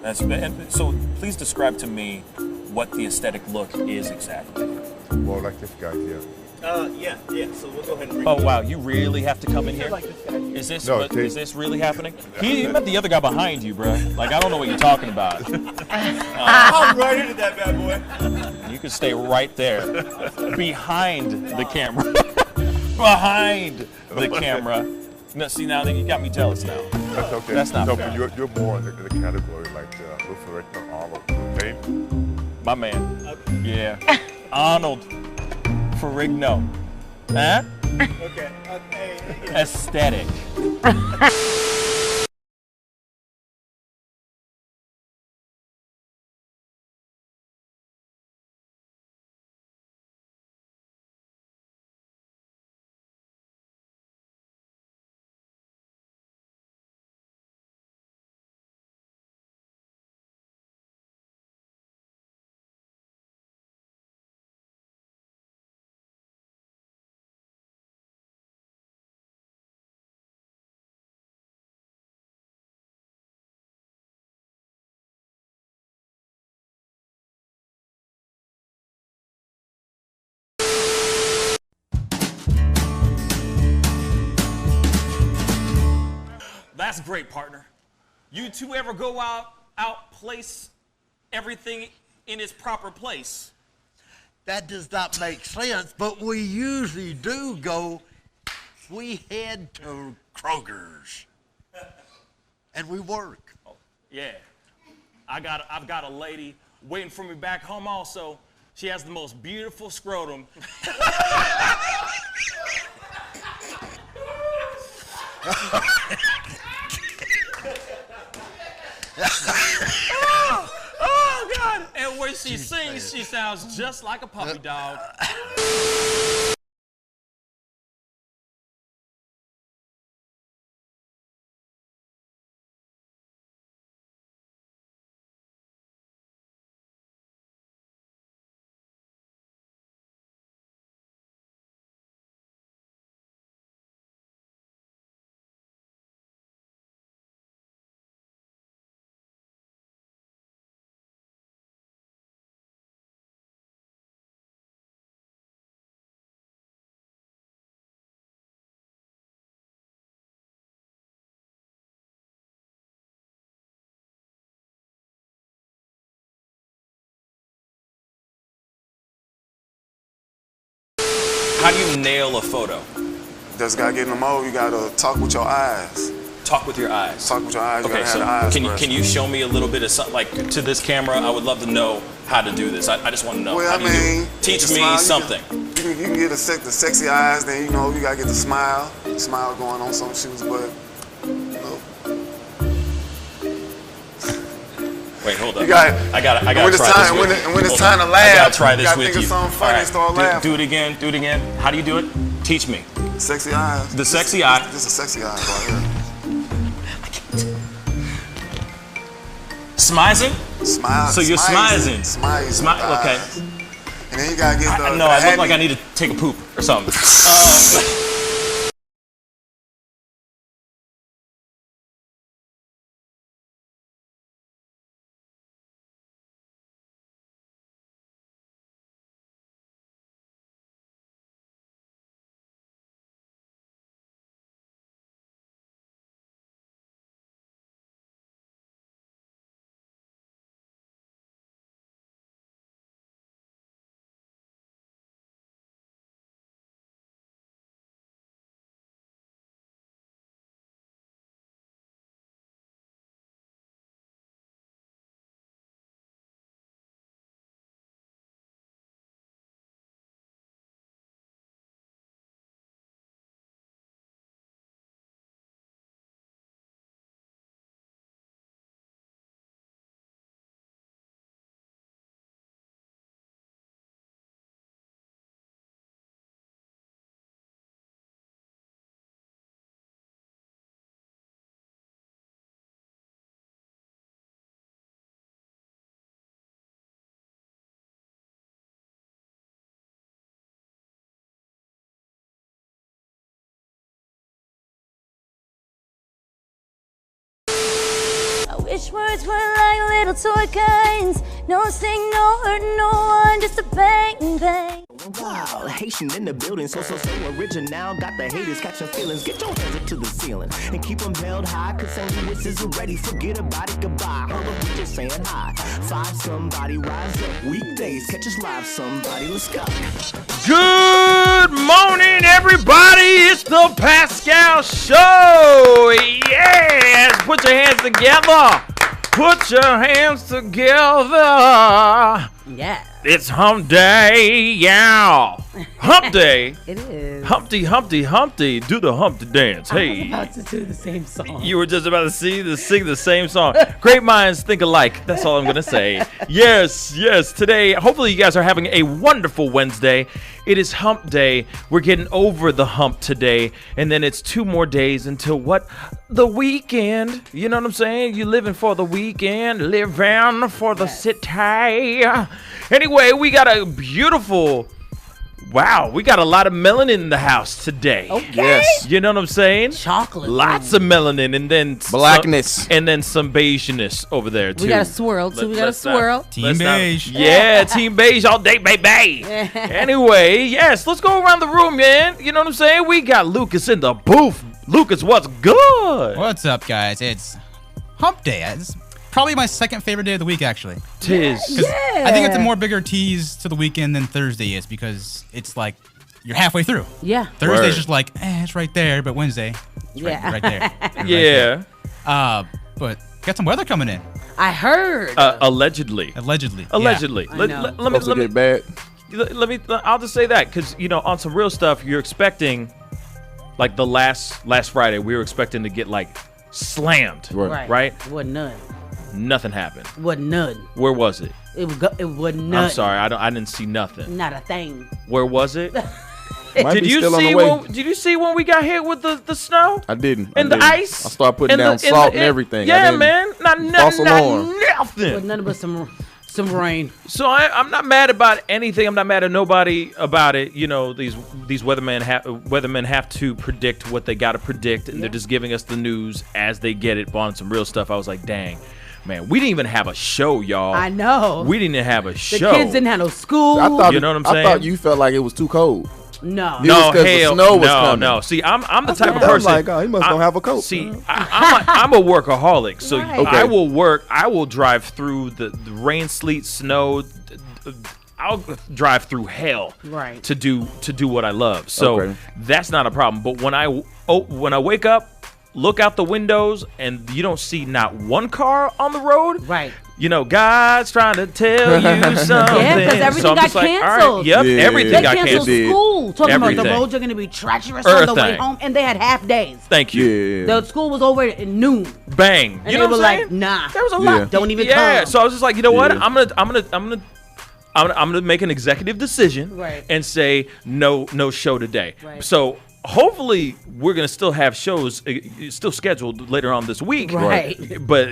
And so please describe to me what the aesthetic look is exactly. Well, like this guy here. Yeah. So we'll go ahead and bring Oh wow, you really have to come in here? Is this is this really happening? You met the other guy behind you, bro. Like I don't know what you're talking about. I'm right into that bad boy. You can stay right there, behind the camera, behind the camera. No, see now you got me jealous now. That's okay. That's not no, fair. But you're more in the category like Luther Rickner, Arnold, okay? My man. Okay. Yeah. Arnold Ferrigno. Huh? Okay. Aesthetic. That's great, partner. You two ever go outplace everything in its proper place? That does not make sense, but we usually do go, we head to Kroger's and we work. Oh, yeah. I've got a lady waiting for me back home also. She has the most beautiful scrotum. Oh, God! And when she sings, she sounds just like a puppy dog. How do you nail a photo? Just gotta get in the mode. You gotta talk with your eyes. Talk with your eyes. Talk with your eyes. Okay, so can you show me a little bit of something, like to this camera? I would love to know how to do this. I just want to know. Well, how do you do it? Teach me something. You can get the sexy eyes. Then you gotta get the smile. Smile going on some shoes, but Wait, hold up. You got. I gotta try this with you. When it's time to laugh, I gotta try this with you. Think of something funny and start laughing. Do it again. Do it again. How do you do it? Teach me. Sexy eyes. The sexy eye. This is sexy eyes right here. Smizing? Smile. So you're smizing. Smile. Okay. And then you gotta get the. No, I look like I need to take a poop or something. Wish words were like little toy guns. No sting, no hurt, no one, just a bang bang. Wow, Haitian in the building, so original. Got the haters catching feelings. Get your hands up to the ceiling and keep them held high. Cause St. Louis isn't ready. Forget about it, goodbye. Hold up, we just saying hi. Five somebody, rise up. Weekdays, catch us live, somebody. Let's go. Good morning, everybody. It's the Pascal Show. Yes, put your hands together. Put your hands together. Yeah. It's hump day, yeah. Hump day. It is. Humpty, Humpty, Humpty. Do the Humpty dance. Hey. I was about to do the same song. You were just about to sing the same song. Great minds think alike. That's all I'm going to say. Yes. Today, hopefully you guys are having a wonderful Wednesday. It is hump day. We're getting over the hump today. And then it's 2 more days until what? The weekend. You know what I'm saying? You living for the weekend. Living for the city. Anyway, we got a beautiful... Wow, we got a lot of melanin in the house today. Okay. Yes. You know what I'm saying? Chocolate. Lots of melanin and then blackness. and then some beigeness over there too. We got a swirl too. We got a swirl. Team beige. Yeah, team beige all day, baby. Anyway, yes, let's go around the room, man. You know what I'm saying? We got Lucas in the booth. Lucas, what's good? What's up, guys? It's hump day. It's probably my second favorite day of the week, actually. Tis. I think it's a more bigger tease to the weekend than Thursday is because it's like you're halfway through. Yeah. Thursday's Word. just like, it's right there, but Wednesday, it's right there. Yeah. But got some weather coming in. I heard. Allegedly. Allegedly. I know. Let me bad. I'll just say that because on some real stuff you're expecting, like the last Friday we were expecting to get like slammed. Right? It wasn't none. Nothing happened. It wasn't none. Where was it? It wasn't none. I'm sorry, I didn't see nothing. Not a thing. Where was it? Might Did be you still on see the way. did you see when we got hit with the snow? I didn't. And the ice? I started putting And down the- salt and and everything. Yeah, I didn't- man. Not false alarm. nothing. Wasn't nothing but some rain. So I'm not mad about anything. I'm not mad at nobody about it. You know, these weathermen have to predict what they got to predict, and they're just giving us the news as they get it. On some real stuff, I was like, dang, man, we didn't even have a show, y'all. I know. We didn't have a The show. kids didn't have no school. I thought, You know what I'm saying? I thought you felt like it was too cold. No. It was 'cause the hell, snow was coming. no. See, I'm the type of I was person. like, oh, he must don't have a coat. See, I'm a workaholic, so Right. Okay. I will work. I will drive through the rain, sleet, snow. I'll drive through hell Right. to do what I love. So Okay. that's not a problem. But when I wake up, look out the windows, and you don't see not one car on the road. Right. You know, God's trying to tell you something. Yeah, 'cause everything So I'm got just like, all right, canceled. yep, Yeah. everything They got canceled canceled. school. Talking about the Everything. roads are going to be treacherous on the way Everything. home. And they had half days. Thank you. Yeah. The school was over at noon. Bang. And You they know were what I'm like, saying? nah. There was a Yeah. lot. Don't even Yeah. come. So I was just like, you know what? Yeah. I'm gonna make an executive decision Right. and say no show today. Right. So hopefully we're gonna still have shows still scheduled later on this week. Right. But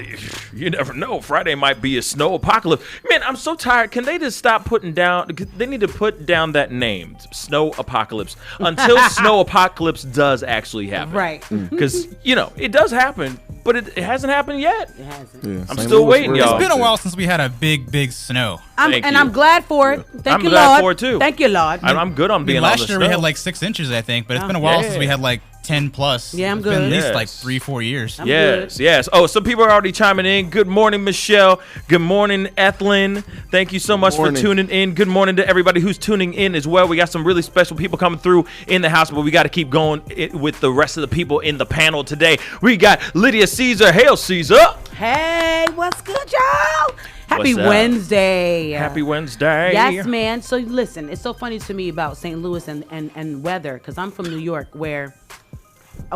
you never know. Friday might be a snow apocalypse. Man, I'm so tired. Can they just stop putting down? They need to put down that name, snow apocalypse, until snow apocalypse does actually happen. Right. Because it does happen, but it hasn't happened yet. It hasn't. Yeah, I'm St. still Louis waiting, was- y'all. It's been a while since we had a big snow. Thank you. I'm glad for it. Thank I'm you, glad Lord. for it, too. Thank you, Lord. I'm good on I mean, being on last the year snow. we had like 6 inches, I think, but it's been a while since we had like 10 plus. Yeah, I'm It's been good. at least Yes. like 3-4 years. I'm Yes, good. yes. Oh, some people are already chiming in. Good morning, Michelle. Good morning, Ethlyn. Thank you so much for morning. tuning in. Good morning to everybody who's tuning in as well. We got some really special people coming through in the house, but we got to keep going with the rest of the people in the panel today. We got Lydia Caesar. Hail, Caesar. Hey, what's good, y'all? Happy What's up? Wednesday. Happy Wednesday. Yes, man. So listen, it's so funny to me about St. Louis and weather, because I'm from New York, where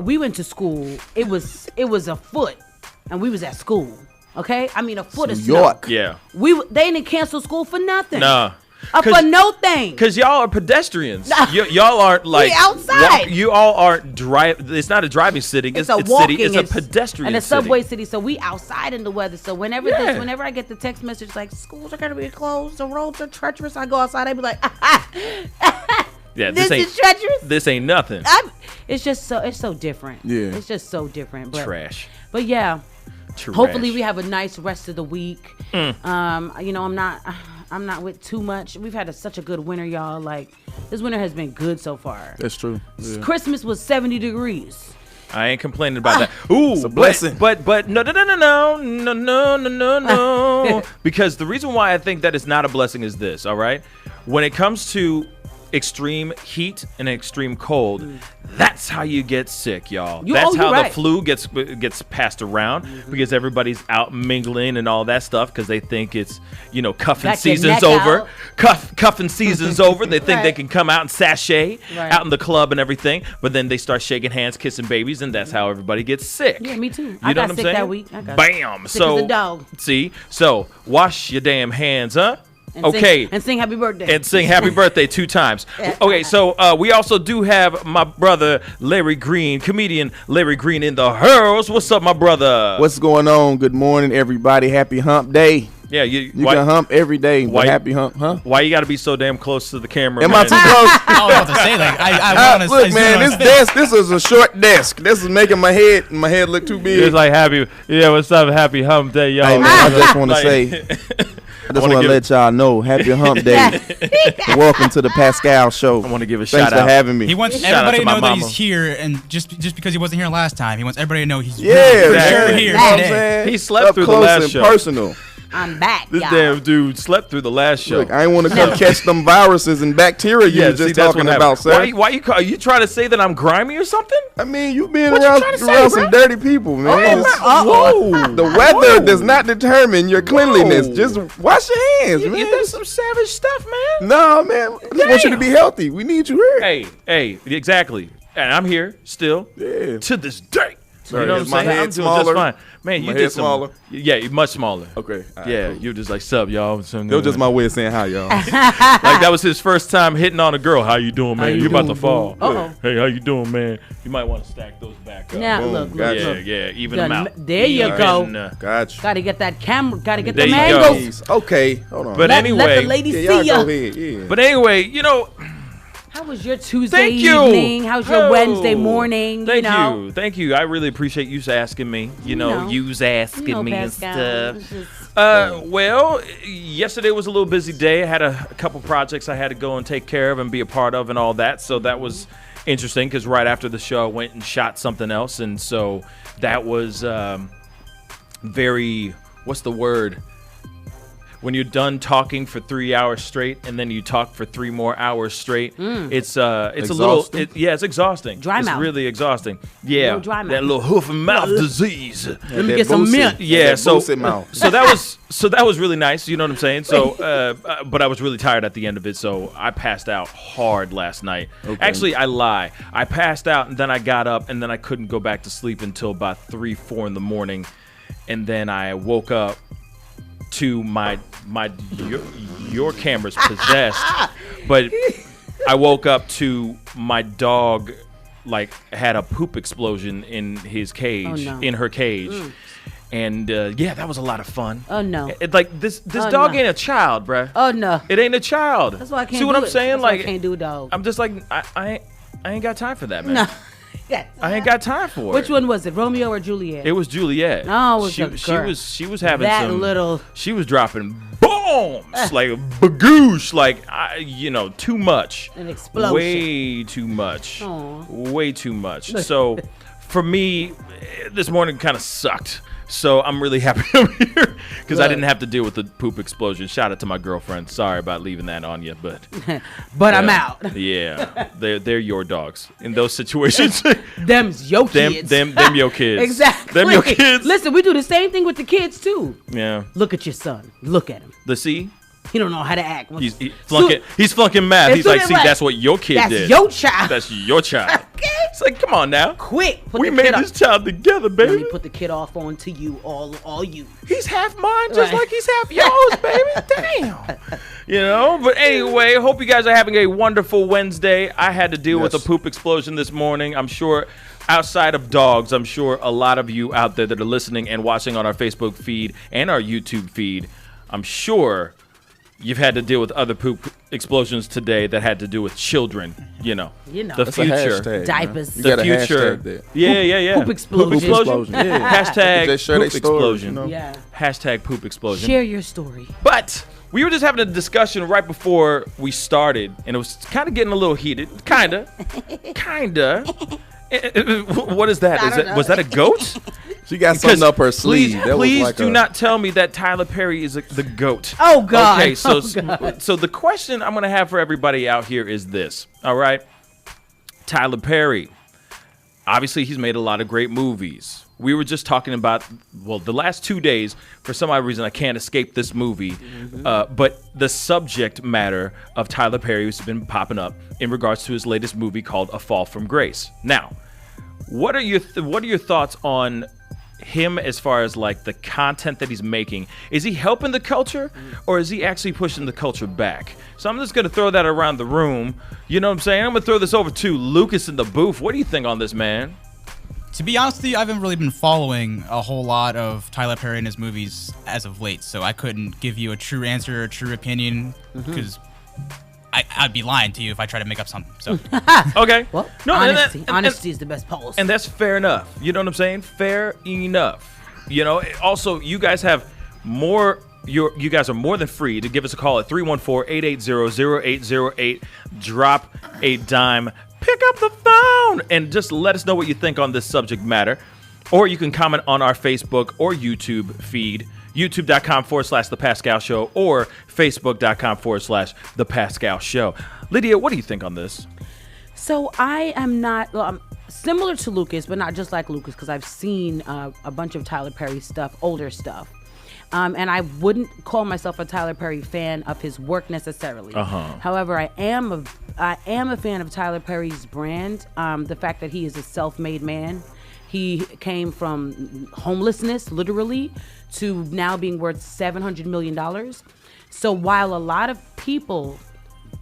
we went to school. It was a foot, and we was at school. Okay, I mean a foot of New snow. York. Yeah. They didn't cancel school for nothing. Nah. For no thing. Because y'all are pedestrians. Y'all aren't like outside. You all aren't drive. It's not a driving city. It's a walking. city. It's a pedestrian and a city. subway city. So we outside in the weather. So whenever Yeah. whenever I get the text message like schools are gonna be closed, the roads are treacherous, I go outside. I be like, Yeah, this ain't is treacherous. This ain't nothing. It's so different. Yeah. It's just so different. But Trash. But yeah, Hopefully we have a nice rest of the week. You know, I'm not with too much. We've had such a good winter, y'all. Like, this winter has been good so far. That's true. Yeah. Christmas was 70 degrees. I ain't complaining about that. Ooh, it's a blessing. But no. Because the reason why I think that it's not a blessing is this, all right? When it comes to extreme heat and extreme cold, that's how you get sick, y'all. That's how the flu gets passed around, because everybody's out mingling and all that stuff because they think it's, you know, cuffing season's over. Cuffing season's over. They think they can come out and sashay out in the club and everything, but then they start shaking hands, kissing babies, and that's how everybody gets sick. Yeah, me too. You I know got what I'm sick saying? that week. I got Bam. sick as a dog. See? So wash your damn hands, huh? And okay. And sing happy birthday. And sing happy birthday 2 times. Okay, so we also do have my brother Larry Green, comedian Larry Green in the house. What's up, my brother? What's going on? Good morning, everybody. Happy hump day. Yeah, you can hump every day. But happy hump, huh? Why you got to be so damn close to the camera? Am man? I too close? I was about to say, like, I want to look, man, this is a short desk. This is making my head look too big. It's like happy. Yeah, what's up? Happy hump day, y'all. Hey, man, I just want to say. I just want to let y'all know, happy hump day. Welcome to the Pascal show. I want to give a shout out. Thanks for having me. He wants everybody to know that he's here, and just because he wasn't here last time, he wants everybody to know he's for sure here today. He slept through the last show. Personal. I'm back, This y'all. damn dude slept through the last show. Look, I ain't want to come catch them viruses and bacteria you were just talking about, sir. Why you trying to say that I'm grimy or something? I mean, you been around some dirty people, man. Whoa. The weather does not determine your cleanliness. Just wash your hands, man. That's some savage stuff, man. No, man. I just want you to be healthy. We need you here. Hey, exactly. And I'm here still to this day. Sorry, you know what I'm saying? I'm doing just fine. Man, you did smaller. Yeah, much smaller. Okay. Yeah, cool. you're just like, sup, y'all. That was just my way of saying hi, y'all. Like, that was his first time hitting on a girl. How you doing, man? You're about to fall. Hey, how you doing, man? You might want to stack those back up. Now, look. Yeah, even them out. There you go. Gotcha. Gotta get that camera. Gotta get There the you angles. Okay, hold on. But anyway, let the ladies see ya. Go ahead. Yeah. But anyway, you know. How was your Tuesday evening? How's your Wednesday morning? Thank you. I really appreciate you asking me. You's asking me Pascal. and stuff. Well, yesterday was a little busy day. I had a couple projects I had to go and take care of and be a part of and all that. So that was interesting because right after the show, I went and shot something else. And so that was very, what's the word? When you're done talking for 3 hours straight and then you talk for 3 more hours straight, it's exhausting? a little, it's exhausting. Dry it's mouth. really exhausting. Yeah, dry mouth. that little hoof and mouth disease. Let me get some mint. Yeah, so mouth. that was really nice. You know what I'm saying? So, but I was really tired at the end of it, so I passed out hard last night. Okay. Actually, I lie. I passed out and then I got up and then I couldn't go back to sleep until about 3-4 in the morning, and then I woke up to your camera's possessed, but I woke up to my dog like had a poop explosion in his cage, in her cage. And that was a lot of fun. Oh no! Like this dog ain't a child, bruh. Oh no! It ain't a child. That's why I can't. See what I'm saying? That's like why I can't do a dog. I'm just like I ain't got time for that, man. No. I ain't got time for it. Which one was it, Romeo or Juliet? It was Juliet. Oh, it was she was having that some little. She was dropping bombs like bagoosh, like too much. An explosion. Way too much. Aww. Way too much. So for me, this morning kind of sucked. So I'm really happy I'm here because I didn't have to deal with the poop explosion. Shout out to my girlfriend. Sorry about leaving that on you, but I'm out. Yeah, they're your dogs in those situations. Them's your kids. Them your kids. Exactly. Them your kids. Listen, we do the same thing with the kids too. Yeah. Look at your son. Look at him. He don't know how to act. He's flunking math. He's like, see, that's what your kid did. That's your child. That's your child. Okay. It's like, come on now. Quick. We made this child together, baby. Let me put the kid off onto you, all you. He's half mine, just like he's half yours, baby. Damn. But anyway, hope you guys are having a wonderful Wednesday. I had to deal with a poop explosion this morning. I'm sure outside of dogs, I'm sure a lot of you out there that are listening and watching on our Facebook feed and our YouTube feed, I'm sure you've had to deal with other poop explosions today that had to do with children. The That's future, a hashtag, diapers. man. You the gotta future. hashtag that. Yeah. Poop explosion. Yeah. Hashtag Just share poop their stories, explosion. Yeah. Hashtag poop explosion. Share your story. But we were just having a discussion right before we started, and it was kind of getting a little heated. Kinda. What is that? Was that a goat? She got something up her sleeve. Please do not tell me that Tyler Perry is the GOAT. Oh, God. Okay, so God. so the question I'm going to have for everybody out here is this. All right? Tyler Perry. Obviously, he's made a lot of great movies. We were just talking about, the last 2 days, for some odd reason, I can't escape this movie. But the subject matter of Tyler Perry has been popping up in regards to his latest movie called A Fall from Grace. Now, what are your thoughts on him as far as like the content that he's making? Is he helping the culture, or is he actually pushing the culture back? So I'm just going to throw that around the room. You know what I'm saying? I'm going to throw this over to Lucas in the booth. What do you think on this, man? To be honest with you, I haven't really been following a whole lot of Tyler Perry and his movies as of late, so I couldn't give you a true answer or a true opinion, because I'd be lying to you if I try to make up something. So okay. Well, no, honesty is the best policy. And that's fair enough. You know what I'm saying? Fair enough. Also, you guys have more. You guys are more than free to give us a call at 314-880-0808. Drop a dime. Pick up the phone and just let us know what you think on this subject matter. Or you can comment on our Facebook or YouTube feed. YouTube.com/The Pascal Show or Facebook.com/The Pascal Show. Lydia, what do you think on this? So I am not I'm similar to Lucas, but not just like Lucas, because I've seen a bunch of Tyler Perry stuff, older stuff. And I wouldn't call myself a Tyler Perry fan of his work necessarily. However, I am a fan of Tyler Perry's brand. The fact that he is a self-made man. He came from homelessness, literally, to now being worth $700 million. So while a lot of people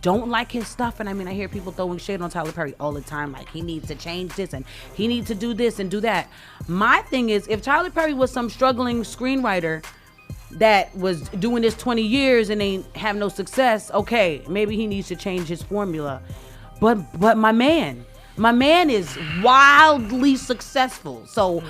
don't like his stuff, and I mean, I hear people throwing shade on Tyler Perry all the time, like he needs to change this and he needs to do this and do that. My thing is, if Tyler Perry was some struggling screenwriter that was doing this 20 years and ain't have no success, okay, maybe he needs to change his formula. But my man is wildly successful. So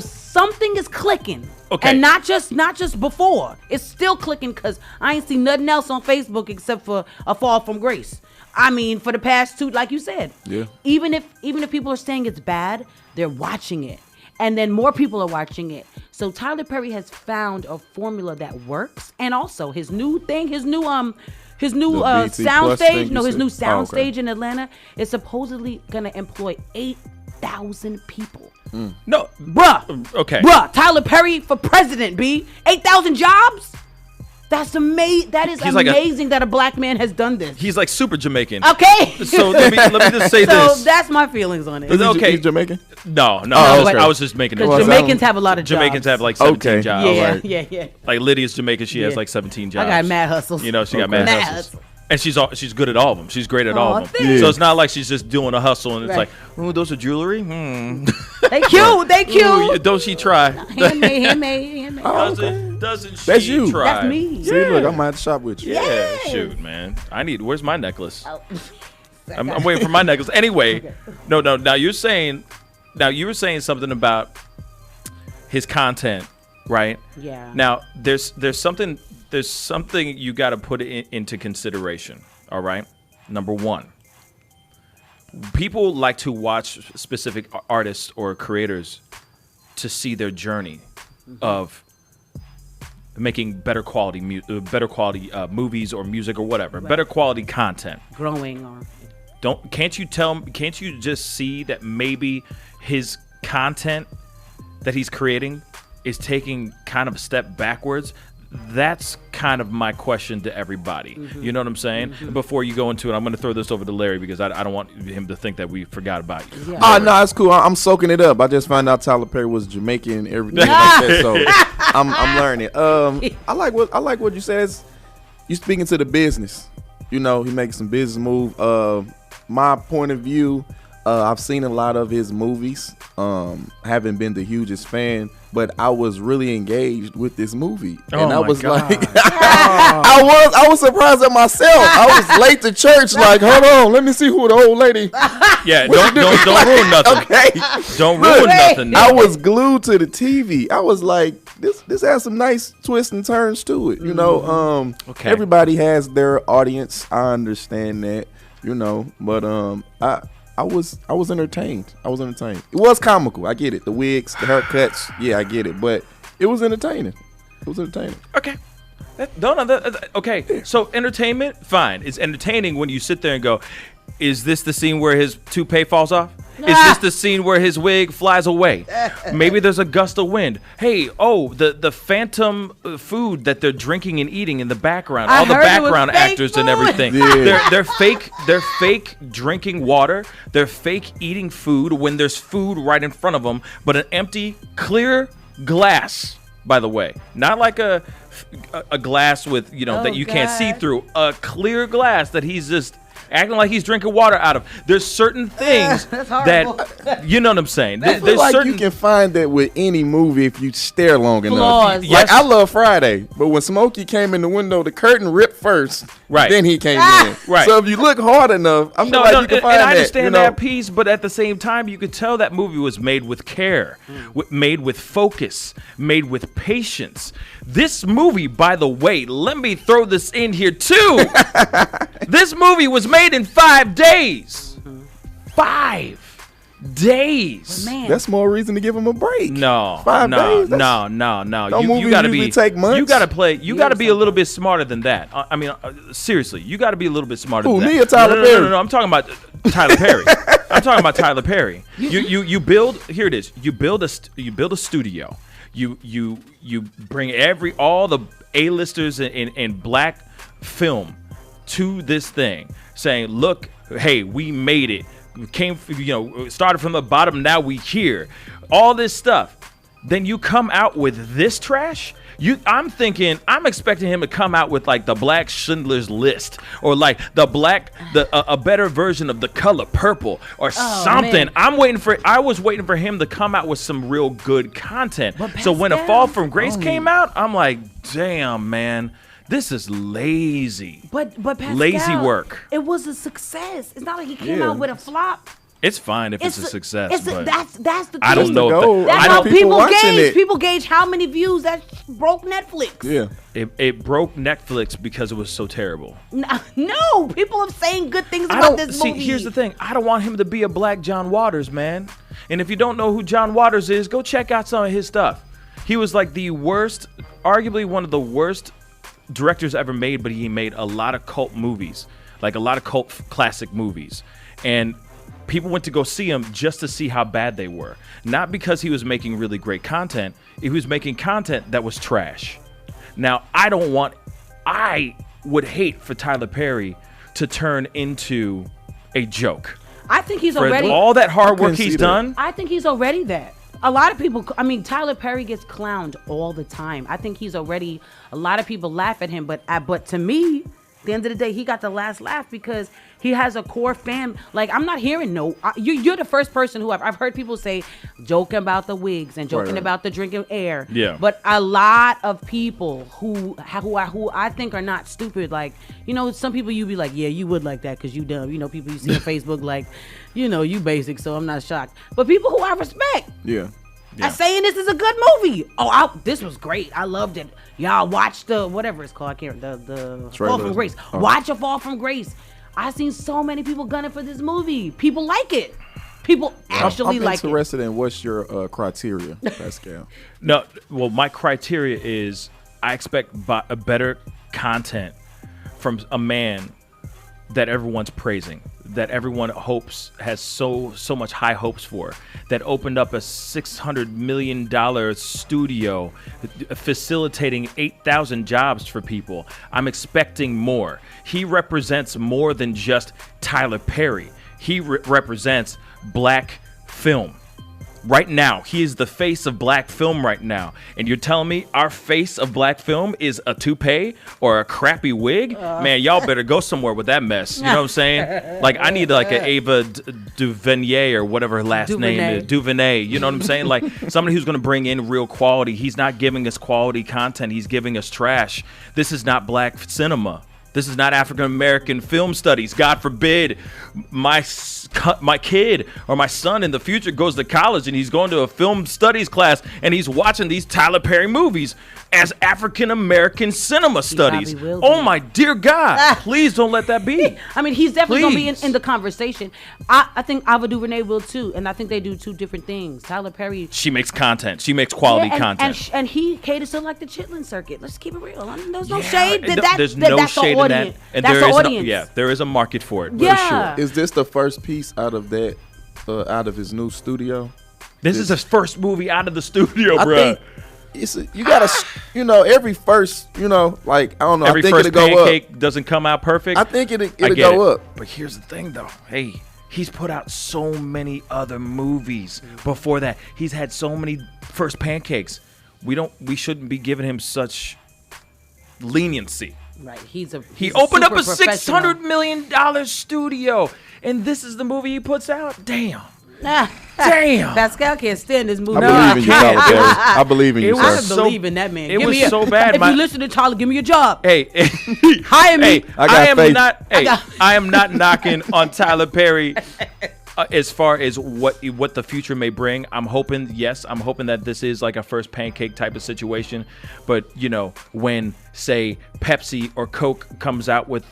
something is clicking. Okay. And not just before. It's still clicking, because I ain't seen nothing else on Facebook except for A Fall from Grace. I mean, for the past 2, like you said. Yeah. Even if people are saying it's bad, they're watching it. And then more people are watching it. So Tyler Perry has found a formula that works. And also his new soundstage in Atlanta is supposedly gonna employ 8,000 people. No, Bruh. Okay. Bruh, Tyler Perry for president, B. 8,000 jobs? That's amazing. That is amazing that a black man has done this. He's like super Jamaican. Okay. So let me just say so this. that's my feelings on it. Okay. He's Jamaican? No. okay. I was just making it. Because Jamaicans have a lot of jobs. Jamaicans have like 17 jobs. Yeah. Like Lydia's Jamaican. She has like 17 jobs. I got mad hustles. She got mad hustles. And she's good at all of them. She's great at all of them. thanks. So it's not like she's just doing a hustle and it's like, ooh, those are jewelry. They cute. They cute. Ooh, don't she try? Handmade. Doesn't she That's you. try? That's me. See, look, I'm gonna have to shop with you. Yeah, shoot, man. Where's my necklace? I'm waiting for my necklace. Anyway, no. Now you were saying something about his content, right? Yeah. Now there's something you got to put into consideration. All right. Number one, people like to watch specific artists or creators to see their journey of making better quality movies or music or whatever, better quality content. Growing on. Can't you just see that maybe his content that he's creating is taking kind of a step backwards? That's kind of my question to everybody. You know what I'm saying? Before you go into it, I'm going to throw this over to Larry because I don't want him to think that we forgot about you. Yeah. No, it's cool. I'm soaking it up. I just found out Tyler Perry was Jamaican and everything like that, so I'm learning. I like what you said. You speaking to the business. He making some business move. My point of view, I've seen a lot of his movies. Haven't been the hugest fan, but I was really engaged with this movie, and I was like, I was surprised at myself. I was late to church, like, hold on, let me see who the old lady. Yeah, don't ruin nothing. Okay, don't ruin nothing. I was glued to the TV. I was like, this has some nice twists and turns to it. You know, Okay. Everybody has their audience. I understand that. You know, but I was entertained. I was entertained. It was comical. I get it. The wigs, the haircuts. Yeah, I get it. But it was entertaining. It was entertaining. Okay. Okay. So entertainment, fine. It's entertaining when you sit there and go, is this the scene where his toupee falls off? Is this the scene where his wig flies away? Maybe there's a gust of wind. Hey, the phantom food that they're drinking and eating in the background. All the background actors and everything. Yeah. They're fake drinking water. They're fake eating food when there's food right in front of them, but an empty, clear glass, by the way. Not like a glass with, that you can't see through. A clear glass that he's just acting like he's drinking water out of. There's certain things that, you know what I'm saying? I feel like you can find that with any movie if you stare long enough. Yes. Like, I love Friday, but when Smokey came in the window, the curtain ripped first. Right. Then he came in. Right. So if you look hard enough, I feel like you can find and that. I understand that piece, but at the same time, you could tell that movie was made with care, made with focus, made with patience. This movie, by the way, let me throw this in here too. This movie was made in 5 days. 5 days. Man. That's more reason to give him a break. No, 5 days. No. You gotta be. Take months. You gotta play. You gotta be a little bit smarter than that. I mean, seriously, you gotta be a little bit smarter than that. Me or Tyler Perry? No. I'm talking about Tyler Perry. I'm talking about Tyler Perry. You build. Here it is. You build a studio. You bring all the A-listers in black film to this thing, saying, look, hey, we made it. We came, started from the bottom, now we here. All this stuff. Then you come out with this trash? I'm expecting him to come out with like the Black Schindler's List, or like a better version of The Color Purple, or something. Man. I was waiting for him to come out with some real good content. So when A Pascal, Fall from Grace came out, I'm like, damn, man. This is lazy. But Pascal, lazy work. It was a success. It's not like he came out with a flop. It's fine if it's a success. But That's the thing. I don't know. That's I how know people watching gauge. it. People gauge how many views that broke Netflix. Yeah. It broke Netflix because it was so terrible. No, people are saying good things about this movie. Here's the thing. I don't want him to be a black John Waters, man. And if you don't know who John Waters is, go check out some of his stuff. He was like the worst, arguably one of the worst directors ever made, but he made a lot of cult movies, like a lot of cult classic movies. And people went to go see him just to see how bad they were. Not because he was making really great content. He was making content that was trash. Now, I would hate for Tyler Perry to turn into a joke. I think he's For already all that hard work he's done. I think he's already that. A lot of people, Tyler Perry gets clowned all the time. I think he's already, a lot of people laugh at him, but to me, at the end of the day, he got the last laugh because he has a core fan. Like, I'm not hearing you're the first person who I've heard people say, joking about the wigs and joking about the drinking air. Yeah. But a lot of people who I think are not stupid, like, some people you be like, yeah, you would like that because you dumb. People you see on Facebook like, you basic, so I'm not shocked. But people who I respect. Yeah. I'm saying this is a good movie. This was great. I loved it. Y'all watch the whatever it's called. I can't. The Fall from Grace. Watch A Fall from Grace. I've seen so many people gunning for this movie. People like it. People actually like it. I'm interested in what's your criteria, Pascal. No, well, my criteria is I expect a better content from a man that everyone's praising, that everyone hopes has so much high hopes for, that opened up a $600 million studio facilitating 8,000 jobs for people. I'm expecting more. He represents more than just Tyler Perry. He represents black film. right now. He is the face of black film right now. And you're telling me our face of black film is a toupee or a crappy wig? Man, y'all better go somewhere with that mess. You know what I'm saying? Like, I need like an Ava DuVernay or whatever her last name is. DuVernay. You know what I'm saying? Like, somebody who's going to bring in real quality. He's not giving us quality content. He's giving us trash. This is not black cinema. This is not African American film studies. God forbid my kid or my son in the future goes to college and he's going to a film studies class and he's watching these Tyler Perry movies as African American cinema studies. Oh my dear God! Please don't let that be. I mean, he's definitely going to be in the conversation. I think Ava DuVernay will too, and I think they do two different things. Tyler Perry. She makes content. She makes quality content. And he caters to like the Chitlin circuit. Let's keep it real. I mean, there's no shade. There's no shade in that. And that's the audience. There is a market for it. Yeah. For sure. Is this the first piece out of that, out of his new studio? This is his first movie out of the studio, bro. You gotta, every first, like, I don't know. Every I think first it'll go pancake up. doesn't come out perfect. I think it'll go up. But here's the thing, though. Hey, he's put out so many other movies before that. He's had so many first pancakes. We shouldn't be giving him such leniency. Right, he opened up a $600 million studio, and this is the movie he puts out. Damn. Damn. Pascal can't stand this movie. I believe in you, Tyler Perry. I believe in you, sir. I believe in that man. It was so bad. If you listen to Tyler, give me a job. Hey, hire me. I am not knocking on Tyler Perry. As far as what the future may bring, I'm hoping that this is like a first pancake type of situation. But, when, say, Pepsi or Coke comes out with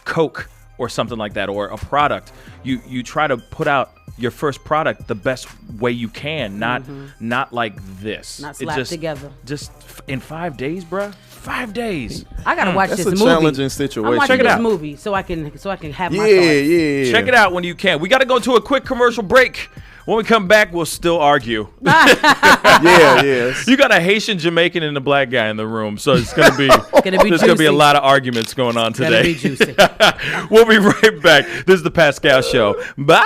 Coke or something like that, or a product, you try to put out your first product the best way you can, not like this. Not slapped together. Just in 5 days, bruh. 5 days. I gotta watch this movie. That's a challenging situation. I'm watching this movie so I can have my thoughts. Yeah. Check it out when you can. We got to go to a quick commercial break. When we come back, we'll still argue. Yes. You got a Haitian Jamaican and a black guy in the room, so it's gonna be there's gonna be a lot of arguments going on today. It's gonna be juicy. We'll be right back. This is the Pascal Show. Bye.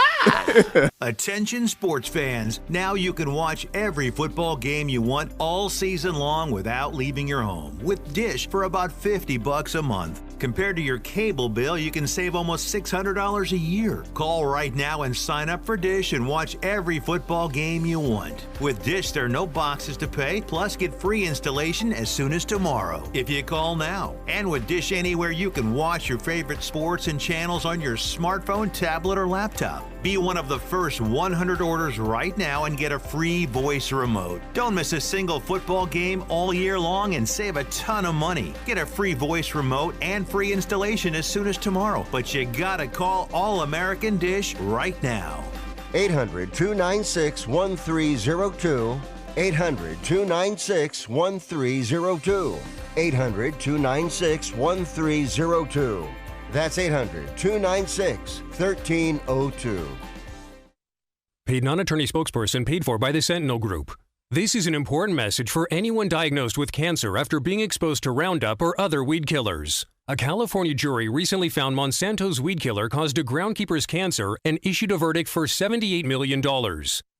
Attention sports fans. Now you can watch every football game you want all season long without leaving your home with Dish for about $50 a month. Compared to your cable bill, you can save almost $600 a year. Call right now and sign up for Dish and watch every football game you want. With Dish, there are no boxes to pay, plus get free installation as soon as tomorrow if you call now. And with Dish Anywhere, you can watch your favorite sports and channels on your smartphone, tablet, or laptop. Be one of the first 100 orders right now and get a free voice remote. Don't miss a single football game all year long and save a ton of money. Get a free voice remote and free installation as soon as tomorrow. But you gotta call All American Dish right now. 800-296-1302. 800-296-1302. 800-296-1302. That's 800-296-1302. Paid non-attorney spokesperson paid for by the Sentinel Group. This is an important message for anyone diagnosed with cancer after being exposed to Roundup or other weed killers. A California jury recently found Monsanto's weed killer caused a groundkeeper's cancer and issued a verdict for $78 million.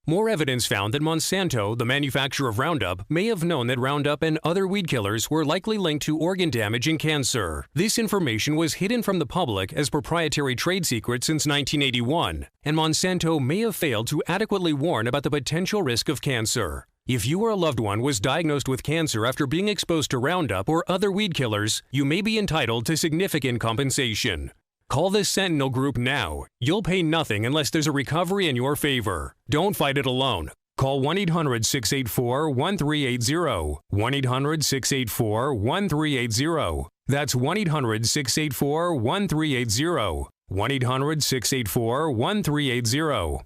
More evidence found that Monsanto, the manufacturer of Roundup, may have known that Roundup and other weed killers were likely linked to organ damage and cancer. This information was hidden from the public as proprietary trade secret since 1981, and Monsanto may have failed to adequately warn about the potential risk of cancer. If you or a loved one was diagnosed with cancer after being exposed to Roundup or other weed killers, you may be entitled to significant compensation. Call the Sentinel Group now. You'll pay nothing unless there's a recovery in your favor. Don't fight it alone. Call 1-800-684-1380. 1-800-684-1380. That's 1-800-684-1380. 1-800-684-1380.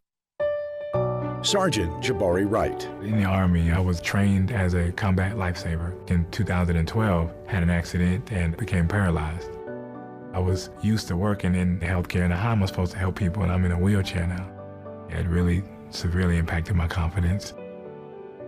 Sergeant Jabari Wright. In the Army, I was trained as a combat lifesaver. In 2012, had an accident and became paralyzed. I was used to working in healthcare and how am I supposed to help people and I'm in a wheelchair now. It really severely impacted my confidence.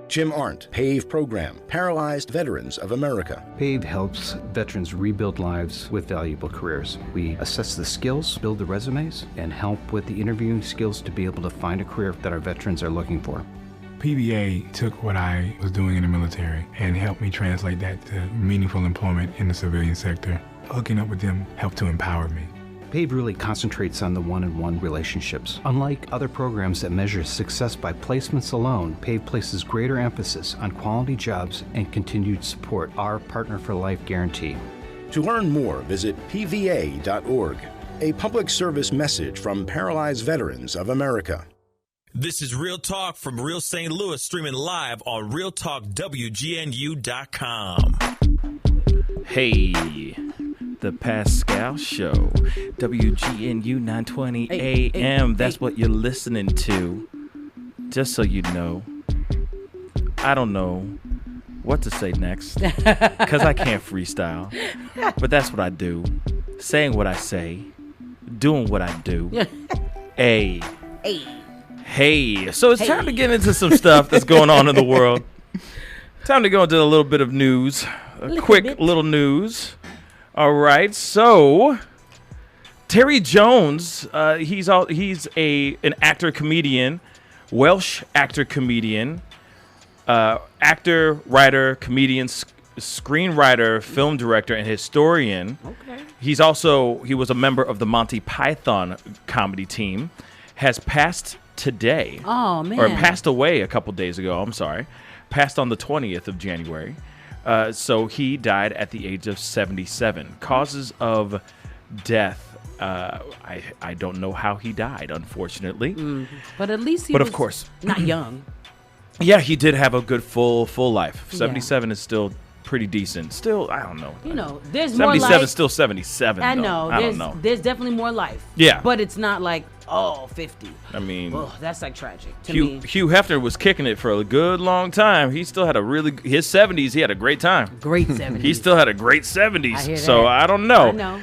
Jim Arndt, PAVE Program, Paralyzed Veterans of America. PAVE helps veterans rebuild lives with valuable careers. We assess the skills, build the resumes, and help with the interviewing skills to be able to find a career that our veterans are looking for. PBA took what I was doing in the military and helped me translate that to meaningful employment in the civilian sector. Hooking up with them helped to empower me. PAVE really concentrates on the one-on-one relationships. Unlike other programs that measure success by placements alone, PAVE places greater emphasis on quality jobs and continued support. Our Partner for Life guarantee. To learn more, visit pva.org. A public service message from Paralyzed Veterans of America. This is Real Talk from Real St. Louis, streaming live on RealTalkWGNU.com. Hey, the Pascal Show, WGNU 920 AM. That's what you're listening to. Just so you know, I don't know what to say next because I can't freestyle, but that's what I do. Saying what I say, doing what I do. Hey. So it's time to get into some stuff that's going on in the world. Time to go into a little bit of news. A quick little news. All right. So Terry Jones, he's an actor, comedian, Welsh actor, comedian, actor, writer, comedian, screenwriter, film director, and historian. Okay. He was a member of the Monty Python comedy team. Has passed today. Oh, man. Or passed away a couple days ago. I'm sorry. Passed on the 20th of January. So he died at the age of 77. Causes of death, I don't know how he died, unfortunately. But at least he but was of course not young. Yeah, he did have a good full life. Yeah. 77 is still pretty decent. Still, I don't know. You know, there's more life. 77 is still 77. I though. know. I don't know. There's definitely more life. Yeah. But it's not like, 50. I mean, that's like tragic to Hugh me. Hefner was kicking it for a good long time. He still had his 70s. He had a great time. Great 70s. He still had a great 70s. I hear so that. I don't know. I know.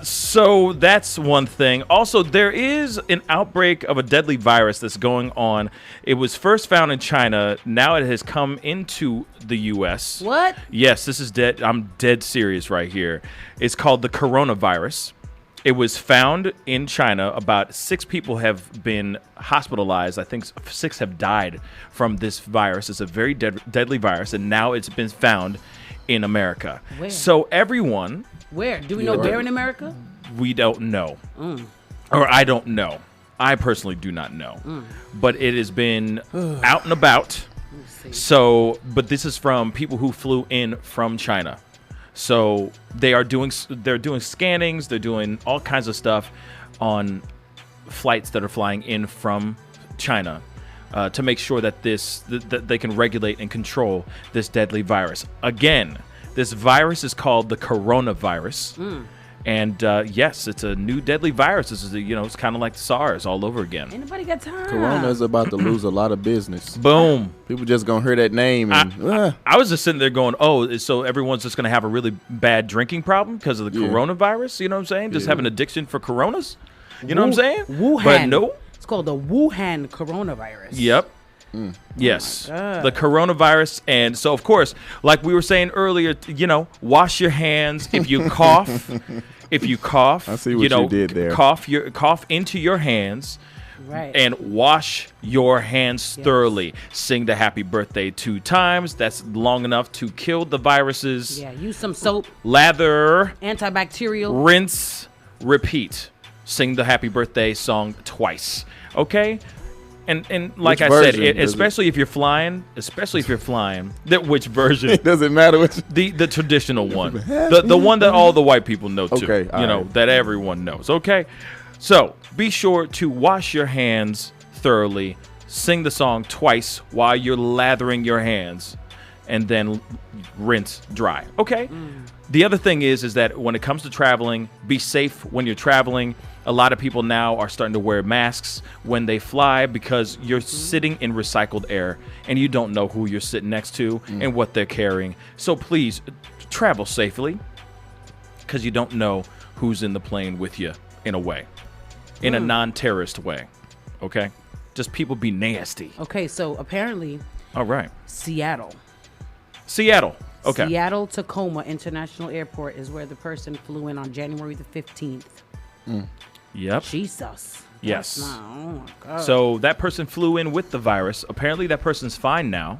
So that's one thing. Also, there is an outbreak of a deadly virus that's going on. It was first found in China. Now it has come into the U.S. What? Yes, this is dead. I'm dead serious right here. It's called the coronavirus. It was found in China. About 6 people have been hospitalized. I think 6 have died from this virus. It's a very deadly virus, and now it's been found in America. Where? So everyone... Where? Do we know where in America? We don't know. Or I don't know. I personally do not know. But it has been out and about. So, but this is from people who flew in from China. So they're doing scannings, they're doing all kinds of stuff on flights that are flying in from China to make sure that that they can regulate and control this deadly virus. Again, this virus is called the coronavirus. And yes, it's a new deadly virus. This is it's kind of like SARS all over again. Ain't nobody got time. Corona is about to lose a lot of business. Boom. People just gonna hear that name and I was just sitting there going, oh, so everyone's just gonna have a really bad drinking problem because of the coronavirus. You know what I'm saying? Just have an addiction for Coronas. You know what I'm saying? Wuhan. But no. It's called the Wuhan coronavirus. Yep. Yes, the coronavirus. And so, of course, like we were saying earlier, wash your hands. If you cough, I see what you did there. Cough into your hands. Right. And wash your hands thoroughly. Sing the happy birthday 2 times. That's long enough to kill the viruses. Yeah, use some soap. Lather. Antibacterial. Rinse. Repeat. Sing the happy birthday song twice. Okay? And like Which I said, version especially if you're flying, which version? It doesn't matter which. The traditional one. The one that all the white people know too. Okay, right. That everyone knows. Okay? So, be sure to wash your hands thoroughly. Sing the song twice while you're lathering your hands, and then rinse dry. Okay? The other thing is that when it comes to traveling, be safe when you're traveling. A lot of people now are starting to wear masks when they fly because you're sitting in recycled air and you don't know who you're sitting next to and what they're carrying. So please travel safely because you don't know who's in the plane with you in a way, in a non-terrorist way. Okay? Just people be nasty. Okay, so apparently. All right. Seattle. Okay. Seattle Tacoma International Airport is where the person flew in on January the 15th. Yep. Jesus. Yes. Oh my God. So that person flew in with the virus. Apparently, that person's fine now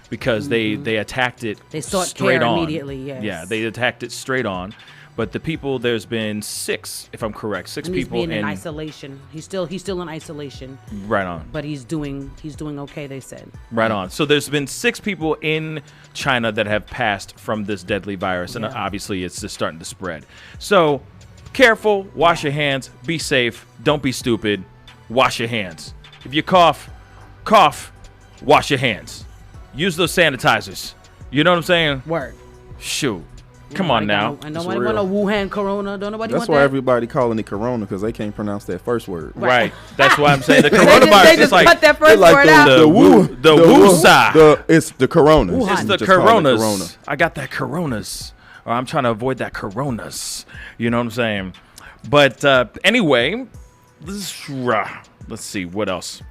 because they attacked it. They sought straight care on. immediately. Yes. Yeah, they attacked it straight on. But the people, there's been 6, if I'm correct, 6 And he's people being in isolation. He's still in isolation. Right on. But he's doing okay. They said. Right on. So there's been 6 people in China that have passed from this deadly virus, and obviously it's just starting to spread. So careful, wash your hands, be safe, don't be stupid, wash your hands. If you cough, wash your hands. Use those sanitizers. You know what I'm saying? Word. Shoot. Come on now. And nobody want no Wuhan Corona. Don't nobody That's want why that. everybody calling it Corona because they can't pronounce that first word. Right. That's why I'm saying the coronavirus they just is like cut that first word out. The Wusa. It's the Coronas. It's the Just call it Coronas. Corona. I got that Coronas. Or I'm trying to avoid that Coronas. You know what I'm saying? But anyway, let's see what else.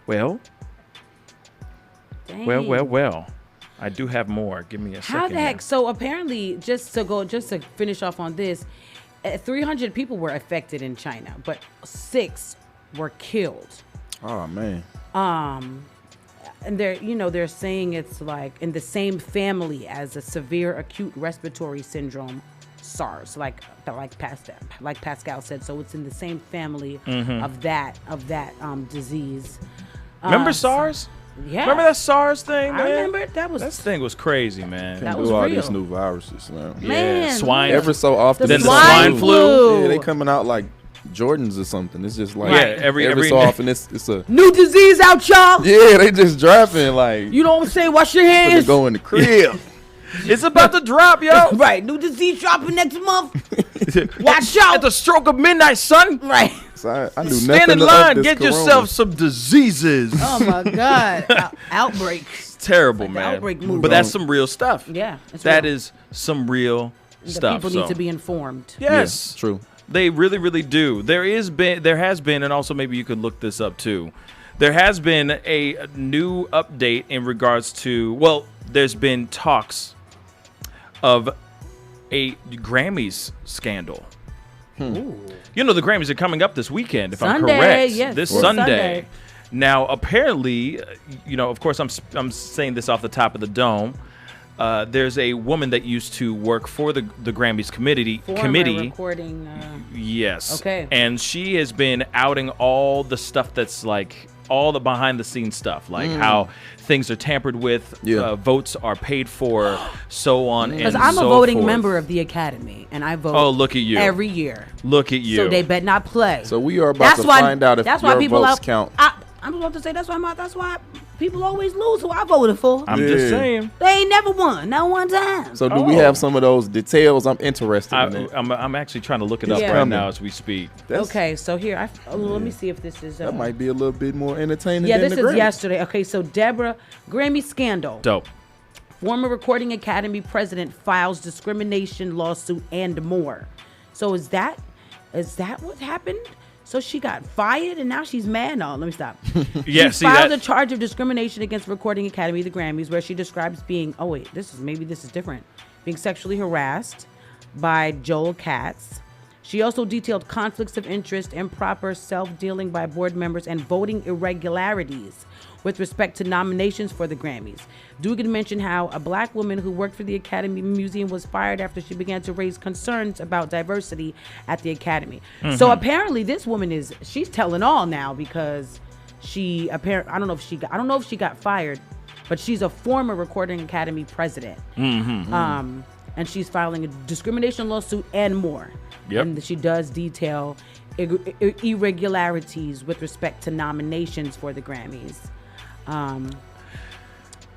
Well. Dang. Well. I do have more. Give me a second. How the heck? So apparently, just to finish off on this, 300 people were affected in China, but 6 were killed. Oh man. And they're saying it's like in the same family as a severe acute respiratory syndrome, SARS, like Pascal said. So it's in the same family of that disease. Remember SARS? Yeah. Remember that SARS thing, man? I remember that thing was crazy, man. Can't do all these new viruses, man. Yeah, swine. Every so often. Then the swine flu. Yeah, they coming out like Jordans or something. It's just like every so often it's a new disease out, y'all. Yeah, they just dropping like. You know what I'm saying? Wash your hands. Go in the crib. It's about to drop, yo. Right, new disease dropping next month. Watch out. At the stroke of midnight, son. Right. So I knew Stand nothing in line. of this Get corona. yourself some diseases. Oh my God. Outbreak. It's terrible, Like the man. Outbreak movie. But that's some real stuff. Yeah, it's That real. is some real The stuff. people need to be informed. Yes, Yeah, true. They really, really do. There has been, and also maybe you could look this up too. There has been a new update in regards to. Well, there's been talks of a Grammys scandal. You know the Grammys are coming up this weekend, if I'm Sunday, correct. yes, this this Sunday. Sunday. Now, apparently, of course, I'm saying this off the top of the dome. There's a woman that used to work for the Grammys committee. Recording. Yes. Okay. And she has been outing all the stuff that's like all the behind the scenes stuff, like how things are tampered with, votes are paid for, so on and so Because forth. I'm a voting member of the Academy, and I vote. Oh, look at you. Every year. Look at you. So they bet not play. So we are about to find out if your votes count. I'm about to say that's why people always lose who I voted for. I'm just saying. They ain't never won, not one time. So do we have some of those details? I'm interested in it. I'm actually trying to look it up Yeah. right now as we speak. Okay, so here, let me see if this is. That might be a little bit more entertaining Yeah, than this the is Grammys. yesterday. Okay, so Deborah, Grammy scandal. Dope. Former Recording Academy president files discrimination lawsuit and more. So is that what happened? So she got fired and now she's mad? No, let me stop. Yeah, she filed a charge of discrimination against Recording Academy, the Grammys, where she describes being, this is different, being sexually harassed by Joel Katz. She also detailed conflicts of interest, improper self-dealing by board members, and voting irregularities with respect to nominations for the Grammys. Dugan mentioned how a black woman who worked for the Academy Museum was fired after she began to raise concerns about diversity at the Academy. So apparently this woman she's telling all now because I don't know if she got fired, but she's a former Recording Academy president. And she's filing a discrimination lawsuit and more. Yep. And she does detail irregularities with respect to nominations for the Grammys.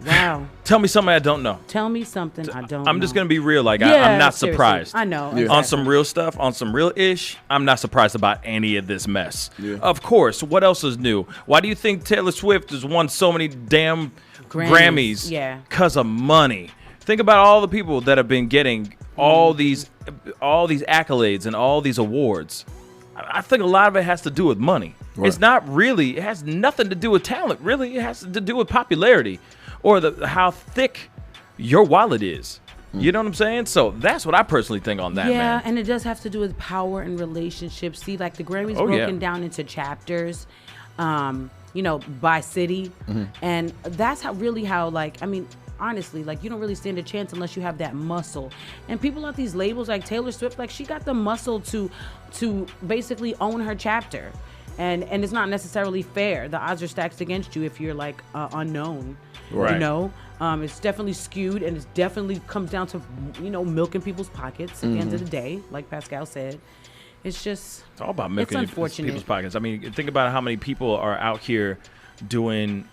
Wow. Tell me something I don't know. Tell me something I don't know. I'm just going to be real. Like, Yeah, I'm not seriously. surprised. I know. On exactly. some real stuff, on some real ish, I'm not surprised about any of this mess. Of course. What else is new? Why do you think Taylor Swift has won so many damn Grammys? Yeah. Because of money. Think about all the people that have been getting all these accolades and all these awards. I think a lot of it has to do with money. Right. It's not really, it has nothing to do with talent, really. It has to do with popularity or how thick your wallet is. You know what I'm saying? So that's what I personally think on that, Yeah, man. and it does have to do with power and relationships. See, like the Grammys Oh, yeah. broken down into chapters, you know, by city. And that's how, like, I mean, honestly, like, you don't really stand a chance unless you have that muscle. And people at these labels, like Taylor Swift, like, she got the muscle to basically own her chapter. And it's not necessarily fair. The odds are stacked against you if you're, like, unknown. Right. You know? It's definitely skewed, and it definitely comes down to, you know, milking people's pockets at the end of the day, like Pascal said. It's just, It's all about milking it's unfortunate. people's pockets. I mean, think about how many people are out here doing.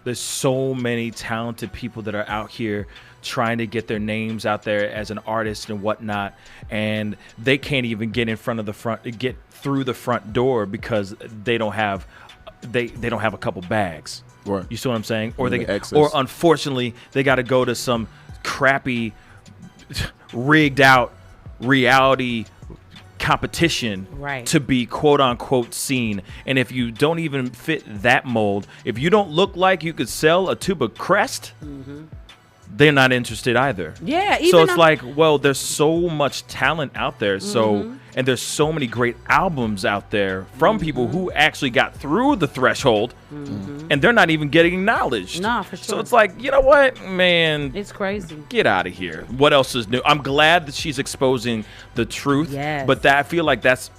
There's so many talented people that are out here trying to get their names out there as an artist and whatnot, and they can't even get get through the front door because they don't have a couple bags. Right. You see what I'm saying? Or Access. unfortunately they got to go to some crappy, rigged out reality competition Right. to be quote unquote seen. And if you don't even fit that mold, if you don't look like you could sell a tube of Crest, they're not interested either. Yeah, So even it's on- like, well, there's so much talent out there. So, and there's so many great albums out there from people who actually got through the threshold, and they're not even getting acknowledged. Nah, for sure. So it's like, you know what, man? It's crazy. Get out of here. What else is new? I'm glad that she's exposing the truth. Yes. But I feel like that's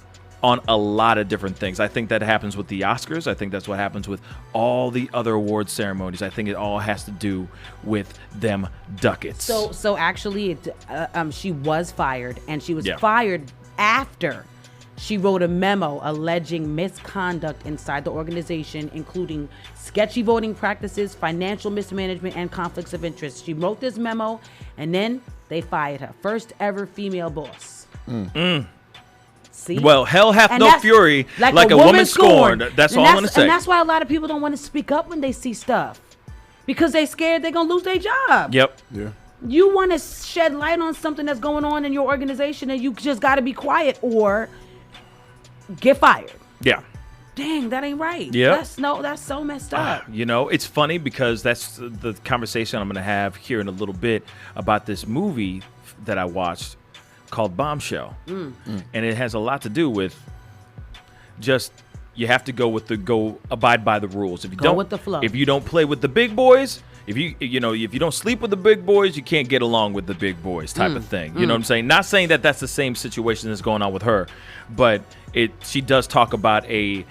on a lot of different things. I think that happens with the Oscars. I think that's what happens with all the other award ceremonies. I think it all has to do with them ducats. So actually, she was fired, and she was Yeah. fired after she wrote a memo alleging misconduct inside the organization, including sketchy voting practices, financial mismanagement, and conflicts of interest. She wrote this memo, and then they fired her. First ever female boss. See? Well, hell hath And no that's fury like a woman scorned. That's And all I'm going to say. And that's why a lot of people don't want to speak up when they see stuff, because they scared they're going to lose their job. Yep. Yeah. You want to shed light on something that's going on in your organization, and you just got to be quiet or get fired. Yeah. Dang, that ain't right. Yep. That's so messed up. You know, it's funny because that's the conversation I'm going to have here in a little bit about this movie that I watched called Bombshell. And it has a lot to do with just you have to go abide by the rules. If you Go don't with the flow. If you don't play with the big boys, if you don't sleep with the big boys, you can't get along with the big boys type of thing. You know what I'm saying? Not saying that that's the same situation that's going on with her, but she does talk about a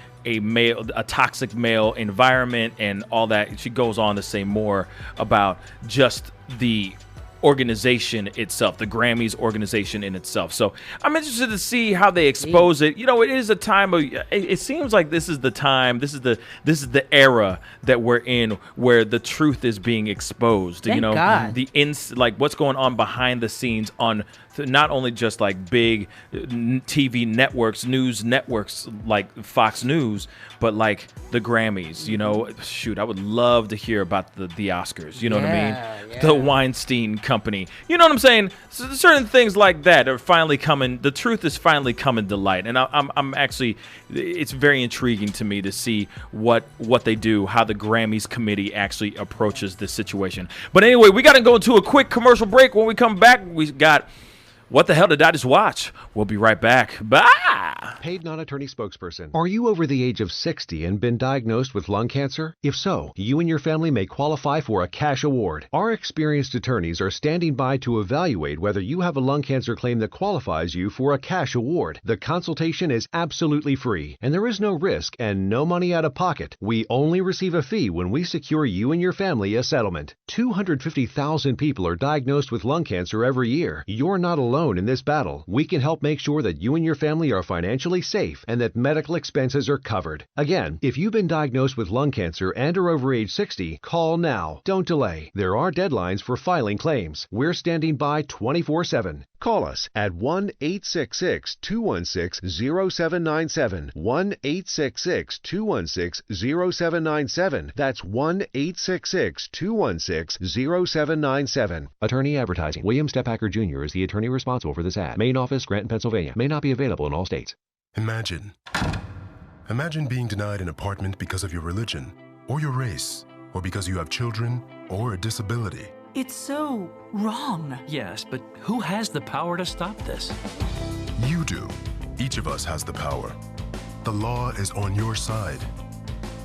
toxic male environment and all that. She goes on to say more about just the organization itself, the Grammys organization in itself. So I'm interested to see how they expose it. You know, it is a time of, it seems like this is the time, this is the era that we're in where the truth is being exposed. Thank you know, God. like what's going on behind the scenes on not only just like big TV networks, news networks like Fox News, but like the Grammys. You know, shoot, I would love to hear about the Oscars. You know what I mean? The Weinstein Company. You know what I'm saying? So certain things like that are finally coming. The truth is finally coming to light, and I'm actually, it's very intriguing to me to see what they do, how the Grammys committee actually approaches this situation. But anyway, we got to go into a quick commercial break. When we come back, we got What the Hell Did I Just Watch? We'll be right back. Bye! Paid non-attorney spokesperson. Are you over the age of 60 and been diagnosed with lung cancer? If so, you and your family may qualify for a cash award. Our experienced attorneys are standing by to evaluate whether you have a lung cancer claim that qualifies you for a cash award. The consultation is absolutely free, and there is no risk and no money out of pocket. We only receive a fee when we secure you and your family a settlement. 250,000 people are diagnosed with lung cancer every year. You're not alone in this battle. We can help make sure that you and your family are financially safe and that medical expenses are covered. Again, if you've been diagnosed with lung cancer and are over age 60, call now. Don't delay. There are deadlines for filing claims. We're standing by 24/7. Call us at 1-866-216-0797. 1-866-216-0797. That's 1-866-216-0797. Attorney advertising. William Stephacker Jr. is the attorney responsible for this ad. Main office, Scranton, Pennsylvania. May not be available in all states. Imagine being denied an apartment because of your religion or your race, or because you have children or a disability. It's so wrong. Yes, but who has the power to stop this? You do. Each of us has the power. The law is on your side.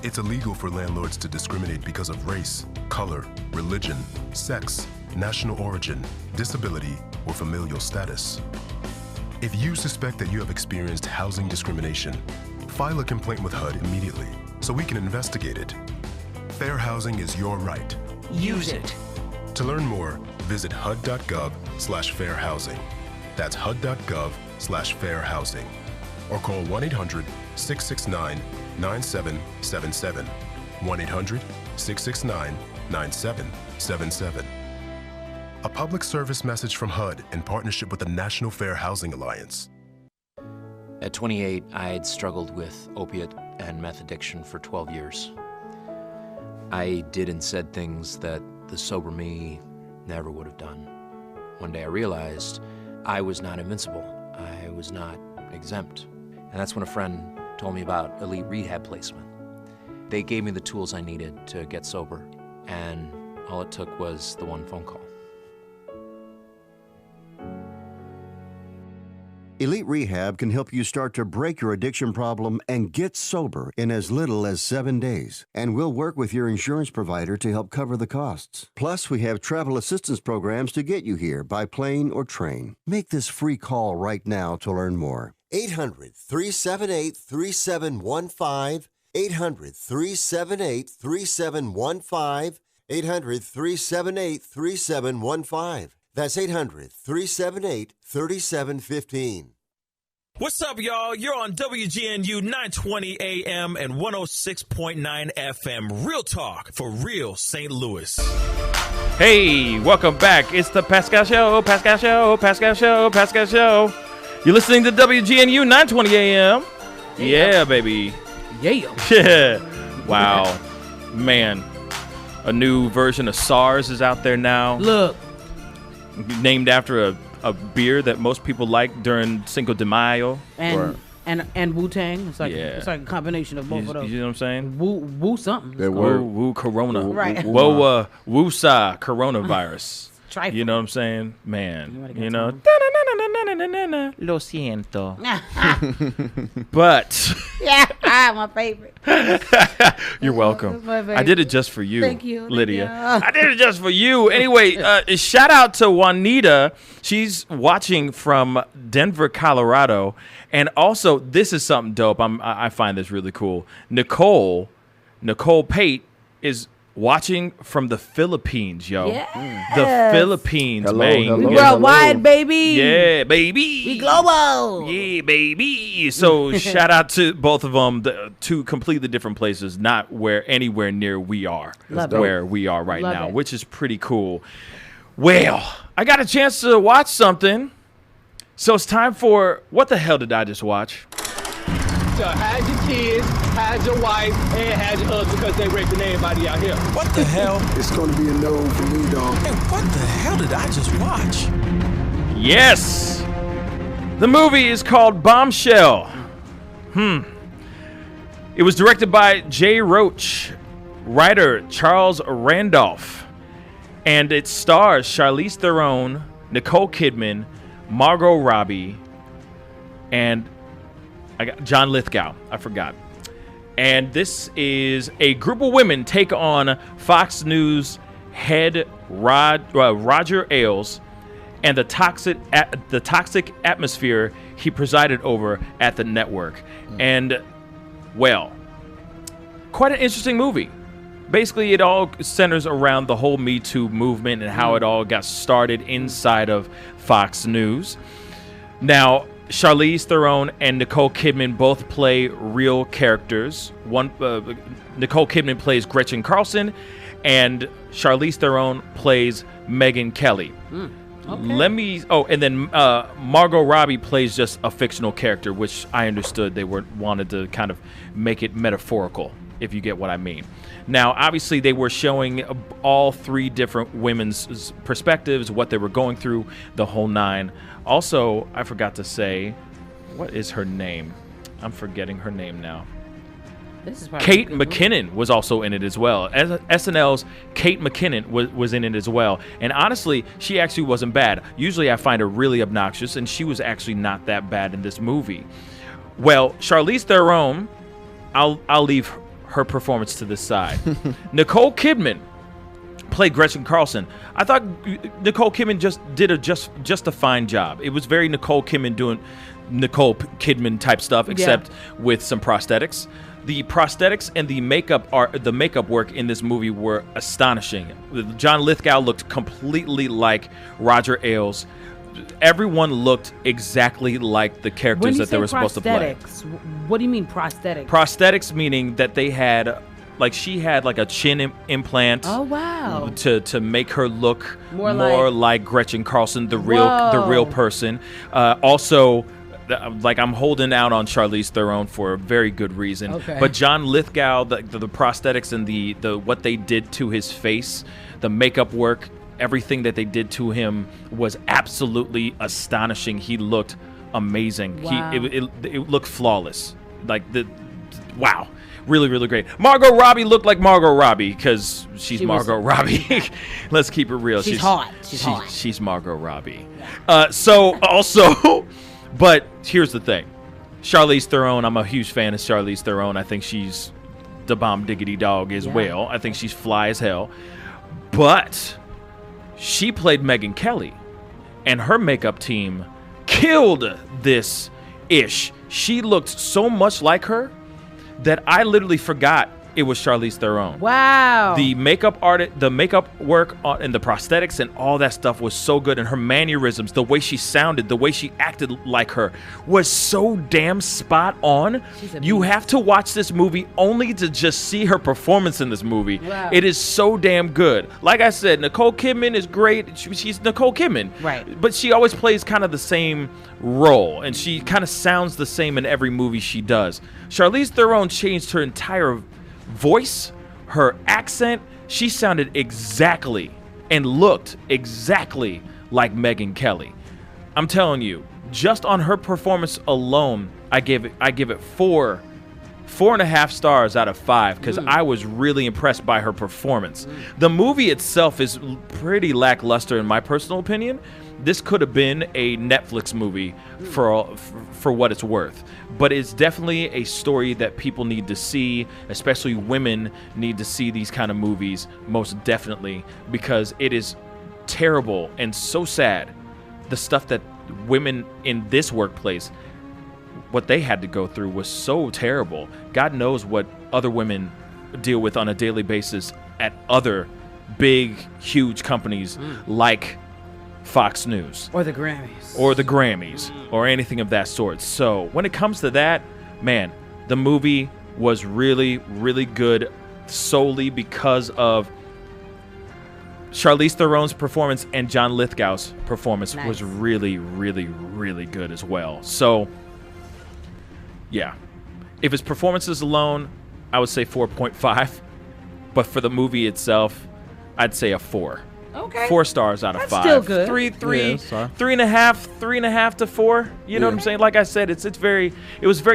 It's illegal for landlords to discriminate because of race, color, religion, sex, national origin, disability, or familial status. If you suspect that you have experienced housing discrimination, file a complaint with HUD immediately so we can investigate it. Fair housing is your right. Use it. To learn more, visit hud.gov/fairhousing. That's hud.gov/fairhousing. Or call 1-800-669-9777. 1-800-669-9777. A public service message from HUD in partnership with the National Fair Housing Alliance. At 28, I had struggled with opiate and meth addiction for 12 years. I did and said things that the sober me never would have done. One day I realized I was not invincible. I was not exempt. And that's when a friend told me about elite rehab placement. They gave me the tools I needed to get sober, and all it took was the one phone call. Elite Rehab can help you start to break your addiction problem and get sober in as little as 7 days. And we'll work with your insurance provider to help cover the costs. Plus, we have travel assistance programs to get you here by plane or train. Make this free call right now to learn more. 800-378-3715. 800-378-3715. 800-378-3715. That's 800-378-3715. What's up, y'all? You're on WGNU 920 AM and 106.9 FM. Real talk for real St. Louis. Hey, welcome back. It's the Pascal Show, Pascal Show, Pascal Show, Pascal Show. You're listening to WGNU 920 AM. Yeah, baby. Yeah. Yeah. Wow. Man, a new version of SARS is out there now. Look. Named after a beer that most people like during Cinco de Mayo. And Wu-Tang. It's like a combination of both of those. You know what I'm saying? Woo something. Woo Corona. Right. Woo-sa coronavirus. Trifle. You know what I'm saying? Man. You know. Lo siento. But. Yeah, my favorite. You're welcome. I did it just for you. Thank you, Lydia. I did it just for you. Anyway, shout out to Juanita. She's watching from Denver, Colorado. And also, this is something dope. I find this really cool. Nicole Pate is watching from the Philippines, yo. Yes. The Philippines, man. We worldwide, baby. Yeah, baby. We global. Yeah, baby. So shout out to both of them, two completely different places, not anywhere near we are, where we are right now, which is pretty cool. Well, I got a chance to watch something, so it's time for what the hell did I just watch? So hide your kids, hide your wife, and hide your husband because they raping everybody out here. What the hell? It's going to be a no for me, dog. Hey, what the hell did I just watch? Yes. The movie is called Bombshell. It was directed by Jay Roach, writer Charles Randolph, and it stars Charlize Theron, Nicole Kidman, Margot Robbie, and I got John Lithgow. I forgot. And this is a group of women take on Fox News head Roger Ailes and the toxic atmosphere he presided over at the network. And, well, quite an interesting movie. Basically, it all centers around the whole Me Too movement and how it all got started inside of Fox News. Now, Charlize Theron and Nicole Kidman both play real characters. Nicole Kidman plays Gretchen Carlson, and Charlize Theron plays Megyn Kelly. Okay. And then Margot Robbie plays just a fictional character, which I understood they wanted to kind of make it metaphorical, if you get what I mean. Now, obviously, they were showing all three different women's perspectives, what they were going through, the whole nine. Also, I forgot to say, what is her name? I'm forgetting her name now. This is probably Kate McKinnon was also in it as well. SNL's Kate McKinnon was in it as well. And honestly, she actually wasn't bad. Usually I find her really obnoxious, and she was actually not that bad in this movie. Well, Charlize Theron, I'll leave her performance to the side. Nicole Kidman played Gretchen Carlson. I thought Nicole Kidman did just a fine job. It was very Nicole Kidman doing Nicole Kidman type stuff, except with some prosthetics. The prosthetics and the makeup work in this movie were astonishing. John Lithgow looked completely like Roger Ailes. Everyone looked exactly like the characters that they were supposed to play. What do you mean prosthetics? Prosthetics meaning that they had, like, she had like a chin implant. Oh wow! To make her look more like Gretchen Carlson, the real person. Also, like, I'm holding out on Charlize Theron for a very good reason. Okay. But John Lithgow, the prosthetics and the what they did to his face, the makeup work, everything that they did to him was absolutely astonishing. He looked amazing. Wow. It looked flawless. Like, wow. Really, really great. Margot Robbie looked like Margot Robbie because she's Margot Robbie. Let's keep it real. She's hot. She's Margot Robbie. So also, but here's the thing. Charlize Theron, I'm a huge fan of Charlize Theron. I think she's the bomb diggity dog as well. I think she's fly as hell. But she played Megyn Kelly, and her makeup team killed this ish. She looked so much like her that I literally forgot it was Charlize Theron. Wow. The makeup work and the prosthetics and all that stuff was so good, and her mannerisms, the way she sounded, the way she acted like her was so damn spot on. You have to watch this movie only to just see her performance in this movie. Wow. It is so damn good. Like I said, Nicole Kidman is great. She's Nicole Kidman. Right. But she always plays kind of the same role, and she kind of sounds the same in every movie she does. Charlize Theron changed her entire voice, her accent. She sounded exactly and looked exactly like Megyn Kelly. I'm telling you, just on her performance alone, I give it 4.5 stars out of 5 because I was really impressed by her performance. The movie itself is pretty lackluster in my personal opinion. This could have been a Netflix movie for what it's worth. But it's definitely a story that people need to see, especially women need to see these kind of movies, most definitely, because it is terrible and so sad. The stuff that women in this workplace, what they had to go through was so terrible. God knows what other women deal with on a daily basis at other big, huge companies like Fox News. Or the Grammys. Or anything of that sort. So when it comes to that, man, the movie was really, really good solely because of Charlize Theron's performance, and John Lithgow's performance was really, really, really good as well. So, yeah. If it's performances alone, I would say 4.5. But for the movie itself, I'd say a 4. Okay. 4 stars out of 5. Still good. 3.5 to 4. You know what I'm saying? Like I said, it was very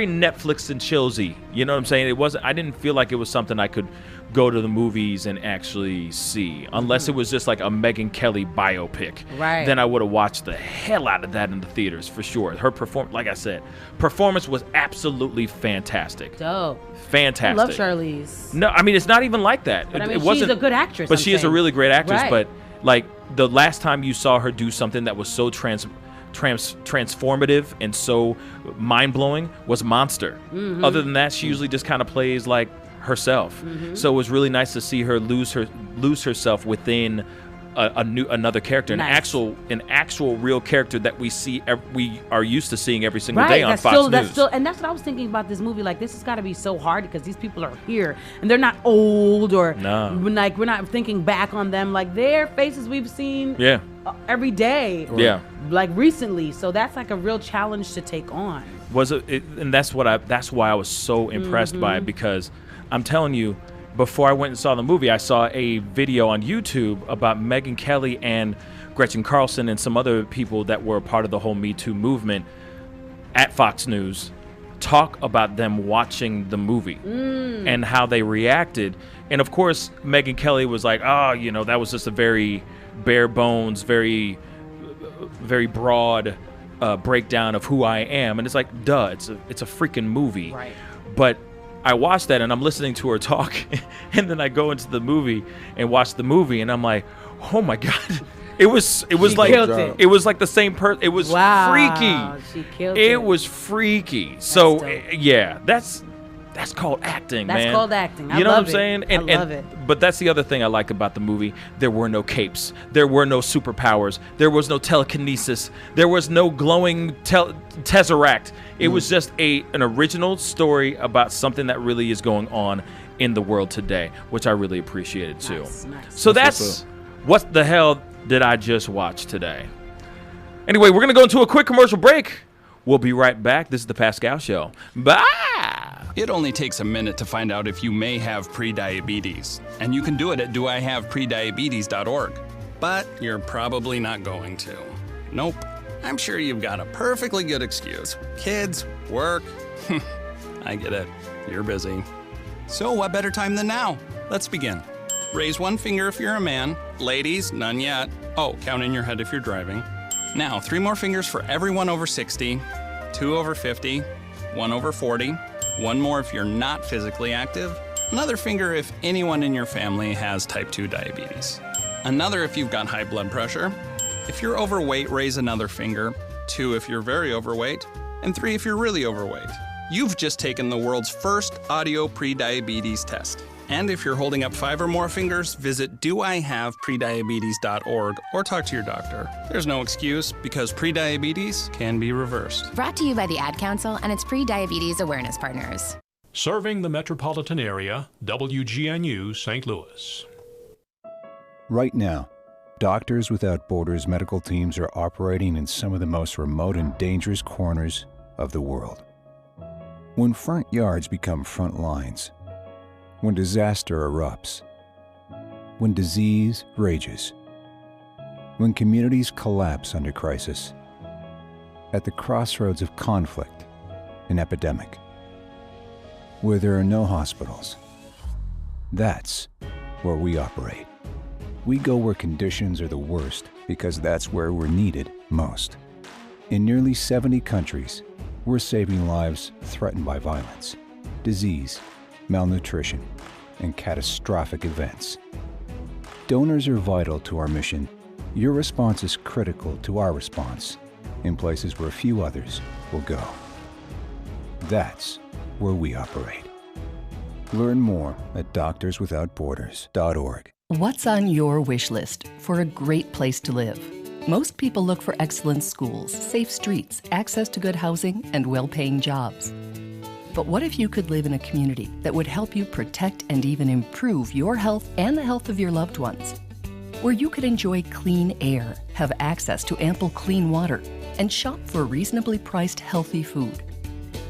Netflix and chillsy. You know what I'm saying? I didn't feel like it was something I could go to the movies and actually see, unless it was just like a Megyn Kelly biopic. Right. Then I would have watched the hell out of that in the theaters for sure. Her performance, like I said, performance was absolutely fantastic. Dope. Fantastic. I love Charlize. No, I mean, it's not even like that. But I mean, it wasn't, she's a good actress. But she is a really great actress. Right. But like the last time you saw her do something that was so transformative and so mind-blowing was Monster. Other than that, she usually just kind of plays like herself. So it was really nice to see her lose herself within another character, an actual real character that we are used to seeing every single day on Fox News. And that's what I was thinking about this movie. Like, this has got to be so hard because these people are here and they're not old or like we're not thinking back on them. Like, their faces we've seen every day. Like recently. So that's like a real challenge to take on. And that's why I was so impressed by it, because I'm telling you, before I went and saw the movie, I saw a video on YouTube about Megyn Kelly and Gretchen Carlson and some other people that were a part of the whole Me Too movement at Fox News talk about them watching the movie and how they reacted. And of course, Megyn Kelly was like, oh, you know, that was just a very bare bones, very broad breakdown of who I am. And it's like, duh, it's a freaking movie. Right. But I watched that and I'm listening to her talk, and then I go into the movie and watch the movie, and I'm like, oh my God. It was like it was like the same person. It was freaky. She killed it. It was freaky. So yeah, that's called acting, man. That's called acting. You know what I'm saying? I love it. But that's the other thing I like about the movie. There were no capes. There were no superpowers. There was no telekinesis. There was no glowing tesseract. It was just an original story about something that really is going on in the world today, which I really appreciated too. Nice. So that's what the hell did I just watch today? Anyway, we're going to go into a quick commercial break. We'll be right back. This is the Pascal Show. Bye! It only takes a minute to find out if you may have prediabetes. And you can do it at doihaveprediabetes.org. But you're probably not going to. Nope. I'm sure you've got a perfectly good excuse. Kids, work. I get it. You're busy. So what better time than now? Let's begin. Raise one finger if you're a man. Ladies, none yet. Oh, count in your head if you're driving. Now, 3 more fingers for everyone over 60, 2 over 50, 1 over 40, 1 more if you're not physically active, another finger if anyone in your family has type 2 diabetes, another if you've got high blood pressure. If you're overweight, raise another finger, 2 if you're very overweight, and 3 if you're really overweight. You've just taken the world's first audio prediabetes test. And if you're holding up 5 or more fingers, visit doihaveprediabetes.org or talk to your doctor. There's no excuse because prediabetes can be reversed. Brought to you by the Ad Council and its pre-diabetes awareness partners. Serving the metropolitan area, WGNU St. Louis. Right now, Doctors Without Borders medical teams are operating in some of the most remote and dangerous corners of the world. When front yards become front lines, when disaster erupts, when disease rages, when communities collapse under crisis, at the crossroads of conflict and epidemic, where there are no hospitals, that's where we operate. We go where conditions are the worst because that's where we're needed most. In nearly 70 countries, we're saving lives threatened by violence, disease, malnutrition, and catastrophic events. Donors are vital to our mission. Your response is critical to our response in places where few others will go. That's where we operate. Learn more at doctorswithoutborders.org. What's on your wish list for a great place to live? Most people look for excellent schools, safe streets, access to good housing, and well-paying jobs. But what if you could live in a community that would help you protect and even improve your health and the health of your loved ones? Where you could enjoy clean air, have access to ample clean water, and shop for reasonably priced healthy food.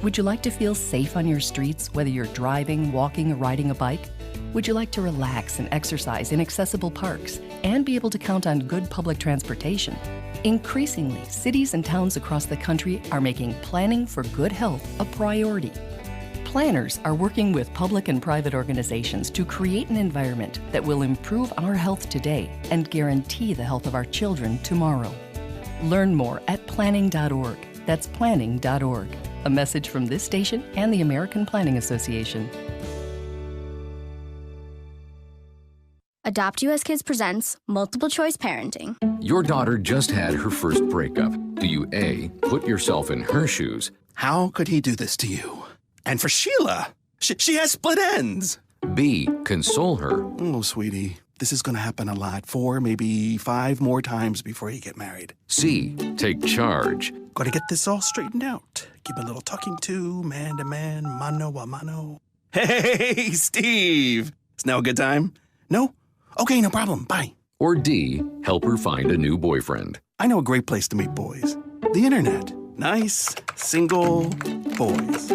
Would you like to feel safe on your streets, whether you're driving, walking, or riding a bike? Would you like to relax and exercise in accessible parks and be able to count on good public transportation? Increasingly, cities and towns across the country are making planning for good health a priority. Planners are working with public and private organizations to create an environment that will improve our health today and guarantee the health of our children tomorrow. Learn more at planning.org. That's planning.org. A message from this station and the American Planning Association. Adopt US Kids presents Multiple Choice Parenting. Your daughter just had her first breakup. Do you A, put yourself in her shoes? How could he do this to you? And for Sheila, she has split ends. B, console her. Oh, sweetie, this is going to happen a lot. 4, maybe 5 more times before you get married. C, take charge. Got to get this all straightened out. Give a little talking to, man to man, mano a mano. Hey, Steve. Is now a good time? No? Okay, no problem. Bye. Or D, help her find a new boyfriend. I know a great place to meet boys. The internet. Nice, single boys.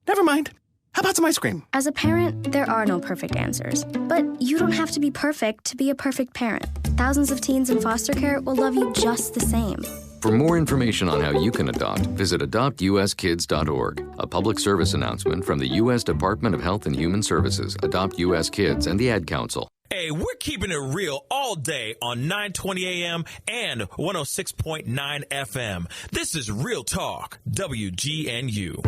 Never mind. How about some ice cream? As a parent, there are no perfect answers. But you don't have to be perfect to be a perfect parent. Thousands of teens in foster care will love you just the same. For more information on how you can adopt, visit adoptuskids.org. A public service announcement from the U.S. Department of Health and Human Services, Adopt U.S. Kids, and the Ad Council. Hey, we're keeping it real all day on 920 AM and 106.9 FM. This is Real Talk, WGNU.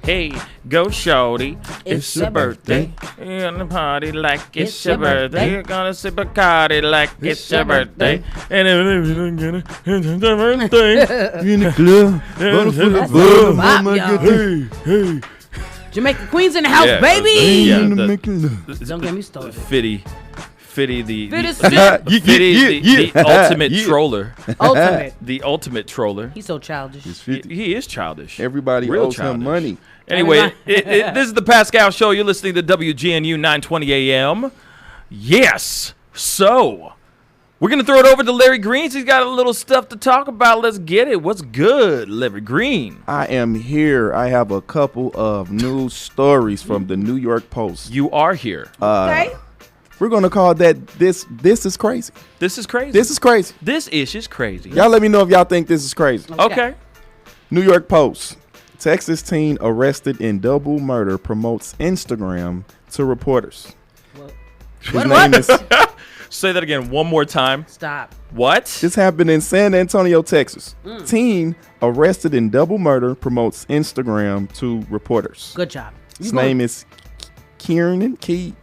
Hey, go shorty. It's your birthday. You're gonna party like it's your birthday. You're gonna sip a Bacardi like it's your birthday. And it's your birthday. In the club. Hey. Jamaica Queens in the house, baby. Yeah, Don't get me started. Fitty, the ultimate troller. The ultimate troller. He's so childish. He is childish. Everybody Real owes childish. him money. Anyway, this is the Pascal Show. You're listening to WGNU 920 AM. Yes. So, we're going to throw it over to Larry Green. He's got a little stuff to talk about. Let's get it. What's good, Larry Green? I am here. I have a couple of news stories from the New York Post. You are here. Okay. We're going to call that This is Crazy. This is crazy. This is crazy. This ish is crazy. Y'all let me know if y'all think this is crazy. Okay. New York Post. Texas teen arrested in double murder promotes Instagram to reporters. His name is... Say that again one more time. Stop. What? This happened in San Antonio, Texas. Teen arrested in double murder promotes Instagram to reporters. Good job. His name is Kiernan, Kiernan.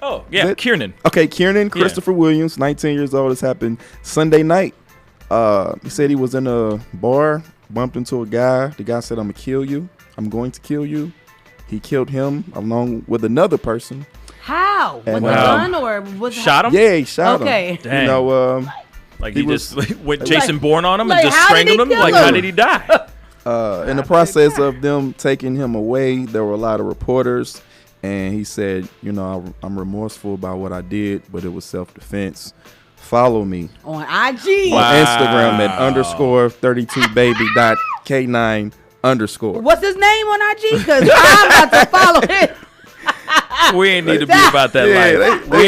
Oh, yeah, Kiernan. Okay, Kiernan Christopher Williams, 19 years old. This happened Sunday night. He said he was in a bar, bumped into a guy. The guy said, "I'm going to kill you. I'm going to kill you." He killed him along with another person. How? With And, a gun or with shot him? Yeah, he shot him. Okay. Dang. You know, like he just went Jason Bourne on him like, and just how did strangled he him? Like, kill how him? did he die? In the process of them taking him away, there were a lot of reporters, and he said, you know, I'm remorseful about what I did, but it was self-defense. Follow me on IG. on Instagram at _32baby.k9_. What's his name on IG? Because I'm about to follow it. We ain't need to be about that life. We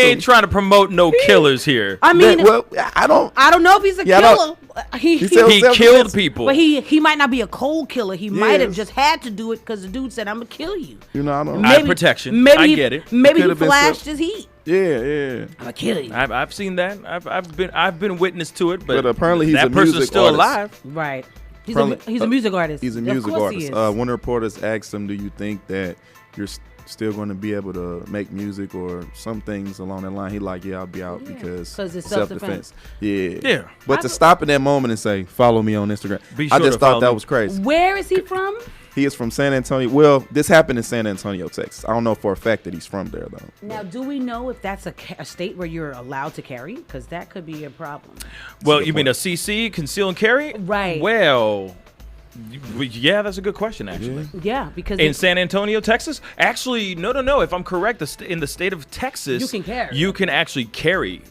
ain't trying to promote no killers here. I mean, I don't know if he's a killer. He killed people. But he might not be a cold killer. He might have just had to do it because the dude said, "I'm gonna kill you." You know, I don't Eye protection. Maybe I get it. Maybe he flashed his heat. Yeah. I'm gonna kill you. I've seen that. I've been witness to it. But apparently he's that a person's music still artist. alive. Right. He's a music artist. He's a music artist. One of the reporters asked him, "Do you think that you're still going to be able to make music or some things along that line?" He like, "Yeah, I'll be out because it's self-defense." Yeah. But to stop in that moment and say, "Follow me on Instagram," Be sure I just to thought follow that me. was crazy. Where is he from? He is from San Antonio. Well, this happened in San Antonio, Texas. I don't know for a fact that he's from there though. Now, do we know if that's a state where you're allowed to carry? Because that could be a problem. Well, you mean a CC, conceal and carry? Right. Well, yeah, that's a good question, actually. Yeah, because in San Antonio, Texas? Actually, no. If I'm correct, in the state of Texas, you can carry. You can actually carry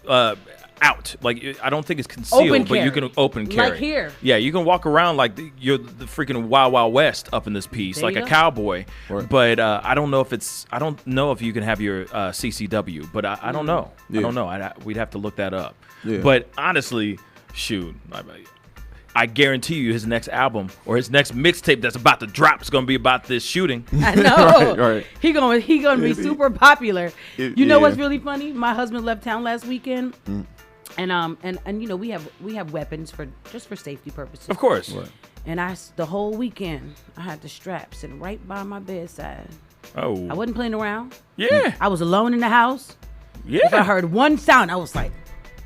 out. Like, I don't think it's concealed, but you can open carry. Like here. Yeah, you can walk around like you're the freaking Wild Wild West up in this piece, There like you a go. cowboy. But I don't know if you can have your CCW, but I don't know. Yeah. I don't know. We'd have to look that up. Yeah. But honestly, shoot, I guarantee you his next album or his next mixtape that's about to drop is going to be about this shooting. I know. Right. He gonna be super popular. You know what's really funny? My husband left town last weekend. And you know, we have weapons for safety purposes. Of course. Right. And the whole weekend I had the strap sitting right by my bedside. Oh. I wasn't playing around. Yeah. I was alone in the house. Yeah. If I heard one sound, I was like,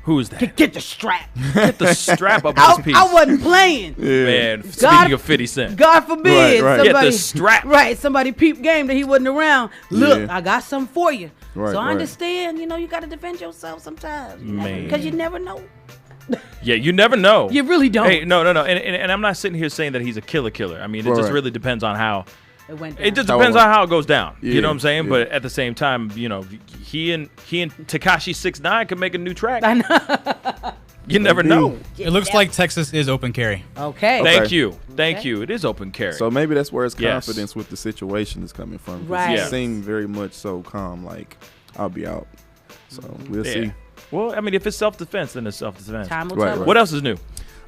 "Who is that? Get the strap. Get the strap up this piece." I wasn't playing. Man, speaking of 50 Cent. God forbid. Right. Get the strap. Right. Somebody peep game that he wasn't around. Look, I got something for you. Right, so I right. understand, you know, you got to defend yourself sometimes. Man. Because you never know. Yeah, you never know. You really don't. Hey, no. And I'm not sitting here saying that he's a killer. I mean, it just really depends on how. It went down. It just depends on how it goes down. Yeah, you know what I'm saying? yeah. But at the same time, you know, he and Tekashi 6ix9ine could make a new track. I know. You never know. It looks like Texas is open carry. Okay. Thank you. It is open carry. So maybe that's where his Yes. confidence with the situation is coming from. 'Cause Right. He seemed very much so calm, like, "I'll be out." So we'll see. Well, I mean, if it's self-defense, then it's self-defense. Time will tell. What else is new?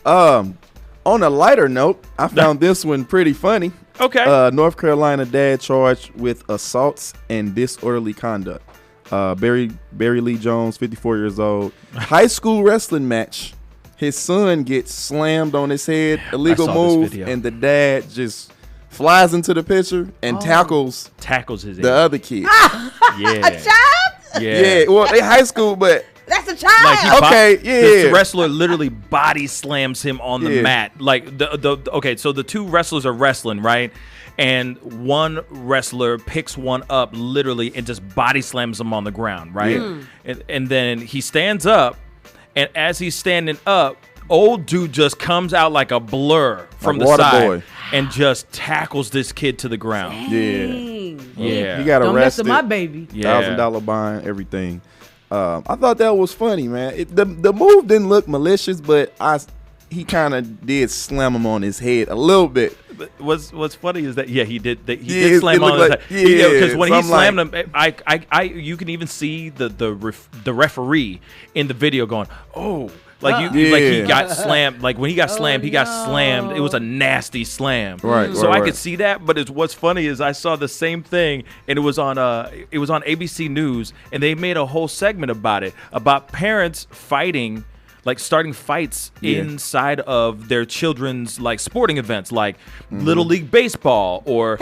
On a lighter note, I found this one pretty funny. Okay. North Carolina dad charged with assaults and disorderly conduct. Barry Lee Jones, 54 years old. High school wrestling match. His son gets slammed on his head, illegal move, and the dad just flies into the picture and tackles his the other kid. A child? Yeah. Well, they high school, but that's a child. The wrestler literally body slams him on the mat. Like so the two wrestlers are wrestling, right? And one wrestler picks one up literally and just body slams him on the ground, right? And then he stands up, and as he's standing up, old dude just comes out like a blur from the side and just tackles this kid to the ground. Yeah. He got Don't mess arrested. with my baby. $1,000 fine, everything. I thought that was funny, man. The move didn't look malicious, but he kind of did slam him on his head a little bit. What's funny is that he did slam on his head. Because when he slammed him, you can even see the referee in the video going, oh. Like he got slammed. Like when he got slammed, he got slammed. It was a nasty slam. Right. So I could see that. But what's funny is I saw the same thing, and it was on ABC News, and they made a whole segment about it, about parents fighting, like starting fights inside of their children's like sporting events, like Little League baseball or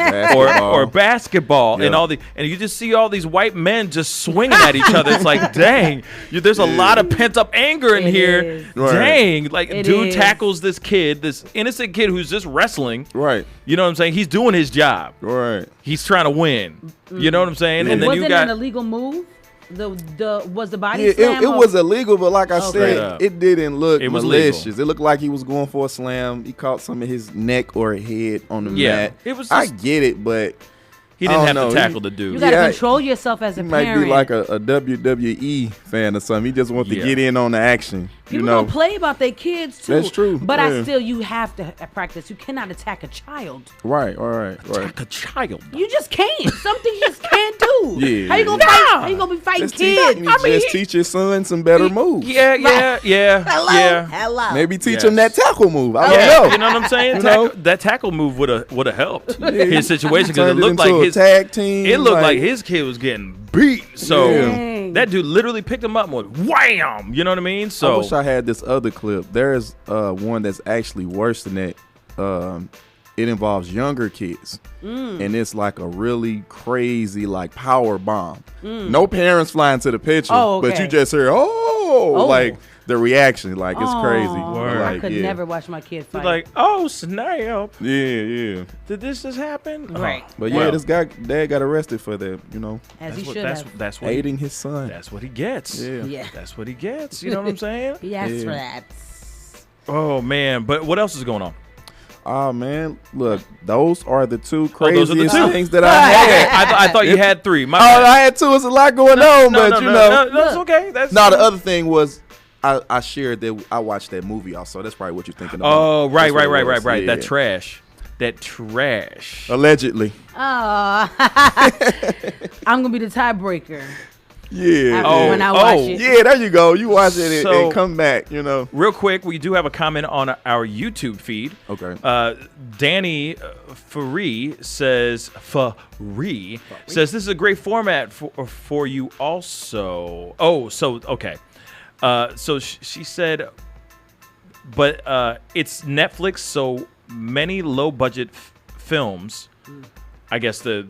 basketball, and you just see all these white men just swinging at each other. It's like, dang, there's a lot of pent up anger in here. Dang, like dude tackles this kid, this innocent kid who's just wrestling. Right. You know what I'm saying? He's doing his job. Right. He's trying to win. You know what I'm saying? And then was you it got an illegal move? Was the body slam? It was illegal, but like I said, it didn't look It was malicious. legal. It looked like he was going for a slam. He caught some of his neck or head on the mat. It was. I get it, but he didn't have to tackle the dude. You got to control yourself as a parent. He might be like a WWE fan or something. He just wants to get in on the action. People don't play about their kids too. That's true. But you have to practice. You cannot attack a child. Right. Attack a child. You just can't. Something you just can't do. Yeah. How you gonna fight? How you gonna be fighting kids? Just teach your son some better moves. Yeah. Hello. Maybe teach him that tackle move. I don't know. You know what I'm saying? That tackle move would have helped his situation, because it looked like his tag team. It looked like his kid was getting beat. So that dude literally picked him up and went wham. You know what I mean? So I wish I had this other clip. There's one that's actually worse than that. It involves younger kids, and it's like a really crazy like power bomb. No parents flying to the picture, but you just hear like the reaction, like it's crazy. I could never watch my kid fight. Like, oh snap! Yeah. Did this just happen? Right. But this dad got arrested for that. You know, as he should have. That's what aiding his son. That's what he gets. Yeah. That's what he gets. You know what I'm saying? He asked for that. Oh man! But what else is going on? Oh man, look, those are the two craziest things that I had. I thought you had three. I had two. It's a lot going on, but you know, that's okay. The other thing was I shared that I watched that movie also. That's probably what you're thinking about. Oh, right. Yeah. That trash. Allegedly. Oh, I'm gonna be the tiebreaker. Yeah. When I watch it. Yeah, there you go. You watch it and come back, you know. Real quick, we do have a comment on our YouTube feed. Okay. Danny Faree says, this is a great format for you also. Oh, so, okay. So she said, but it's Netflix, so many low-budget films. I guess I'm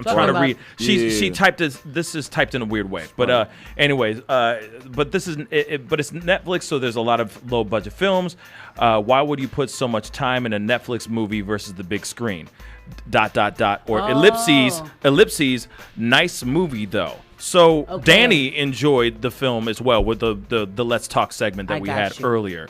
trying to read. She typed this is typed in a weird way, but anyways, but this is but it's Netflix, so there's a lot of low budget films. Why would you put so much time in a Netflix movie versus the big screen? ... or ellipses. Nice movie though. So Danny enjoyed the film as well with the Let's Talk segment that we had earlier.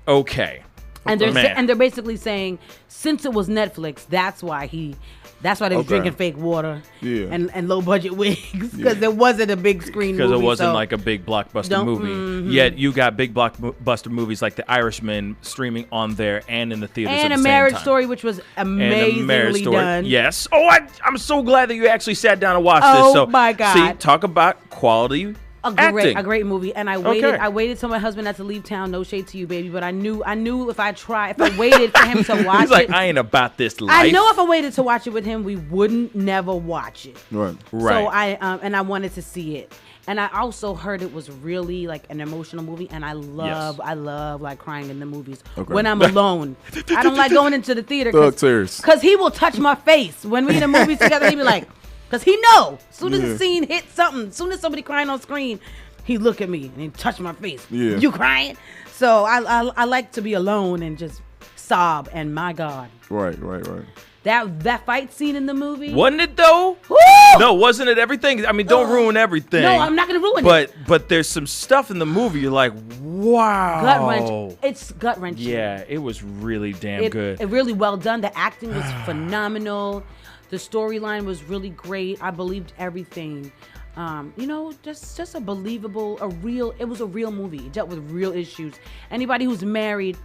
Okay. And they're basically saying, since it was Netflix, that's why they was drinking fake water and low budget wigs, because there wasn't a big screen movie. Because it wasn't like a big blockbuster movie. Yet you got big blockbuster movies like The Irishman streaming on there and in the theaters and at A the Marriage same time. Story, which was amazingly done. Yes. Oh, I'm so glad that you actually sat down and watched this. So, my God. See, talk about quality Acting. A great movie. And I waited till my husband had to leave town. No shade to you, baby, but I knew if I waited for him to watch He's like, it. I ain't about this life. I know if I waited to watch it with him, we wouldn't never watch it. Right. So I wanted to see it. And I also heard it was really like an emotional movie, and I love like crying in the movies when I'm alone. I don't like going into the theater because he will touch my face when we in the movies together. He be like, because he know as soon as the scene hits something, as soon as somebody crying on screen, he look at me and he touch my face. Yeah. You crying? So I like to be alone and just sob. And my God, Right. that fight scene in the movie, wasn't it though? Woo! No, wasn't it everything? I mean, don't ruin everything. No, I'm not gonna ruin it. But there's some stuff in the movie you're like, wow. Gut wrenching. It's gut wrenching. Yeah, it was really damn good. It really well done. The acting was phenomenal. The storyline was really great. I believed everything. Just a believable, it was a real movie. It dealt with real issues. Anybody who's married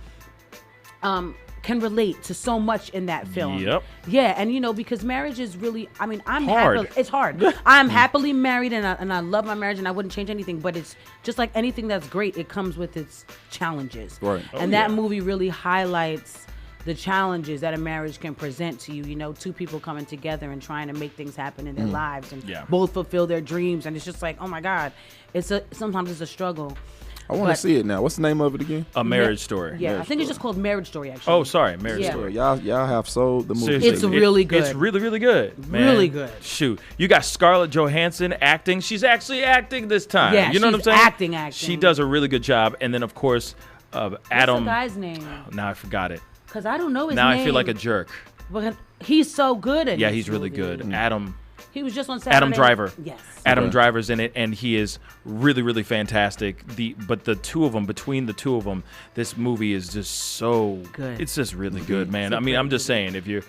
can relate to so much in that film. Yep. Yeah, and because marriage is really, I'm hard. It's hard. I'm happily married and I love my marriage and I wouldn't change anything, but it's just like anything that's great, it comes with its challenges. Right. And that movie really highlights the challenges that a marriage can present to you, two people coming together and trying to make things happen in their lives and both fulfill their dreams. And it's just like, oh my God, sometimes it's a struggle. I want to see it now. What's the name of it again? A Marriage Story. Yeah, I think it's just called Marriage Story, actually. Oh, sorry, Marriage Story. Y'all have sold the movie. Seriously, it's really good. It's really, really good, man. Really good. Shoot, you got Scarlett Johansson acting. She's actually acting this time. Yeah, you know what I'm saying? Acting. She does a really good job. And then, of course, Adam. What's the guy's name? Now I forgot it. Because I don't know his name. name. Now I feel like a jerk. But he's so good at it. Yeah, he's really good. Adam. He was just on Saturday. Adam Driver. Yes. Adam Driver's in it, and he is really, really fantastic. But the two of them, between the two of them, this movie is just so good. It's just really good, man. I mean, I'm just saying, if you're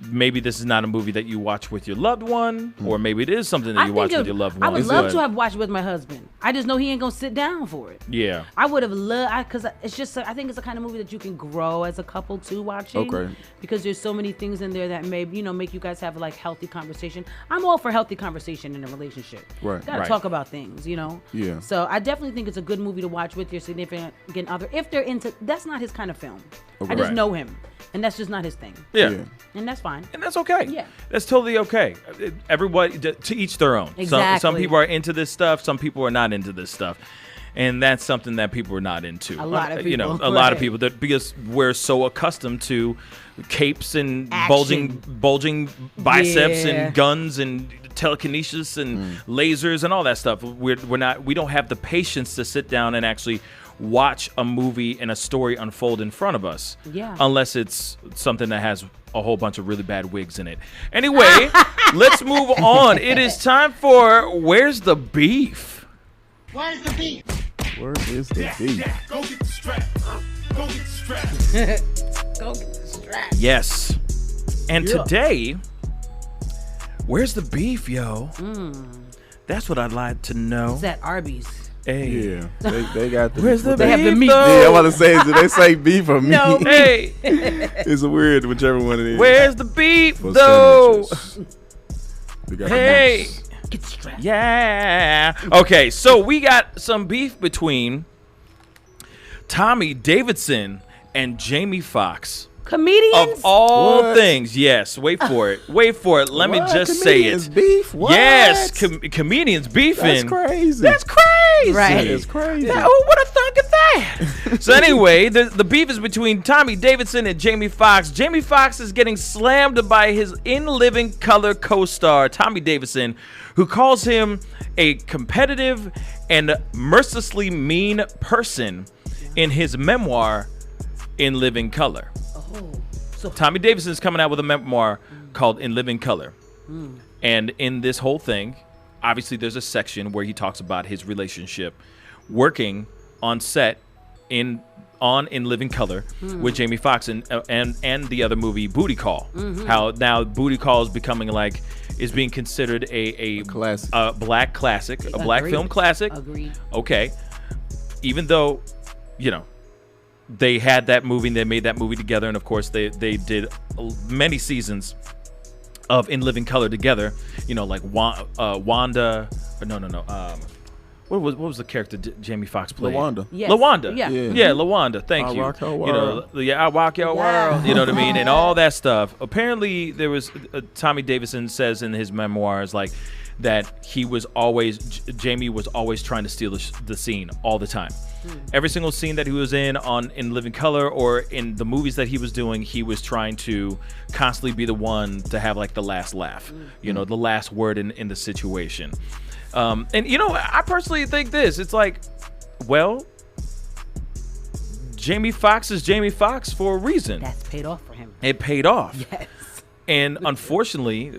maybe this is not a movie that you watch with your loved one, or maybe it is something that you watch with your loved one. I would love to have watched it with my husband. I just know he ain't gonna sit down for it. Yeah. I would have loved, because it's just, I think it's the kind of movie that you can grow as a couple too watching. Okay. Because there's so many things in there that may, make you guys have like healthy conversation. I'm all for healthy conversation in a relationship. Right. Gotta talk about things, Yeah. So I definitely think it's a good movie to watch with your significant other. If they're into, that's not his kind of film. Okay. I just know him, and that's just not his thing. Yeah. And that's fine. And that's okay. Yeah. That's totally okay. Everybody, to each their own. Exactly. Some people are into this stuff. Some people are not into this stuff. And that's something that people are not into. A lot of people. A lot of people, because we're so accustomed to capes and bulging biceps and guns and telekinesis and lasers and all that stuff. We don't have the patience to sit down and actually watch a movie and a story unfold in front of us. Yeah. Unless it's something that has a whole bunch of really bad wigs in it. Anyway, let's move on. It is time for Where's the Beef? Where's the beef? Where is the beef? Go get the strap. Go get the strap. Go get the strap. Yes. And today, where's the beef, yo? That's what I'd like to know. It's at Arby's. Hey. Yeah, they got the. Where's the beef? They have the meat. Yeah, I want to say, do they say beef or meat? No. Hey. It's weird, whichever one it is. Where's the beef, though? Hey. Get the strap. Yeah. Okay, so we got some beef between Tommy Davidson and Jamie Foxx. Comedians? Of all What? things, yes. Wait for it. Wait for it. Let me just say Comedians it. beef? What? Yes, comedians beefing. That's crazy. That's crazy. Right. That is crazy. Yeah, who would have thunk of that? So anyway, the beef is between Tommy Davidson and Jamie Foxx. Jamie Foxx is getting slammed by his In Living Color co-star, Tommy Davidson, who calls him a competitive and mercilessly mean person in his memoir, In Living Color. So Tommy Davidson is coming out with a memoir called In Living Color. And in this whole thing, obviously there's a section where he talks about his relationship working on set in Living Color with Jamie Foxx and the other movie Booty Call. How now Booty Call is becoming is being considered a classic. a black classic, a black film classic. Agreed. Okay. Even though, they had that movie and they made that movie together, and of course they did many seasons of In Living Color together, like Wanda, what was the character Jamie Foxx played? LaWanda. Yes. LaWanda. Yeah. Yeah, LaWanda. Thank I'll you. rock your You know, I'll rock your world. You know what I mean? And all that stuff. Apparently, there was Tommy Davidson says in his memoirs like that Jamie was always trying to steal the scene all the time. Every single scene that he was in Living Color or in the movies that he was doing, he was trying to constantly be the one to have like the last laugh, you know, the last word in the situation. And you know, I personally think this. It's like, well, Jamie Foxx is Jamie Foxx for a reason. That's paid off for him. It paid off. Yes. And unfortunately,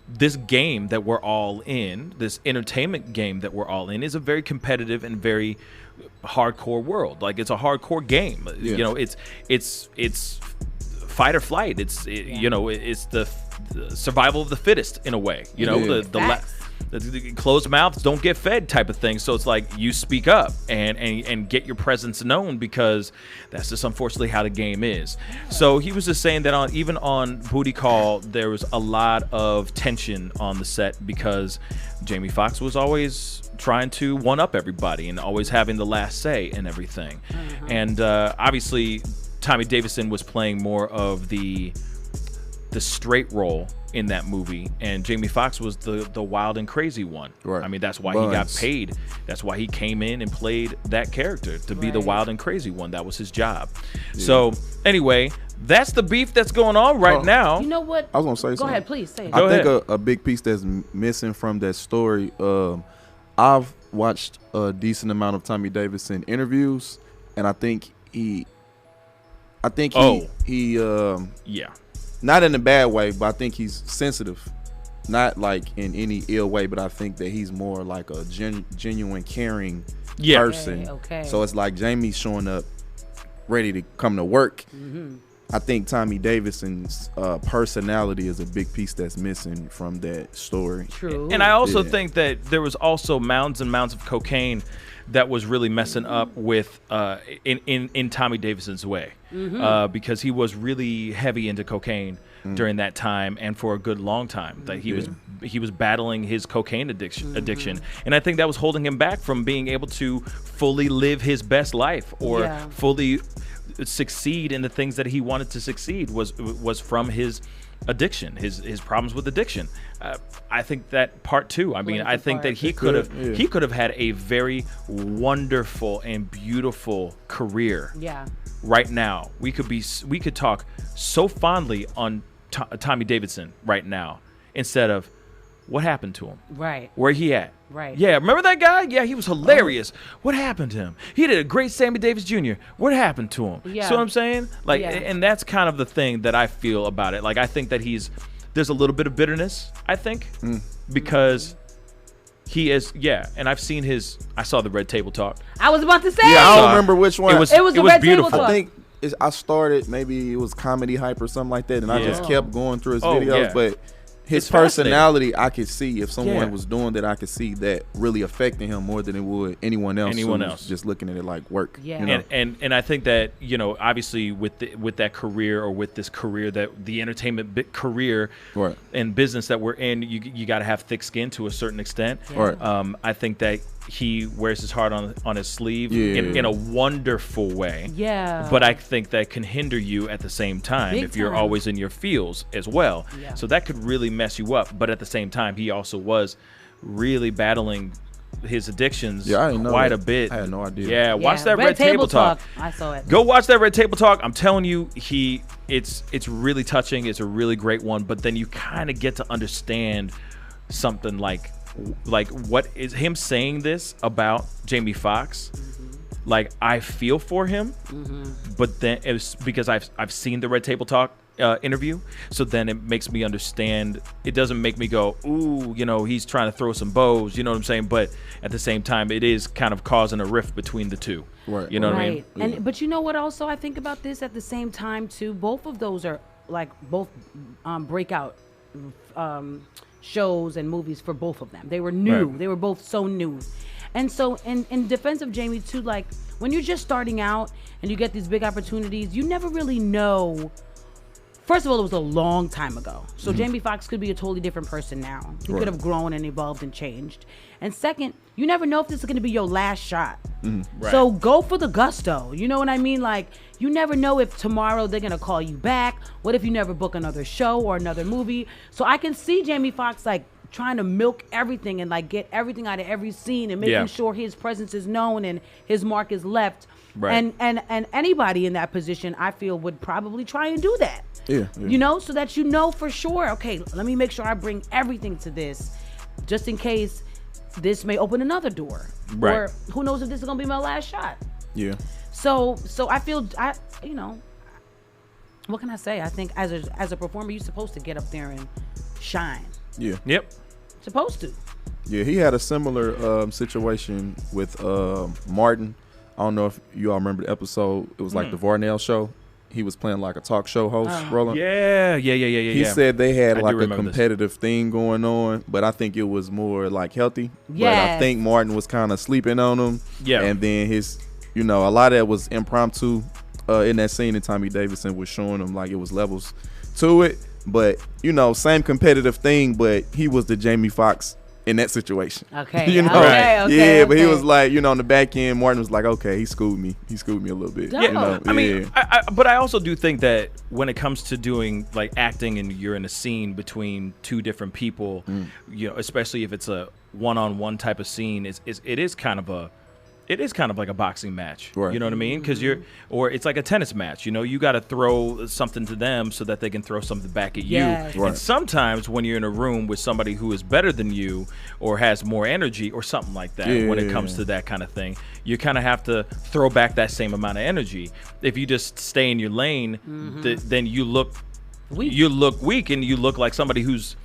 this game that we're all in, this entertainment game that we're all in, is a very competitive and very hardcore world. Like, it's a hardcore game. Yes. You know, it's fight or flight. You know, it's the survival of the fittest in a way. You know, the closed mouths don't get fed type of thing. So it's like you speak up and get your presence known, because that's just unfortunately how the game is. So he was just saying that even on Booty Call, there was a lot of tension on the set because Jamie Foxx was always trying to one up everybody and always having the last say and everything. And obviously Tommy Davidson was playing more of the straight role in that movie, and Jamie Foxx was the wild and crazy one. Right. I mean, that's why he got paid. That's why he came in and played that character, to be the wild and crazy one. That was his job. Yeah. So anyway, that's the beef that's going on right now. You know what? I was gonna say something. Go ahead, please say it. I think a big piece that's missing from that story. I've watched a decent amount of Tommy Davidson interviews, and I think he not in a bad way, but I think he's sensitive. Not like in any ill way, but I think that he's more like a genuine, caring person. Okay. So it's like Jamie's showing up ready to come to work. I think Tommy Davidson's personality is a big piece that's missing from that story. True. And I also think that there was also mounds and mounds of cocaine that was really messing up with in Tommy Davidson's way, because he was really heavy into cocaine during that time and for a good long time. That he was battling his cocaine addiction, and I think that was holding him back from being able to fully live his best life or fully succeed in the things that he wanted to succeed. Was from his addiction, his problems with addiction. I think that part too. I mean, I think that he could have had a very wonderful and beautiful career. Yeah. Right now, we could talk so fondly on Tommy Davidson right now, instead of what happened to him. Right. Where he at? Right. Yeah, remember that guy? Yeah, he was hilarious. What happened to him? He did a great Sammy Davis Jr. What happened to him? Yeah. See what I'm saying? Like, and that's kind of the thing that I feel about it. Like, I think that there's a little bit of bitterness, I think, because he is, and I've seen I saw the Red Table Talk. I was about to say. Yeah, I don't remember which one. It was the Red Table Talk. I think I started, maybe it was Comedy Hype or something like that, and I just kept going through his videos, but his personality, I could see if someone was doing that, I could see that really affecting him more than it would anyone else. Just looking at it like work. Yeah. You know? And I think that, you know, obviously with that career, or with this career, that the entertainment career and business that we're in, you got to have thick skin to a certain extent. I think that he wears his heart on his sleeve in a wonderful way. Yeah. But I think that can hinder you at the same time if you're always in your fields as well. Yeah. So that could really mess you up. But at the same time, he also was really battling his addictions quite a bit. I had no idea. Yeah, watch that Red Table Talk. I saw it. Go watch that Red Table Talk. I'm telling you, it's really touching. It's a really great one. But then you kind of get to understand something like what is him saying this about Jamie Foxx. Like, I feel for him, but then it's because I've seen the Red Table Talk interview, so then it makes me understand. It doesn't make me go, ooh, you know, he's trying to throw some bows, you know what I'm saying? But at the same time, it is kind of causing a rift between the two. Right. You know what I mean? And but you know what? Also, I think about this at the same time too. Both of those are like breakout shows and movies for both of them. They were new. Right. They were both so new. And so in defense of Jamie too, like when you're just starting out and you get these big opportunities, you never really know First of all, it was a long time ago. So Jamie Foxx could be a totally different person now. He could have grown and evolved and changed. And second, you never know if this is going to be your last shot. Right. So go for the gusto. You know what I mean? Like, you never know if tomorrow they're going to call you back. What if you never book another show or another movie? So I can see Jamie Foxx, like, trying to milk everything and, like, get everything out of every scene and making sure his presence is known and his mark is left. Right. And anybody in that position, I feel, would probably try and do that. Yeah. You know, so that you know for sure, okay, let me make sure I bring everything to this just in case this may open another door. Right. Or who knows if this is going to be my last shot. Yeah. So I feel, you know, what can I say? I think as a performer, you're supposed to get up there and shine. Yeah. Yep. Supposed to. Yeah, he had a similar situation with Martin. I don't know if you all remember the episode. It was like the Varnell show. He was playing like a talk show host, Roland. Yeah. He said they had like a competitive thing going on, but I think it was more like healthy. Yes. But I think Martin was kind of sleeping on him. Yeah. And then his, you know, a lot of that was impromptu in that scene, and Tommy Davidson was showing him like it was levels to it. But, you know, same competitive thing, but he was the Jamie Foxx in that situation. Okay. You know? Okay, yeah, but he was like, you know, on the back end, Martin was like, okay, he schooled me. He schooled me a little bit. Yeah. You know? I mean, but I also do think that when it comes to doing like acting and you're in a scene between two different people, you know, especially if it's a one-on-one type of scene, it is kind of like a boxing match. Right. You know what I mean? Because or it's like a tennis match. You know, you got to throw something to them so that they can throw something back at you. Yes. Right. And sometimes when you're in a room with somebody who is better than you or has more energy or something like that, when it comes to that kind of thing, you kind of have to throw back that same amount of energy. If you just stay in your lane, then you look weak and you look like somebody who's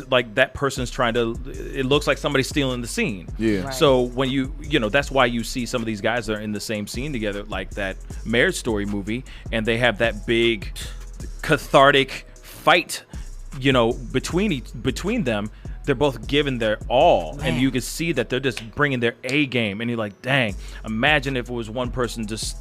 like that person's trying to, it looks like somebody's stealing the scene. Yeah. Right. So when you know, that's why you see some of these guys that are in the same scene together, like that Marriage Story movie, and they have that big cathartic fight, you know, between them. They're both giving their all, and you can see that they're just bringing their A game, and you're like, dang, imagine if it was one person just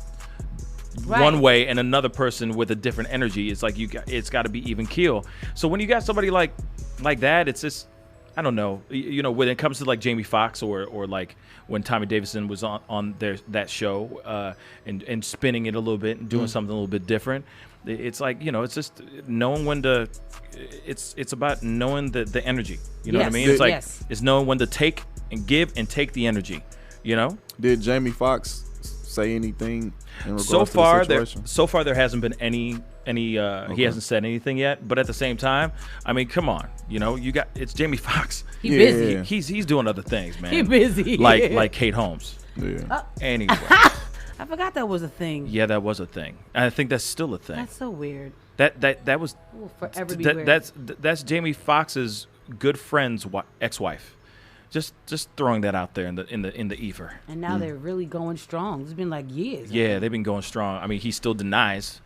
one way and another person with a different energy. It's like it's got to be even keel. So when you got somebody like that, it's just, I don't know, you know, when it comes to like Jamie Foxx or like when Tommy Davidson was on that show and spinning it a little bit and doing something a little bit different, it's like, you know, it's just knowing when to, it's about knowing the energy, you know what I mean? It's like it's knowing when to take and give and take the energy, you know. Did Jamie Foxx say anything in regards so far to the situation? So far there hasn't been any he hasn't said anything yet, but at the same time, I mean, come on, you know, it's Jamie Foxx. He's busy. He's doing other things, man. He busy. Like Kate Holmes. Yeah. Anyway. I forgot that was a thing. Yeah, that was a thing. I think that's still a thing. That's so weird. That was Will forever be weird. That's Jamie Foxx's good friend's ex-wife. Just throwing that out there in the ether. And now they're really going strong. It's been like years. Yeah, they've been going strong. I mean, he still denies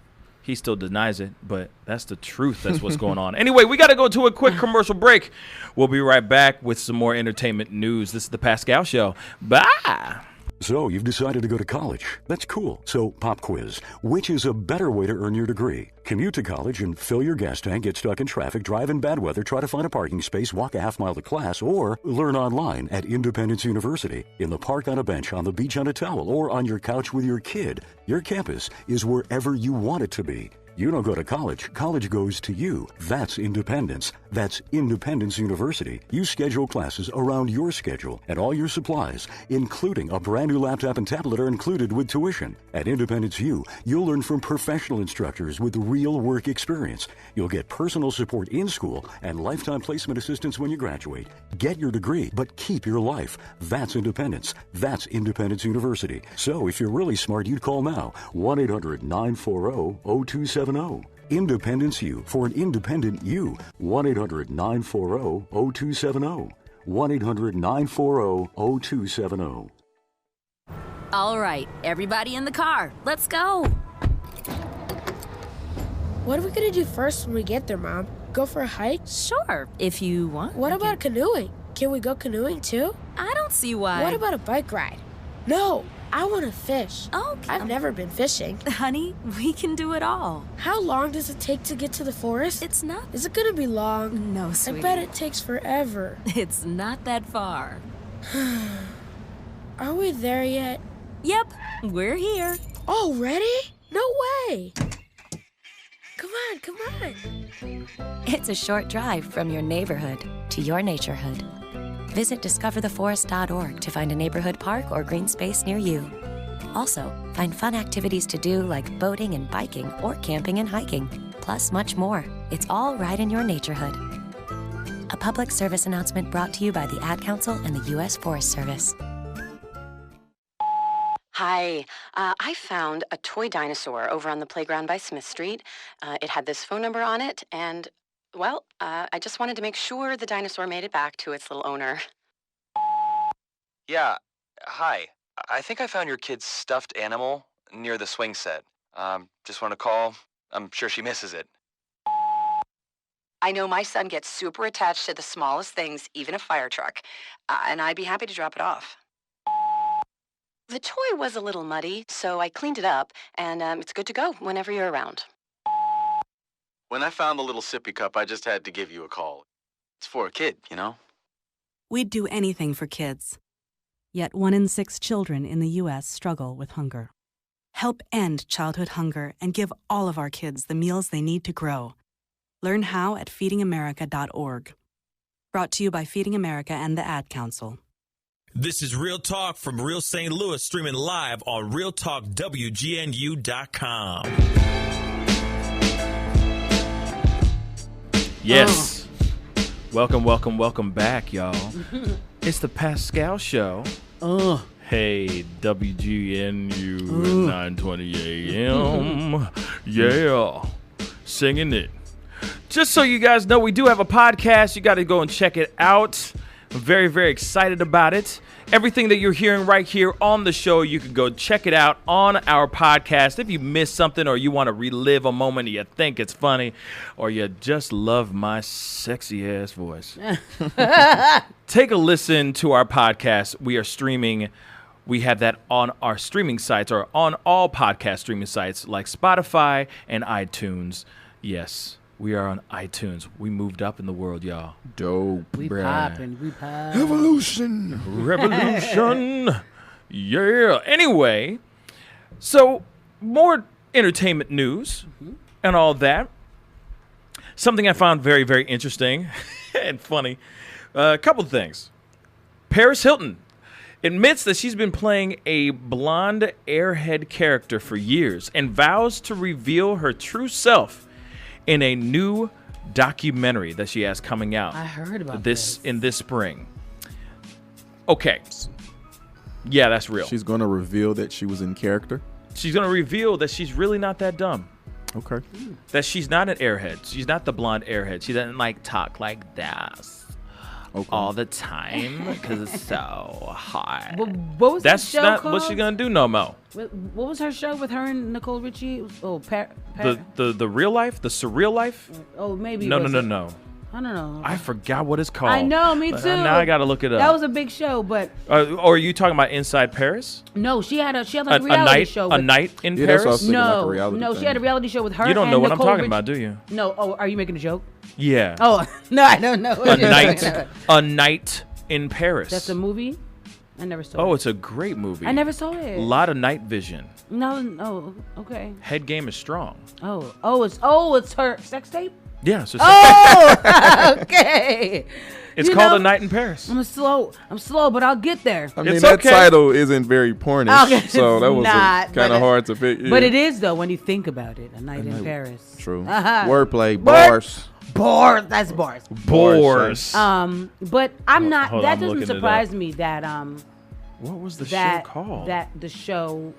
it, but that's the truth. That's what's going on. Anyway, we got to go to a quick commercial break. We'll be right back with some more entertainment news. This is the Pascal Show. Bye. So you've decided to go to college. That's cool. So pop quiz. Which is a better way to earn your degree? Commute to college and fill your gas tank, get stuck in traffic, drive in bad weather, try to find a parking space, walk a half mile to class, or learn online at Independence University. In the park on a bench, on the beach on a towel, or on your couch with your kid. Your campus is wherever you want it to be. You don't go to college. College goes to you. That's independence. That's Independence University. You schedule classes around your schedule, and all your supplies, including a brand new laptop and tablet, are included with tuition. At Independence U, you'll learn from professional instructors with real work experience. You'll get personal support in school and lifetime placement assistance when you graduate. Get your degree, but keep your life. That's independence. That's Independence University. So if you're really smart, you'd call now. 1-800-940-0270. Independence U for an independent you. 1-800-940-0270. 1-800-940-0270. All right, everybody in the car. Let's go. What are we gonna do first when we get there, Mom? Go for a hike? Sure, if you want. What about canoeing? Can we go canoeing too? I don't see why. What about a bike ride? No, I want to fish. Oh, I've never been fishing. Honey, we can do it all. How long does it take to get to the forest? It's not. Is it gonna be long? No, sweetie. I bet it takes forever. It's not that far. Are we there yet? Yep, we're here. Already? No way. Come on. It's a short drive from your neighborhood to your naturehood. Visit discovertheforest.org to find a neighborhood park or green space near you. Also, find fun activities to do like boating and biking or camping and hiking, plus much more. It's all right in your naturehood. A public service announcement brought to you by the Ad Council and the U.S. Forest Service. Hi, I found a toy dinosaur over on the playground by Smith Street. It had this phone number on it, and, well, I just wanted to make sure the dinosaur made it back to its little owner. Yeah, hi. I think I found your kid's stuffed animal near the swing set. Just want to call. I'm sure she misses it. I know my son gets super attached to the smallest things, even a fire truck, and I'd be happy to drop it off. The toy was a little muddy, so I cleaned it up, and it's good to go whenever you're around. When I found the little sippy cup, I just had to give you a call. It's for a kid, you know? We'd do anything for kids. Yet 1 in 6 children in the U.S. struggle with hunger. Help end childhood hunger and give all of our kids the meals they need to grow. Learn how at feedingamerica.org. Brought to you by Feeding America and the Ad Council. This is Real Talk from Real St. Louis, streaming live on RealTalkWGNU.com. Yes. Welcome back, y'all. It's the Pascal Show. Hey, WGNU 920 AM. Yeah. Singing it. Just so you guys know, we do have a podcast. You got to go and check it out. I'm very, very excited about it. Everything that you're hearing right here on the show, you can go check it out on our podcast. If you missed something or you want to relive a moment and you think it's funny or you just love my sexy ass voice, take a listen to our podcast. We are streaming. We have that on our streaming sites or on all podcast streaming sites like Spotify and iTunes. Yes. We are on iTunes. We moved up in the world, y'all. Dope. We poppin'. Revolution. Yeah. Anyway, so more entertainment news and all that. Something I found very, very interesting and funny. A couple of things. Paris Hilton admits that she's been playing a blonde airhead character for years and vows to reveal her true self in a new documentary that she has coming out. I heard about this in this spring. Okay. Yeah, that's real. She's going to reveal that she was in character? She's going to reveal that she's really not that dumb. Okay. That she's not an airhead. She's not the blonde airhead. She doesn't like talk like this all the time because it's so hot. What was That's the show not called? what she's going to do no more. What was her show with her and Nicole Richie? The real life? The surreal life? Oh, maybe. No. I don't know. I forgot what it's called. I know, me too. Now I got to look it up. That was a big show, but or are you talking about Inside Paris? no, she had like a reality show. A night in Paris? That's what I was thinking, like a No, reality she thing. had a reality show with her. You don't and know what Nicole I'm talking Richie. about, do you? No. Oh, are you making a joke? Yeah. Oh no, I don't know. A night in Paris. That's a movie. I never saw. Oh, it. it's a great movie. I never saw it. A lot of night vision. No. Okay. Head game is strong. It's her sex tape. Yeah. So okay. It's called A Night in Paris. I'm slow, but I'll get there. I mean, that title isn't very pornish, Okay, so that was kind of hard to pick. But it is, though, when you think about it. A Night in Paris. True. Uh-huh. Wordplay, bars. Bars. That's bars. Bars. But I'm not. Hold on, that I'm doesn't looking it surprise up. me that What was the show called? That the show.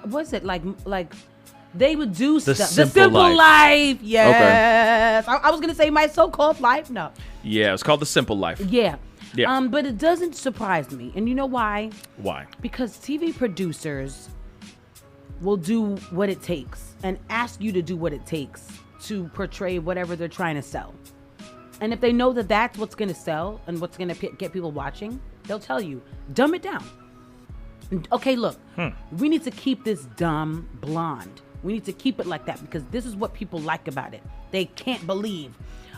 What's it like? They would do The stuff. Simple The Simple Life. Life. Yes. Okay. I was gonna say My So-Called Life. No. Yeah, it's called The Simple Life. Yeah. Yeah. But it doesn't surprise me, and you know why? Why? Because TV producers will do what it takes and ask you to do what it takes to portray whatever they're trying to sell. And if they know that that's what's going to sell and what's going to get people watching, they'll tell you, dumb it down. Okay, look, we need to keep this dumb blonde. We need to keep it like that because this is what people like about it. They can't believe,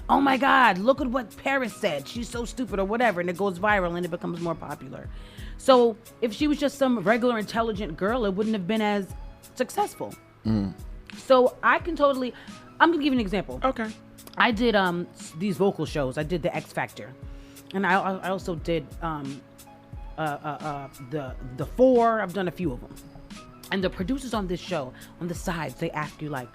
oh my God, look at what Paris said. She's so stupid or whatever, and it goes viral and it becomes more popular. So if she was just some regular intelligent girl, it wouldn't have been as successful. So I'm gonna give you an example. Okay. I did these vocal shows. I did the X Factor, and I also did the Four. I've done a few of them. And the producers on this show, on the sides, they ask you like,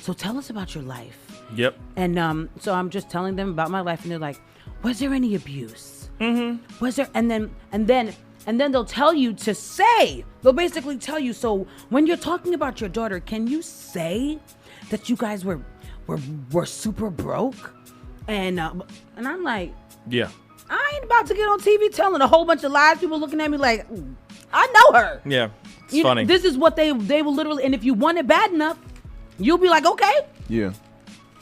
so tell us about your life. Yep. And so I'm just telling them about my life, and they're like, was there any abuse? Was there? And then they'll tell you to say. They'll basically tell you. So when you're talking about your daughter, can you say that you guys were super broke? And I'm like, yeah. I ain't about to get on TV telling a whole bunch of lies. People looking at me like, I know her. Yeah, it's funny. This is what they will literally, and if you want it bad enough, you'll be like, okay. Yeah.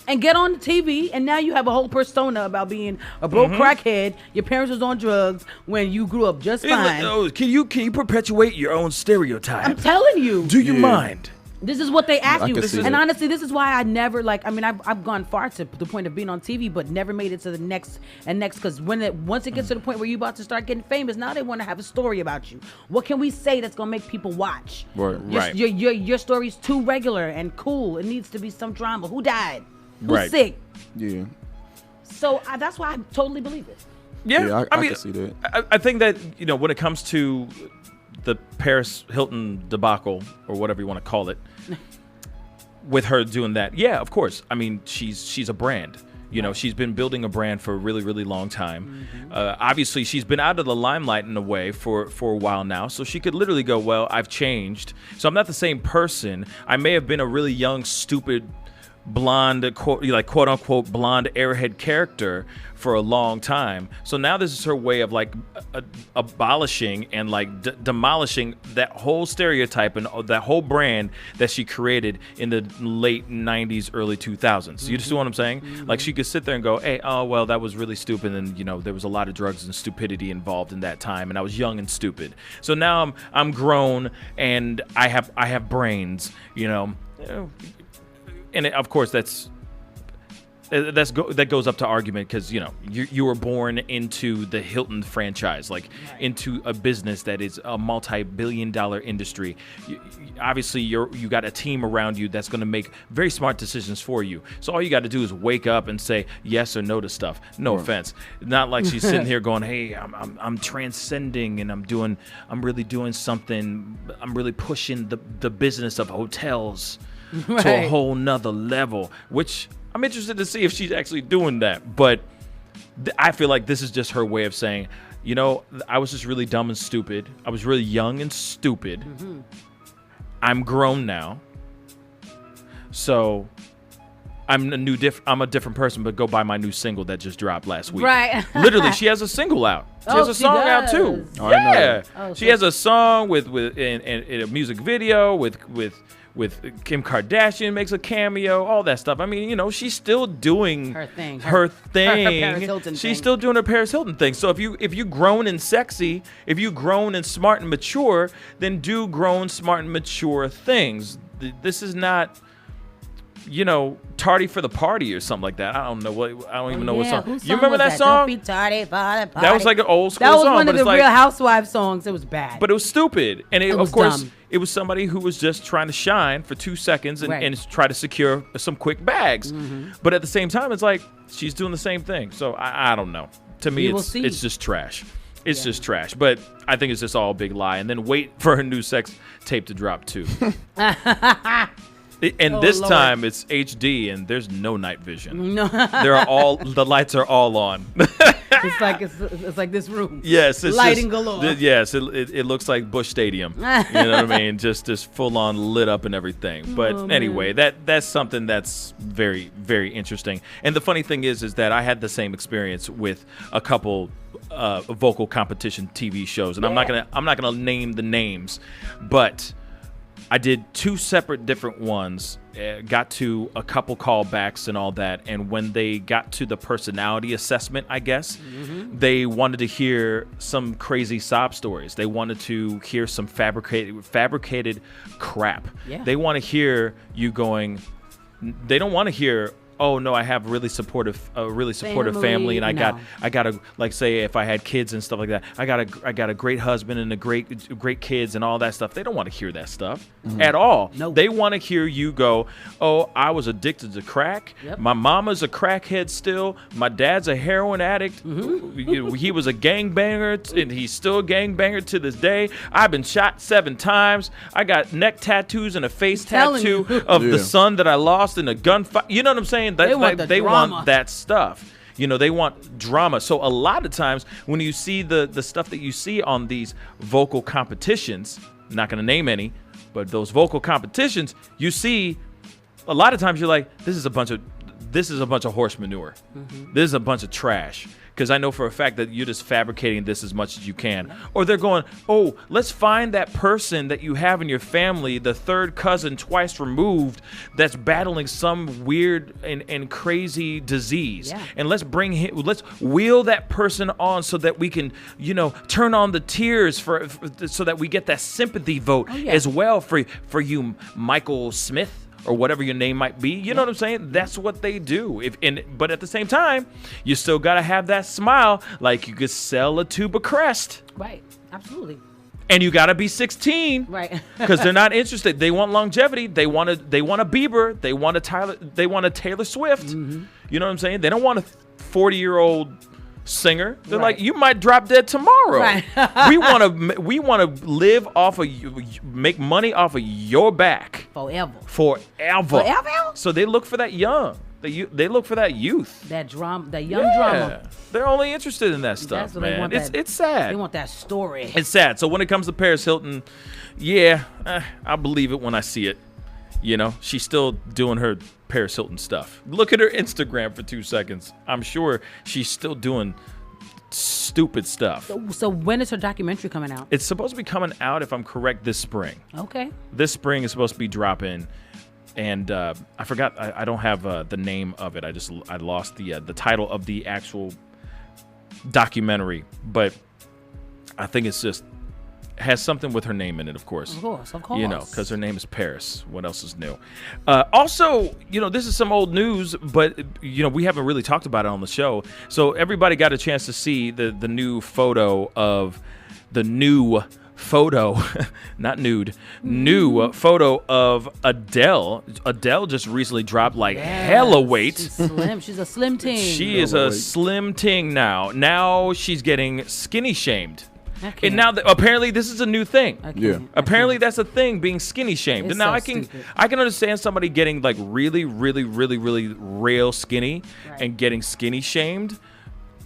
And get on the TV, and now you have a whole persona about being a broke crackhead. Your parents was on drugs when you grew up just fine. Can you perpetuate your own stereotype? I'm telling you. Do you mind? This is what they ask you. And that. honestly, this is why I never I've gone far to the point of being on TV, but never made it to the next because once it gets to the point where you're about to start getting famous, now they want to have a story about you. What can we say that's gonna make people watch? Right. Your story's too regular and cool. It needs to be some drama. Who died? Who's sick? Yeah. So that's why I totally believe it. Yeah, I can see that. I think that when it comes to the Paris Hilton debacle or whatever you want to call it, with her doing that, yeah, of course. I mean, she's a brand. She's been building a brand for a really, really long time. Obviously, she's been out of the limelight in a way for a while now, so she could literally go, well, I've changed. So I'm not the same person. I may have been a really young, stupid, blonde, quote unquote blonde airhead character for a long time. So now this is her way of abolishing and demolishing that whole stereotype and that whole brand that she created in the late 90s, early 2000s. You see what I'm saying? Like she could sit there and go, hey, oh well, that was really stupid, and there was a lot of drugs and stupidity involved in that time, and I was young and stupid. So now I'm grown and I have brains, And of course, that goes up to argument because you were born into the Hilton franchise, into a business that is a multi-billion-dollar industry. Obviously, you got a team around you that's going to make very smart decisions for you. So all you got to do is wake up and say yes or no to stuff. No offense, not like she's sitting here going, "Hey, I'm transcending and I'm really doing something. I'm really pushing the business of hotels." To a whole nother level, which I'm interested to see if she's actually doing that. But I feel like this is just her way of saying, I was just really dumb and stupid. I was really young and stupid. I'm grown now. So I'm a different person, but go buy my new single that just dropped last week. Right. Literally, she has a single out. She has a song out too. Oh, yeah. She has a song with a music video with Kim Kardashian makes a cameo, all that stuff. I mean, she's still doing her thing. Her Paris Hilton she's thing. still doing her Paris Hilton thing. So if you grown and sexy, if you grown and smart and mature, then do grown, smart and mature things. This is not, tardy for the party or something like that. I don't even know what song. You remember that song? Don't be tardy for the party. That was like an old school song. That was song, one of the Real Housewives songs. It was bad. But it was stupid. And it was of course, dumb. It was somebody who was just trying to shine for 2 seconds and try to secure some quick bags. But at the same time, it's like she's doing the same thing. So I don't know. To me, it's just trash. It's just trash. But I think it's just all a big lie. And then wait for her new sex tape to drop too. And this time it's HD and there's no night vision. No. The lights are all on. It's like this room. Yes, it's lighting galore. Yes, it looks like Busch Stadium. You know what I mean? Just full on lit up and everything. But anyway, that's something that's very, very interesting. And the funny thing is that I had the same experience with a couple vocal competition TV shows, and I'm not gonna name the names, but I did 2 separate different ones, got to a couple callbacks and all that. And when they got to the personality assessment, I guess, they wanted to hear some crazy sob stories. They wanted to hear some fabricated crap. Yeah. They want to hear you going, they don't want to hear, oh no, I have a really supportive family, and I got a, like, say if I had kids and stuff like that, I got a great husband and a great kids and all that stuff. They don't want to hear that stuff at all. Nope. They want to hear you go, oh, I was addicted to crack. Yep. My mama's a crackhead still. My dad's a heroin addict. He was a gangbanger and he's still a gangbanger to this day. I've been shot 7 times. I got neck tattoos and a face tattoo of the son that I lost in a gunfight. You know what I'm saying? They want the drama. Want that stuff. You know, they want drama. So a lot of times when you see the stuff that you see on these vocal competitions, I'm not going to name any, but those vocal competitions, you see a lot of times you're like, this is a bunch of horse manure. This is a bunch of trash. Because I know for a fact that you're just fabricating this as much as you can. Or they're going, oh, let's find that person that you have in your family, the third cousin twice removed, that's battling some weird and crazy disease. Yeah. And let's wheel that person on so that we can, turn on the tears so that we get that sympathy vote as well for you, Michael Smith. Or whatever your name might be. You know what I'm saying? That's what they do. But at the same time, you still got to have that smile like you could sell a tube of Crest. Right. Absolutely. And you got to be 16. Right. Because they're not interested. They want longevity. They want a Bieber. They want a Taylor Swift. You know what I'm saying? They don't want a 40-year-old singer. They're like, you might drop dead tomorrow. Right. we want to live off of you, make money off of your back forever. So they look for that young. They look for that youth. That drama, that young drama. They're only interested in that stuff, That's what man. They want. It's sad. They want that story. It's sad. So when it comes to Paris Hilton, I believe it when I see it. She's still doing her Paris Hilton stuff. Look at her Instagram for 2 seconds. I'm sure she's still doing stupid stuff. So when is her documentary coming out? It's supposed to be coming out, if I'm correct, this spring. Okay. This spring is supposed to be dropping. And I forgot, I don't have the name of it. I lost the title of the actual documentary. But I think it's just has something with her name in it, of course. Of course. Because her name is Paris. What else is new? Also, this is some old news, but, we haven't really talked about it on the show. So everybody got a chance to see the new photo of not nude, new photo of Adele. Adele just recently dropped hella weight. She's slim. She's a slim ting. She is a slim ting now. Now she's getting skinny shamed. And now apparently this is a new thing. Apparently that's a thing, being skinny shamed. And now I can understand somebody getting really, really, really, really real skinny and getting skinny shamed.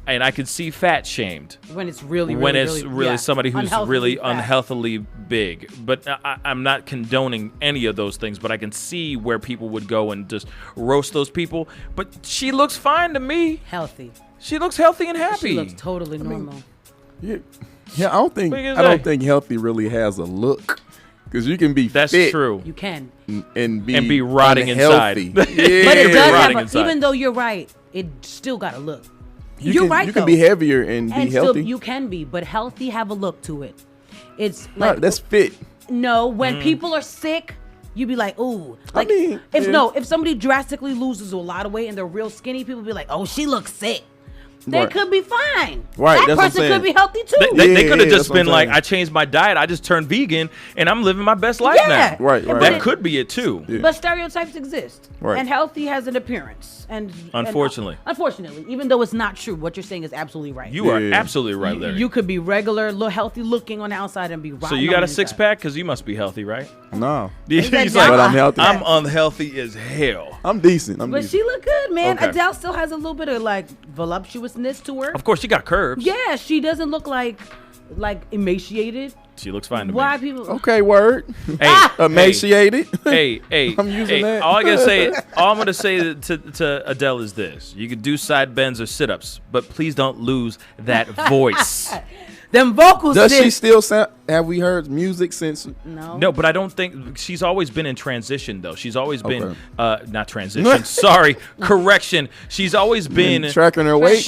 And I could see fat shamed when it's really somebody who's really unhealthily big. But I'm not condoning any of those things. But I can see where people would go and just roast those people. But she looks fine to me. Healthy. She looks healthy and happy. She looks totally normal. Yeah, I don't think healthy really has a look, because you can be That's fit true. You can and be rotting unhealthy. inside. But it does even though you're right, it still got a look. You can be heavivier and be healthy. Still, you can be, but healthy have a look to it. It's that's fit. No, when people are sick, you be like, ooh. If somebody drastically loses a lot of weight and they're real skinny, people be like, oh, she looks sick. They could be fine. Right, that person could be healthy too. They could have just been like, I changed my diet, I just turned vegan, and I'm living my best life now. Right. That could be it too. Yeah. But stereotypes exist. Right. And healthy has an appearance. And unfortunately, even though it's not true, what you're saying is absolutely right. You are absolutely right, Larry. You could be regular, healthy looking on the outside and be rotten. So you got a 6-pack because you must be healthy, right? No. He's like, but I'm healthy. I'm unhealthy as hell. I'm decent. But she look good, man. Okay. Adele still has a little bit of voluptuousness to her. Of course, she got curves. Yeah, she doesn't look like emaciated. She looks fine to me. Why people? Okay, word. Hey, emaciated. Hey, I'm using that. All I'm gonna say to Adele is this: you can do side bends or sit-ups, but please don't lose that voice. Them vocals. Does she still sound? Have we heard music since? No, but I don't think she's always been in transition though. She's always been not transition. Sorry, correction. She's always been tracking her weight.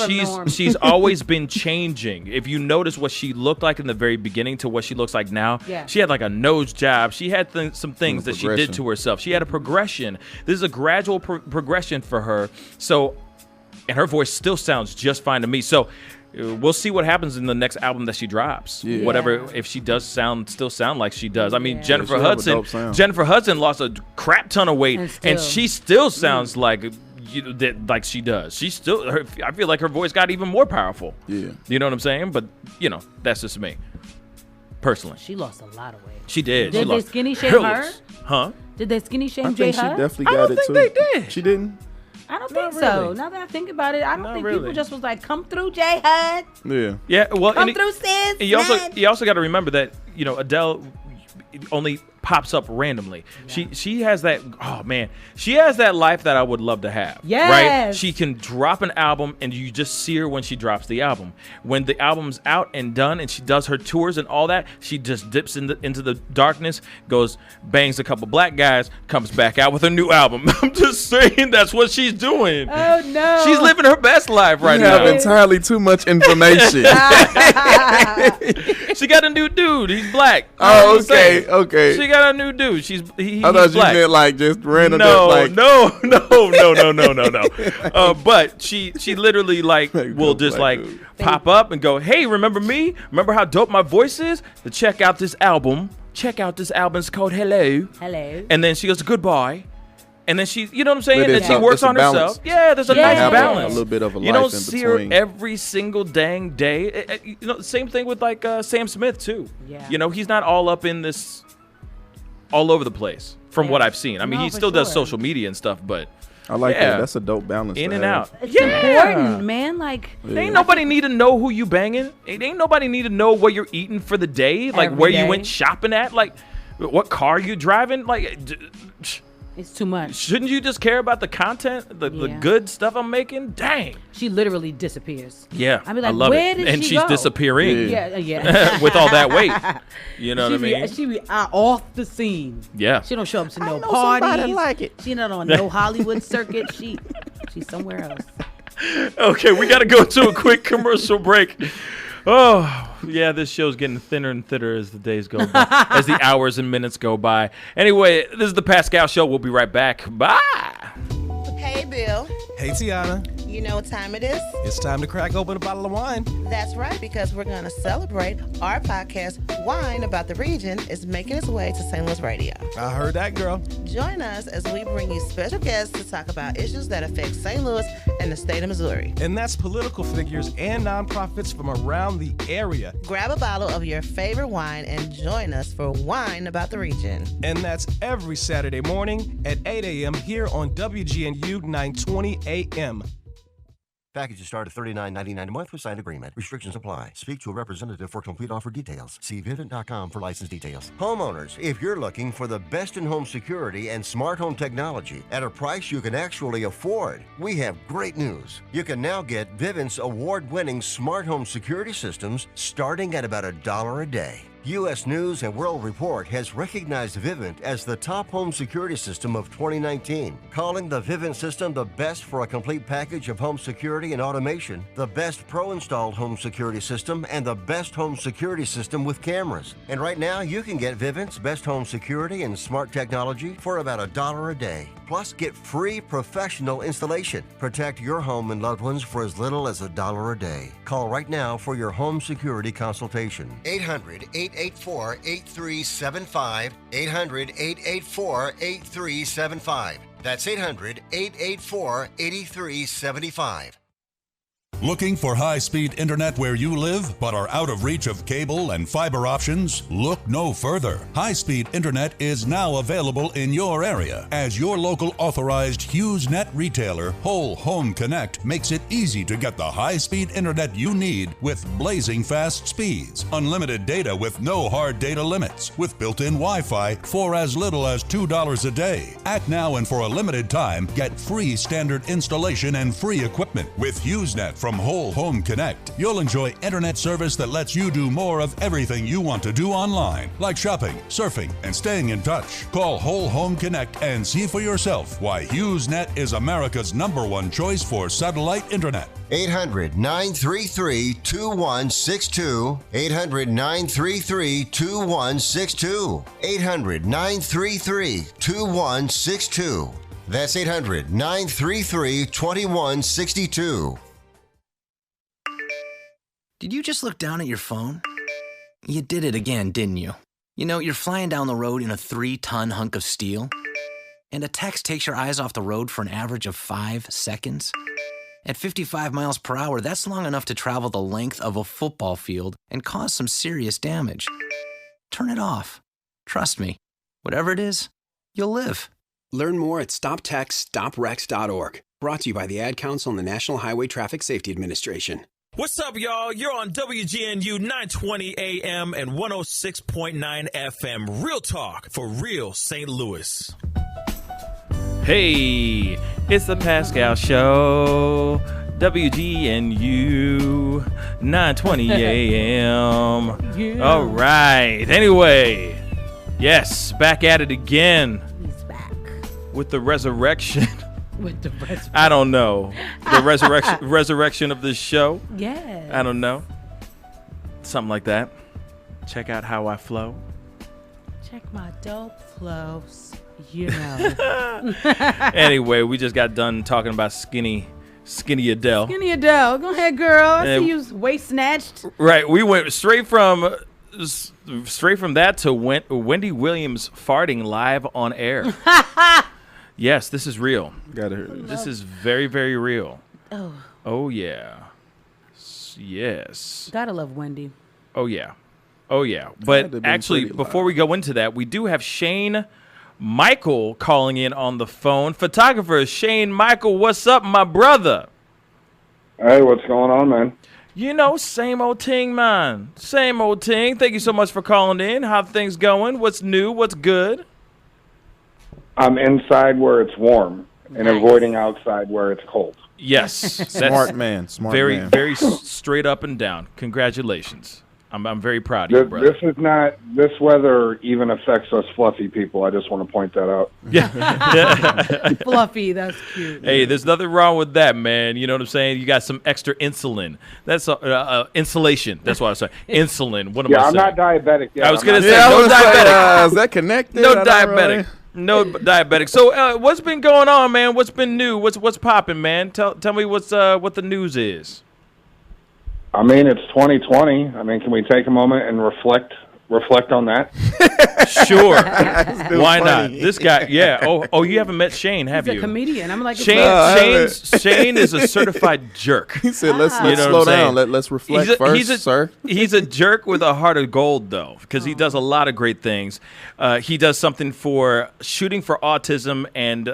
She's always been changing. If you notice what she looked like in the very beginning to what she looks like now, she had like a nose job. She had some things that she did to herself. She had a progression. This is a gradual progression for her. So, and her voice still sounds just fine to me. So. We'll see what happens in the next album that she drops. Yeah. Whatever, if she does still sound like she does. I mean, Jennifer Hudson lost a crap ton of weight, and she still sounds like she does. She still. I feel like her voice got even more powerful. Yeah, you know what I'm saying? But that's just me, personally. She lost a lot of weight. She did. Did they skinny shame her? Huh? Did they skinny shame J Hud? She definitely got it too. They did. She didn't. I don't think so. Now that I think about it, I don't think people just was like, "Come through, J Hud." Yeah. Well, come through, sis. You also got to remember that Adele only pops up randomly. Yeah. She has that. Oh man, she has that life that I would love to have. Yes. Right. She can drop an album and you just see her when she drops the album. When the album's out and done and she does her tours and all that, she just dips into the darkness, goes bangs a couple black guys, comes back out with a new album. I'm just saying that's what she's doing. Oh no. She's living her best life right now. You have entirely too much information. She got a new dude. He's black. Oh, okay. She got a new dude. He's I thought you meant like just random. No. But she literally will just pop up and go, "Hey, remember me? Remember how dope my voice is? To check out this album. Check out this album. It's called Hello." And then she goes, "Goodbye." And then she, you know what I'm saying? And she works on herself. Yeah, there's a nice balance. A little bit of a life you don't in see between. her every single dang day. Same thing with Sam Smith too. Yeah. He's not all up in this, all over the place from what I've seen. I mean, he still does social media and stuff, but I like that. That's a dope balance. In and out. It's important, man. Ain't nobody need to know who you banging. Ain't nobody need to know what you're eating for the day. Like where you went shopping at. Like what car you driving. It's too much. Shouldn't you just care about the content, the good stuff I'm making? Dang. She literally disappears. Yeah, I mean, like, I love where it. did And she she's go? disappearing. Yeah. With all that weight. You know what I mean? She be off the scene. Yeah. She don't show up to no parties. Like it. She not on no Hollywood circuit. She's somewhere else. Okay, we got to go to a quick commercial break. Oh, yeah, this show's getting thinner and thinner as the days go by, as the hours and minutes go by. Anyway, this is the Pascal Show. We'll be right back. Bye. Hey, Bill. Hey, Tiana. You know what time it is? It's time to crack open a bottle of wine. That's right, because we're going to celebrate our podcast, Wine About the Region, is making its way to St. Louis Radio. I heard that, girl. Join us as we bring you special guests to talk about issues that affect St. Louis and the state of Missouri. And that's political figures and nonprofits from around the area. Grab a bottle of your favorite wine and join us for Wine About the Region. And that's every Saturday morning at 8 a.m. here on WGNU 920 AM. Packages start at $39.99 a month with signed agreement. Restrictions apply. Speak to a representative for complete offer details. See Vivint.com for license details. Homeowners, if you're looking for the best in home security and smart home technology at a price you can actually afford, we have great news. You can now get Vivint's award-winning smart home security systems starting at about $1 a day. U.S. News and World Report has recognized Vivint as the top home security system of 2019, calling the Vivint system the best for a complete package of home security and automation, the best pro-installed home security system, and the best home security system with cameras. And right now, you can get Vivint's best home security and smart technology for about $1 a day. Plus, get free professional installation. Protect your home and loved ones for as little as $1 a day. Call right now for your home security consultation. 800-884-8375. 800-884-8375. That's 800-884-8375. Looking for high-speed internet where you live but are out of reach of cable and fiber options? Look no further. High-speed internet is now available in your area as your local authorized HughesNet retailer, Whole Home Connect, makes it easy to get the high-speed internet you need with blazing fast speeds, unlimited data with no hard data limits, with built-in Wi-Fi for as little as $2 a day. Act now and for a limited time, get free standard installation and free equipment with HughesNet from From Whole Home Connect, you'll enjoy internet service that lets you do more of everything you want to do online, like shopping, surfing, and staying in touch. Call Whole Home Connect and see for yourself why HughesNet is America's #1 choice for satellite internet. 800-933-2162. 800-933-2162. 800-933-2162. That's 800-933-2162. Did you just look down at your phone? You did it again, didn't you? You know, you're flying down the road in a 3-ton hunk of steel, and a text takes your eyes off the road for an average of 5 seconds. At 55 miles per hour, that's long enough to travel the length of a football field and cause some serious damage. Turn it off. Trust me, whatever it is, you'll live. Learn more at stoptextsstopwrecks.org. Brought to you by the Ad Council and the National Highway Traffic Safety Administration. What's up, y'all? You're on WGNU 920 AM and 106.9 FM. Real talk for real St. Louis. Hey, it's the Pascal Show. WGNU 920 AM. Yeah. All right. Anyway, yes, back at it again. He's back. With the resurrection. With the resurrection. I don't know. The resurrection of this show. Yes. I don't know. Something like that. Check out how I flow. Check my dope flows. You know. Anyway, we just got done talking about skinny Adele. Skinny Adele. Go ahead, girl. I see you waist snatched. Right. We went straight from that to Wendy Williams farting live on air. Yes, this is real. Gotta hear this. This is very, very real. Oh. Oh, yeah. Yes. Gotta love Wendy. Oh, yeah. Oh, yeah. But actually, before we go into that, we do have Shane Michael calling in on the phone. Photographer Shane Michael, what's up, my brother? Hey, what's going on, man? You know, same old ting, man. Same old ting. Thank you so much for calling in. How things going? What's new? What's good? I'm inside where it's warm and avoiding outside where it's cold. Yes. Smart man. Very straight up and down. Congratulations. I'm very proud of you, brother. This weather even affects us fluffy people. I just want to point that out. Yeah. Fluffy, that's cute. Hey, there's nothing wrong with that, man. You know what I'm saying? You got some extra insulin. That's insulation. That's what I'm saying. Insulin. What am I saying? I'm not diabetic yet. I was going to say, no diabetic. Is that connected? No diabetic. No diabetic. So what's been going on, man? What's been new? What's popping, man? Tell me what the news is. I mean, it's 2020. I mean, can we take a moment and reflect on that? Sure. Why not? This guy, yeah. Oh, you haven't met Shane, have you? He's a comedian. I'm like, Shane is a certified jerk. He said, let's slow down. Let's reflect first, sir. He's a jerk with a heart of gold, though, because he does a lot of great things. He does something for Shooting for Autism, and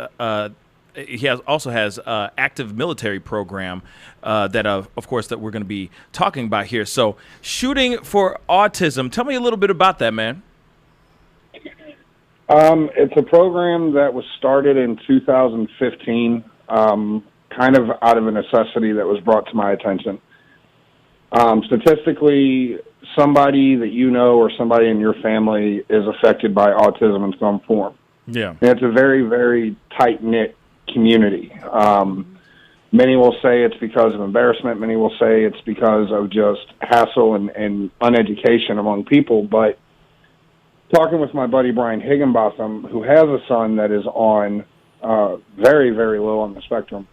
he also has active military program that, of course, that we're going to be talking about here. So, Shooting for Autism. Tell me a little bit about that, man. It's a program that was started in 2015, kind of out of a necessity that was brought to my attention. Statistically, somebody that you know or somebody in your family is affected by autism in some form. Yeah. And it's a very, very tight-knit community. Many will say it's because of embarrassment. Many will say it's because of just hassle and uneducation among people. But talking with my buddy Brian Higginbotham, who has a son that is on very, very low on the spectrum,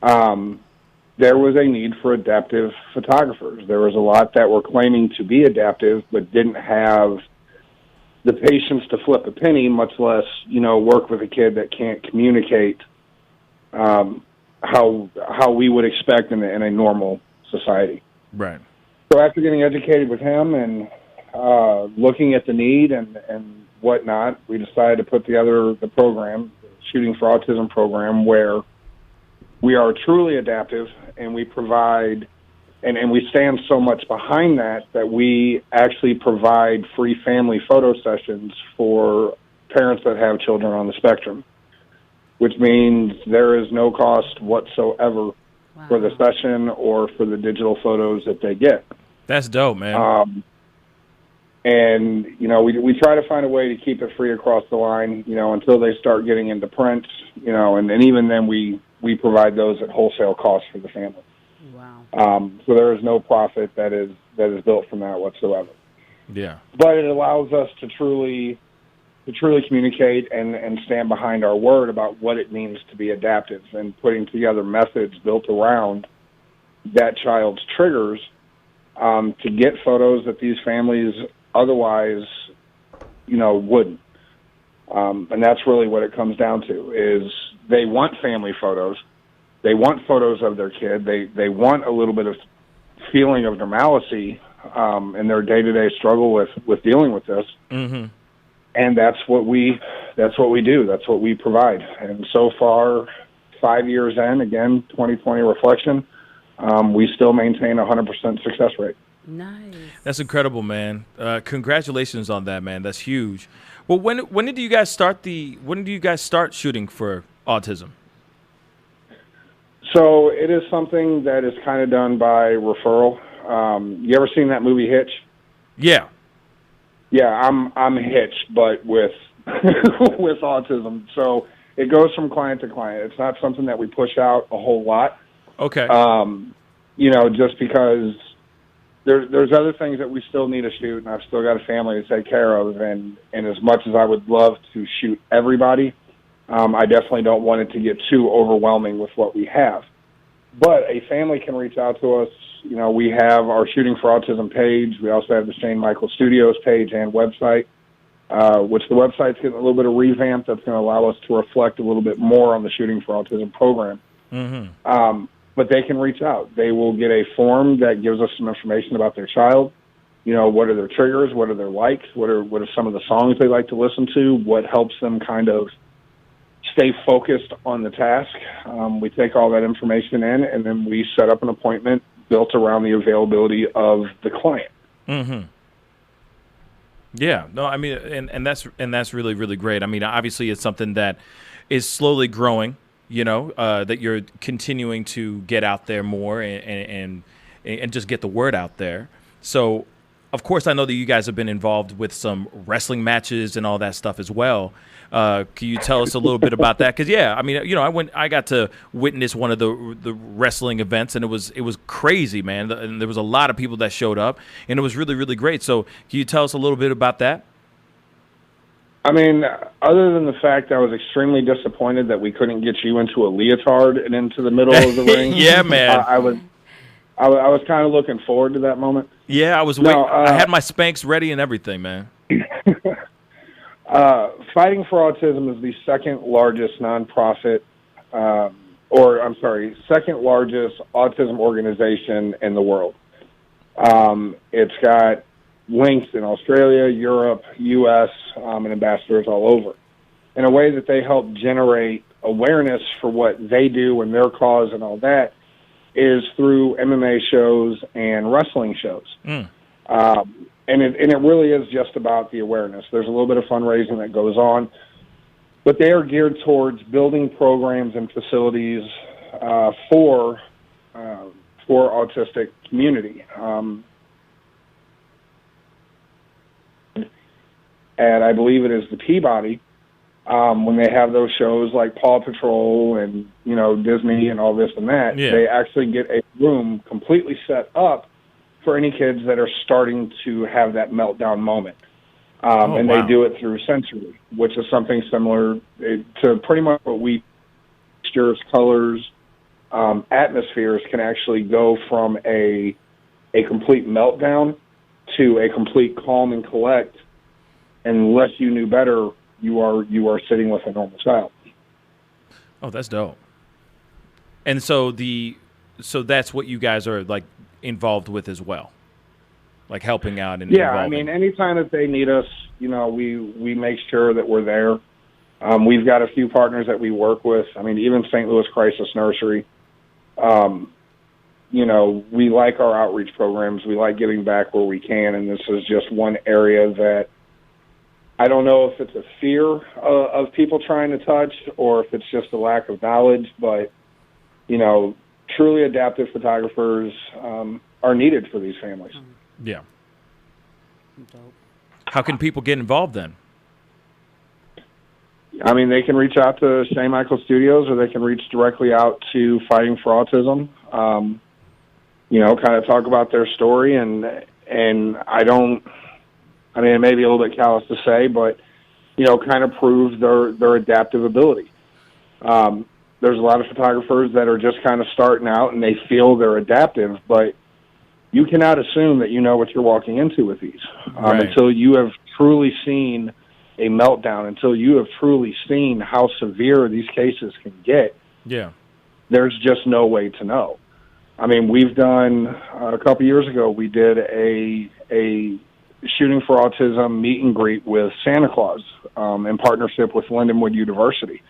there was a need for adaptive photographers. There was a lot that were claiming to be adaptive but didn't have the patience to flip a penny, much less, work with a kid that can't communicate how we would expect in a normal society. Right. So after getting educated with him and looking at the need and whatnot, we decided to put together the program, the Shooting for Autism program, where we are truly adaptive and we provide, and we stand so much behind that we actually provide free family photo sessions for parents that have children on the spectrum, which means there is no cost whatsoever for the session or for the digital photos that they get. That's dope, man. And, you know, we try to find a way to keep it free across the line, you know, until they start getting into print, you know, and even then we provide those at wholesale cost for the family. Wow. So there is no profit that is built from that whatsoever. Yeah. But it allows us to truly communicate and stand behind our word about what it means to be adaptive and putting together methods built around that child's triggers to get photos that these families otherwise, you know, wouldn't. And that's really what it comes down to, is they want family photos. They want photos of their kid. They want a little bit of feeling of normalcy in their day-to-day struggle with dealing with this. Mm-hmm. And that's what we do. That's what we provide. And so far, 5 years in, again, 2020 reflection, we still maintain a 100% success rate. Nice. That's incredible, man. Congratulations on that, man. That's huge. Well, when did you guys start shooting for autism? So it is something that is kind of done by referral. You ever seen that movie Hitch? Yeah. Yeah, I'm Hitch, but with with autism. So it goes from client to client. It's not something that we push out a whole lot. Okay. You know, just because there's other things that we still need to shoot, and I've still got a family to take care of. And as much as I would love to shoot everybody, I definitely don't want it to get too overwhelming with what we have. But a family can reach out to us. You know, we have our Shooting for Autism page. We also have the Shane Michael Studios page and website, which the website's getting a little bit of revamp that's going to allow us to reflect a little bit more on the Shooting for Autism program. Mm-hmm. But they can reach out. They will get a form that gives us some information about their child. You know, what are their triggers? What are their likes? What are some of the songs they like to listen to? What helps them kind of stay focused on the task? We take all that information in, and then we set up an appointment built around the availability of the client. Mm-hmm. Yeah. No, I mean, and that's really, really great. I mean, obviously it's something that is slowly growing, you know, that you're continuing to get out there more and just get the word out there. So, of course, I know that you guys have been involved with some wrestling matches and all that stuff as well. Can you tell us a little bit about that? Because I mean, you know, I got to witness one of the wrestling events, and it was crazy, man. And there was a lot of people that showed up, and it was really, really great. So, can you tell us a little bit about that? I mean, other than the fact I was extremely disappointed that we couldn't get you into a leotard and into the middle of the ring. Yeah, man. I was kind of looking forward to that moment. Yeah, I was waiting. I had my Spanx ready and everything, man. Fighting for Autism is the second largest nonprofit, second largest autism organization in the world. It's got links in Australia, Europe, U.S., and ambassadors all over. In a way that they help generate awareness for what they do and their cause and all that is through MMA shows and wrestling shows. Mm. And it really is just about the awareness. There's a little bit of fundraising that goes on, but they are geared towards building programs and facilities for autistic community. And I believe it is the Peabody, when they have those shows like Paw Patrol and, you know, Disney and all this and that, they actually get a room completely set up for any kids that are starting to have that meltdown moment. And they do it through sensory, which is something similar to pretty much what we textures, colors, atmospheres can actually go from a complete meltdown to a complete calm and collect. Unless you knew better, you are sitting with a normal child. Oh, that's dope. And so that's what you guys are like involved with as well, like helping out and yeah. involving. I mean, anytime that they need us, you know, we make sure that we're there. We've got a few partners that we work with. I mean, even St. Louis Crisis Nursery. You know, we like our outreach programs. We like giving back where we can, and this is just one area that I don't know if it's a fear of people trying to touch or if it's just a lack of knowledge, but, you know, truly adaptive photographers are needed for these families. Yeah. How can people get involved then? I mean, they can reach out to St. Michael Studios, or they can reach directly out to Fighting for Autism. Kind of talk about their story, and it may be a little bit callous to say, but kind of prove their adaptive ability. There's a lot of photographers that are just kind of starting out and they feel they're adaptive, but you cannot assume that you know what you're walking into with these until you have truly seen a meltdown, until you have truly seen how severe these cases can get. Yeah. There's just no way to know. I mean, we've done, a couple years ago, we did a Shooting for Autism meet and greet with Santa Claus in partnership with Lindenwood University.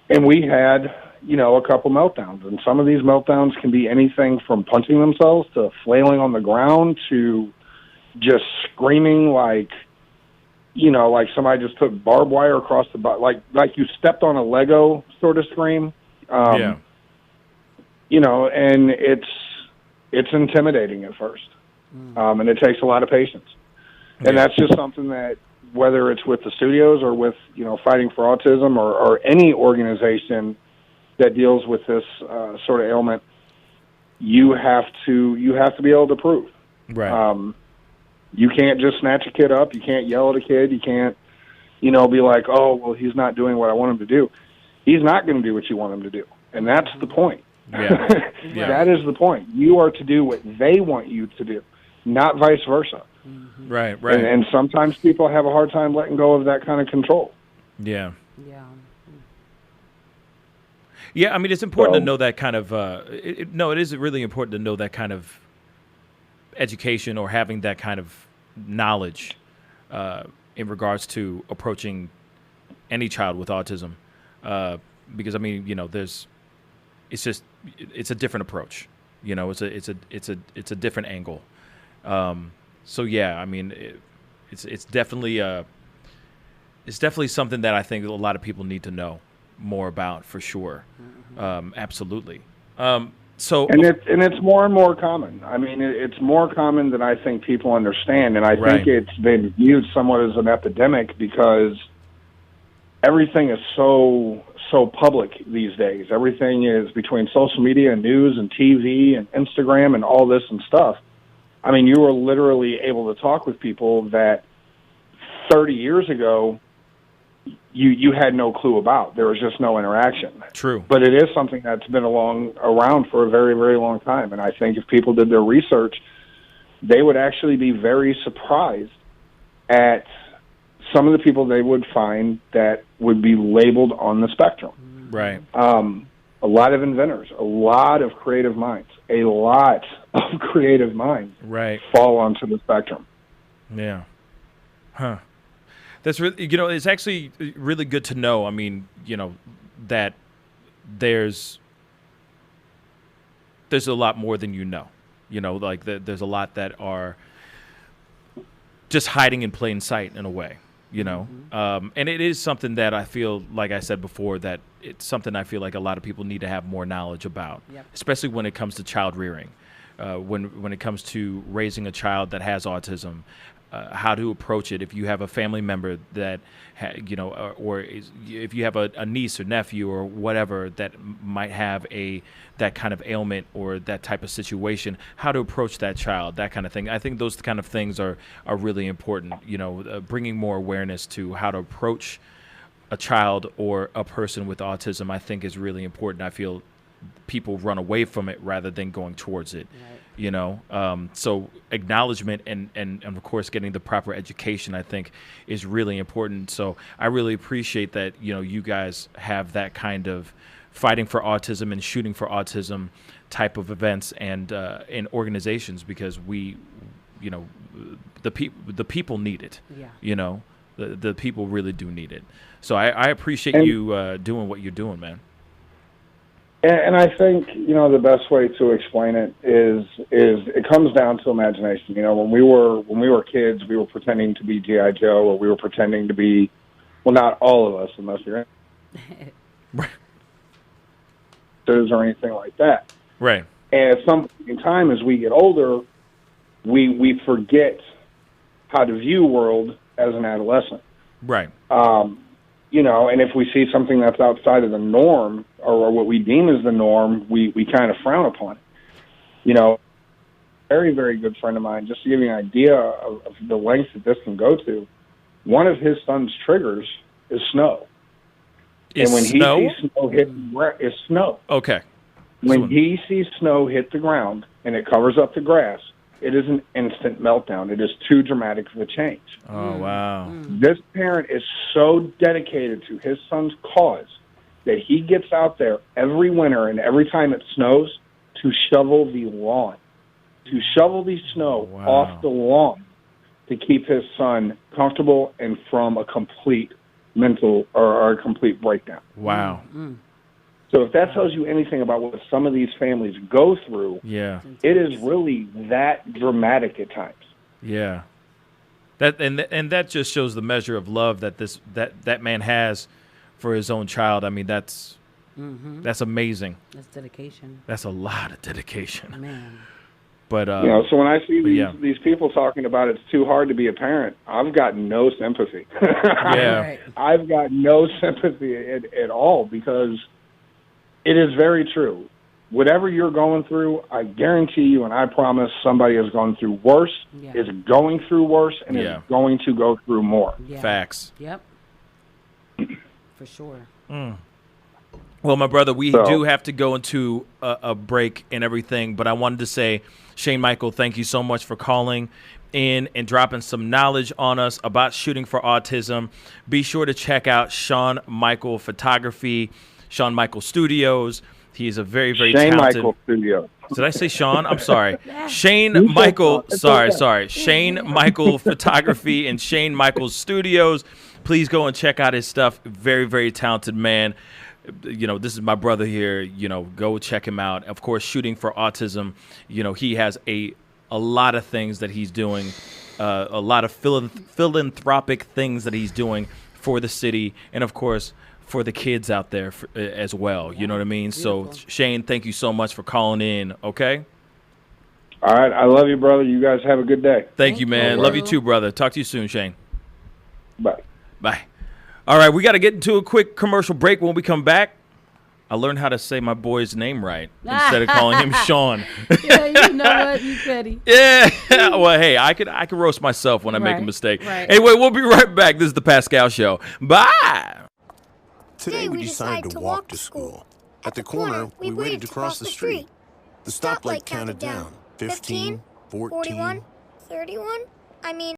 And we had, a couple meltdowns. And some of these meltdowns can be anything from punching themselves to flailing on the ground to just screaming like somebody just took barbed wire across the butt, like you stepped on a Lego sort of scream. Yeah. And it's intimidating at first. And it takes a lot of patience. And that's just something that, whether it's with the studios or with, Fighting for Autism or any organization that deals with this sort of ailment, you have to be able to prove. Right. You can't just snatch a kid up. You can't yell at a kid. You can't, be like, oh, well, he's not doing what I want him to do. He's not going to do what you want him to do. And that's the point. Yeah. That is the point. You are to do what they want you to do, not vice versa. Right. And sometimes people have a hard time letting go of that kind of control. Yeah. Yeah, I mean, it's important to know that kind of, it is really important to know that kind of education or having that kind of knowledge in regards to approaching any child with autism. Because, I mean, it's a different approach. It's a different angle. So yeah, I mean, it's definitely something that I think a lot of people need to know more about for sure. Absolutely. So it's more and more common. I mean, it's more common than I think people understand, and I think it's been viewed somewhat as an epidemic because everything is so public these days. Everything is between social media and news and TV and Instagram and all this and stuff. I mean, you were literally able to talk with people that 30 years ago you had no clue about. There was just no interaction. True. But it is something that's been around for a very, very long time. And I think if people did their research, they would actually be very surprised at some of the people they would find that would be labeled on the spectrum. Right. A lot of inventors, a lot of creative minds, right, fall onto the spectrum. Yeah. Huh. That's really, it's actually really good to know. I mean, that there's a lot more than like there's a lot that are just hiding in plain sight in a way, and it is something that I feel, like I said before, that it's something I feel like a lot of people need to have more knowledge about, especially when it comes to child rearing, when it comes to raising a child that has autism, how to approach it. If you have a family member that, or if you have a niece or nephew or whatever that might have that kind of ailment or that type of situation, how to approach that child, that kind of thing. I think those kind of things are really important. Bringing more awareness to how to approach a child or a person with autism, I think, is really important. I feel people run away from it rather than going towards it. Right. So acknowledgement and of course getting the proper education, I think, is really important. So I really appreciate that, you guys have that kind of Fighting for Autism and Shooting for Autism type of events and in organizations, because we, the people need it. Yeah. The people really do need it. So I appreciate you doing what you're doing, man. And I think, the best way to explain it is it comes down to imagination. When we were kids, we were pretending to be G.I. Joe, or we were pretending to be, well, not all of us, unless you're or anything like that. Right. And at some point in time, as we get older, we forget how to view world as an adolescent. Right. You know, and if we see something that's outside of the norm or what we deem as the norm, we kind of frown upon it. You know, very, very good friend of mine, just to give you an idea of the lengths that this can go to, one of his son's triggers is snow. And when he sees snow hit the ground, it's snow. Okay. When he sees snow hit the ground and it covers up the grass, it is an instant meltdown. It is too dramatic of a change. Oh, wow. This parent is so dedicated to his son's cause that he gets out there every winter and every time it snows to shovel the lawn, to shovel the snow off the lawn to keep his son comfortable and from a complete mental or a complete breakdown. Wow. So if that tells you anything about what some of these families go through, yeah, it is really that dramatic at times. Yeah. That and that just shows the measure of love that that man has for his own child. I mean, that's amazing. That's dedication. That's a lot of dedication. Man. But you know, so when I see these people talking about it's too hard to be a parent, I've got no sympathy. Yeah. I've got no sympathy at all, because it is very true. Whatever you're going through, I guarantee you, and I promise, somebody has gone through worse, is going through worse, and is going to go through more. Yeah. Facts. Yep. For sure. Well, my brother, we do have to go into a break and everything, but I wanted to say, Shane Michael, thank you so much for calling in and dropping some knowledge on us about shooting for autism. Be sure to check out Sean Michael Photography, Sean Michael Studios. He is a very, very Shane talented. Michael Studios. Did I say Sean? I'm sorry. Shane Michael. Sorry. Shane Michael Photography and Shane Michael Studios. Please go and check out his stuff. Very, very talented man. You know, this is my brother here. You know, go check him out. Of course, shooting for autism. You know, he has a lot of things that he's doing, a lot of philanthropic things that he's doing for the city, and of course for the kids out there as well. You know what I mean? Beautiful. So, Shane, thank you so much for calling in. Okay. All right, I love you, brother. You guys have a good day. Thank you, man. Love you too, brother. Talk to you soon, Shane. Bye. Bye. All right, we got to get into a quick commercial break. When we come back, I learned how to say my boy's name right instead of calling him Sean. Yeah, you know what? You petty. Yeah. Well, hey, I could roast myself when I make a mistake. Right. Anyway, we'll be right back. This is the Pascal Show. Bye. Today we decided to walk to school. At the corner, we waited to cross the street. The stoplight counted down. 15, 14, 31, 31? I mean...